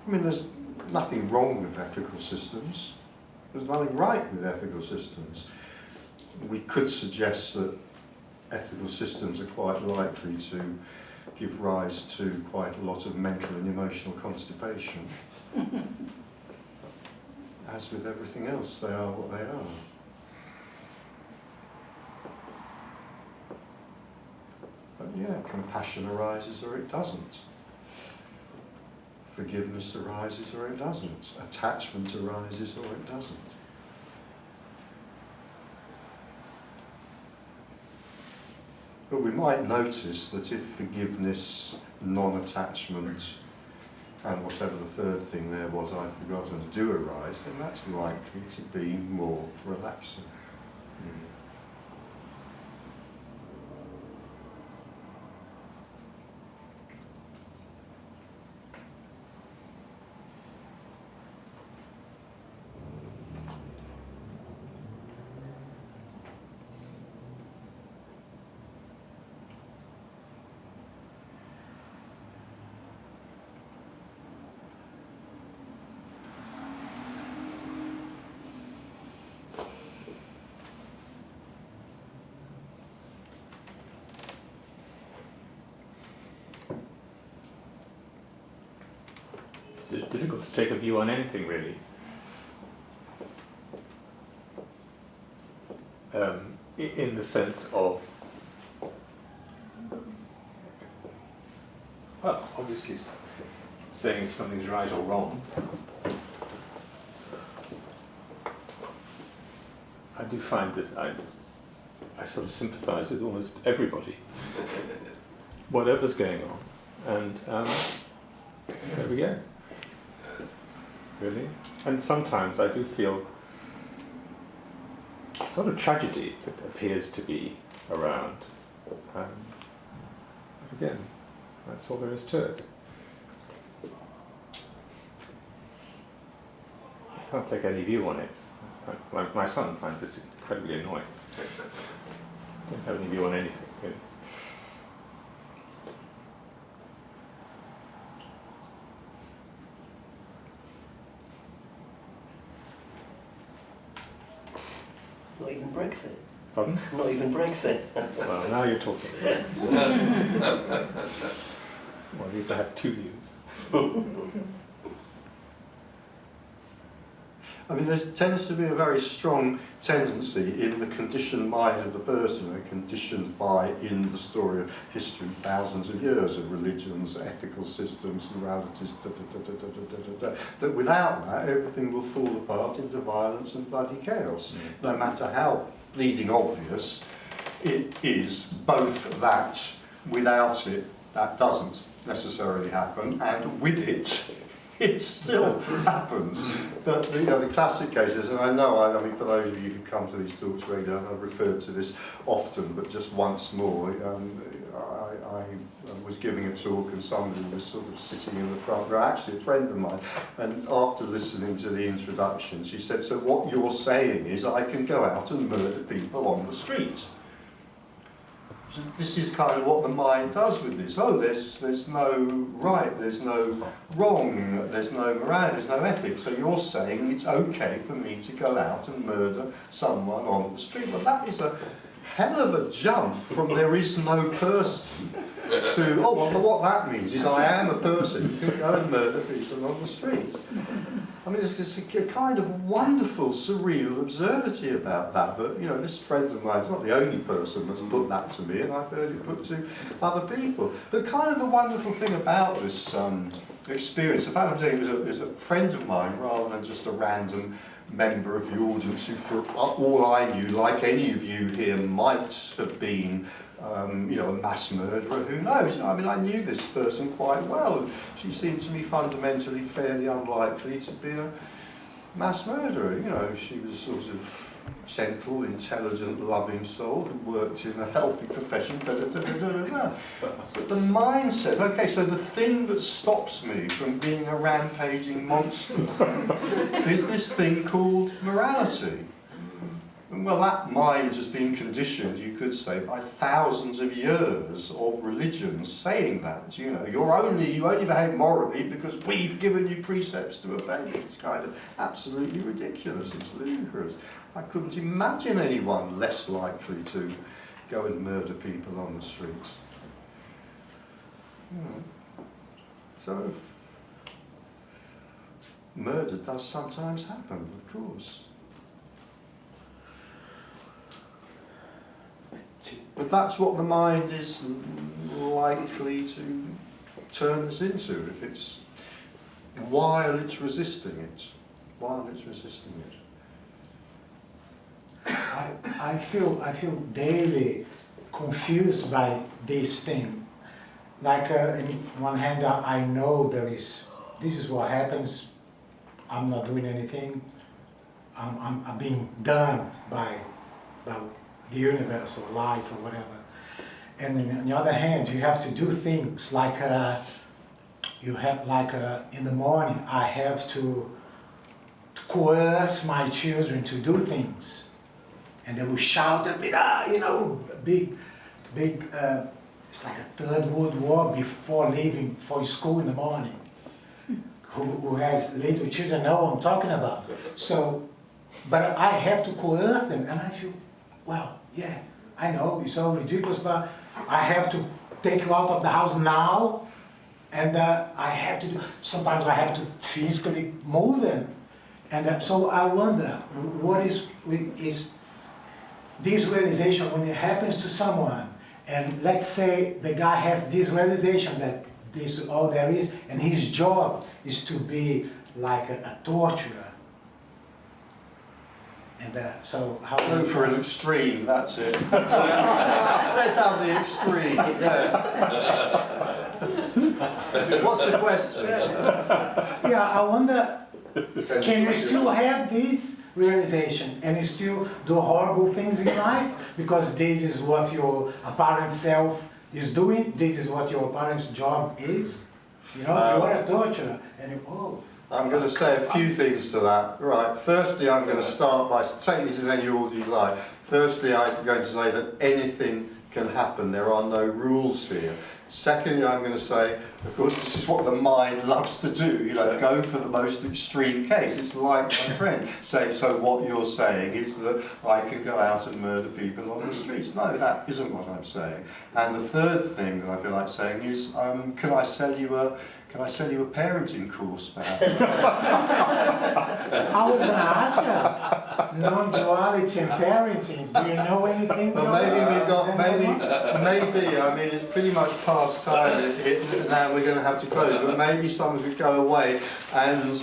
[SPEAKER 1] I mean, there's nothing wrong with ethical systems. There's nothing right with ethical systems. We could suggest that ethical systems are quite likely to give rise to quite a lot of mental and emotional constipation. As with everything else, they are what they are. But yeah, compassion arises or it doesn't. Forgiveness arises or it doesn't. Attachment arises or it doesn't. But we might notice that if forgiveness, non-attachment, and whatever the third thing there was I've forgotten, do arise, then that's likely to be more relaxing.
[SPEAKER 4] It's difficult to take a view on anything, really. In the sense of, well, obviously saying if something's right or wrong. I do find that I sort of sympathise with almost everybody, whatever's going on, and there we go. Really, and sometimes I do feel a sort of tragedy that appears to be around. Again, that's all there is to it. I can't take any view on it. My son finds this incredibly annoying. I don't have any view on anything. Really.
[SPEAKER 12] Not even Brexit.
[SPEAKER 4] Pardon?
[SPEAKER 12] Not even Brexit.
[SPEAKER 4] Well, now you're talking. Well, at least I have two views.
[SPEAKER 1] I mean, there tends to be a very strong tendency in the conditioned mind of the person, conditioned by, in the story of history, thousands of years of religions, ethical systems, moralities, that without that, everything will fall apart into violence and bloody chaos. No matter how bleeding obvious it is, both that without it, that doesn't necessarily happen, and with it, it still happens. But the classic cases, and I know, I mean, for those of you who come to these talks regularly, I've referred to this often, but just once more, I was giving a talk and somebody was sort of sitting in the front row, actually a friend of mine, and after listening to the introduction, she said, so what you're saying is I can go out and murder people on the street. So this is kind of what the mind does with this. Oh, there's no right, there's no wrong, there's no morality, there's no ethics. So you're saying it's okay for me to go out and murder someone on the street. Well, that is a hell of a jump from there is no person to, oh, well, what that means is I am a person who can go and murder people on the street. I mean, there's this kind of wonderful, surreal absurdity about that. But, this friend of mine is not the only person that's put that to me, and I've heard it put to other people. But kind of the wonderful thing about this experience, the fact I'm saying it was a friend of mine rather than just a random member of the audience who, for all I knew, like any of you here, might have been, you know, a mass murderer. Who knows? You know, I mean, I knew this person quite well, and she seemed to me fundamentally fairly unlikely to be a mass murderer. You know, she was sort of gentle, intelligent, loving soul who worked in a healthy profession. But the mindset, okay, so the thing that stops me from being a rampaging monster is this thing called morality. Well, that mind has been conditioned, you could say, by thousands of years of religions saying that. You know, you only behave morally because we've given you precepts to obey. It's kind of absolutely ridiculous. It's ludicrous. I couldn't imagine anyone less likely to go and murder people on the streets. You know. So, murder does sometimes happen, of course. But that's what the mind is likely to turn us into if it's while it's resisting it. While it's resisting it.
[SPEAKER 5] I feel daily confused by this thing. Like in one hand, I know this is what happens. I'm not doing anything. I'm being done by the universe or life or whatever. And on the other hand, you have to do things like in the morning, I have to coerce my children to do things, and they will shout at me, you know, big. It's like a Third World War before leaving for school in the morning. Who has little children know what I'm talking about. So, but I have to coerce them, and I feel, well, yeah, I know it's all ridiculous, but I have to take you out of the house now, and I have to sometimes I have to physically move them. And so I wonder, what is this realization when it happens to someone, and let's say the guy has this realization that this is all there is, and his job is to be like a torturer. And so how
[SPEAKER 1] go for an extreme, that's it. Let's have the extreme. What's the question?
[SPEAKER 5] Yeah, I wonder, can you still have this realization and you still do horrible things in life? Because this is what your apparent self is doing, this is what your apparent job is. You know, you are a torturer, and
[SPEAKER 1] I'm going to say a few things to that. Right, firstly I'm going to start by, take this in any order you like. Firstly I'm going to say that anything can happen, there are no rules here. Secondly I'm going to say, of course this is what the mind loves to do, you know, go for the most extreme case. It's like my friend saying, so what you're saying is that I can go out and murder people on the streets. No, that isn't what I'm saying. And the third thing that I feel like saying is, can I sell you a parenting course, perhaps?
[SPEAKER 5] I was going to ask you, non-duality and parenting, do you know anything?
[SPEAKER 1] Well, maybe we've got, maybe, I mean, it's pretty much past time, now we're going to have to close, but maybe someone could go away and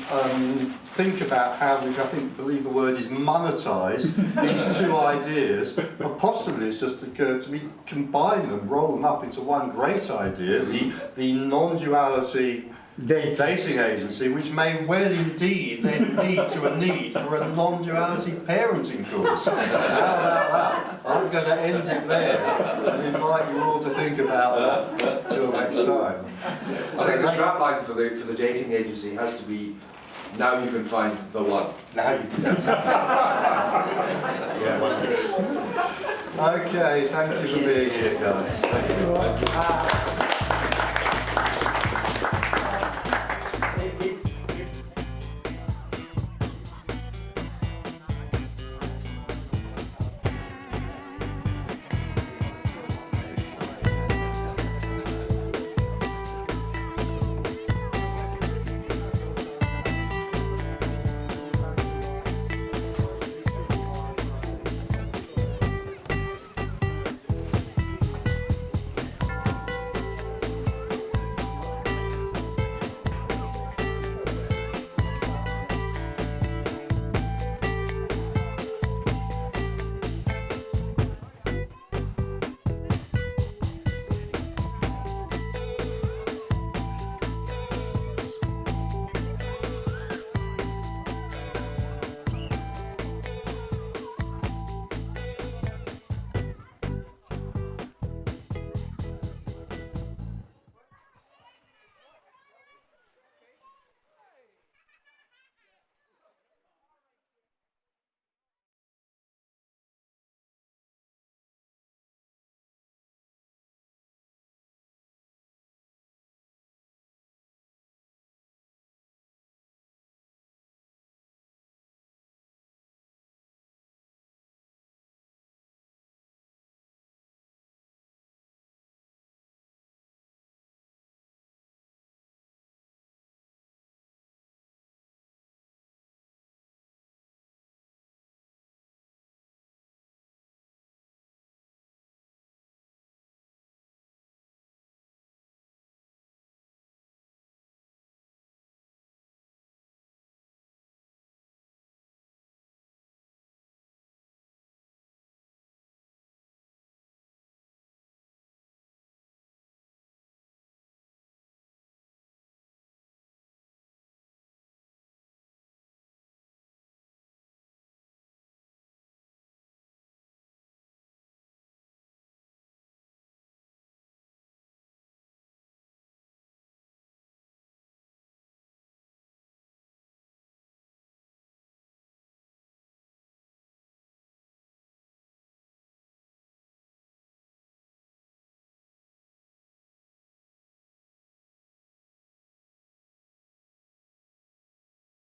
[SPEAKER 1] think about how we, believe the word is monetize these two ideas, but possibly it's just occurred to me, combine them, roll them up into one great idea, the non-duality dating agency, which may well indeed then lead to a need for a non-duality parenting course. How about that? I'm going to end it there and invite you all to think about that till next time.
[SPEAKER 7] I think the strapline for the dating agency has to be, now you can find the one.
[SPEAKER 1] Now you can. Yeah. Okay, thank you for being here, guys. Thank you.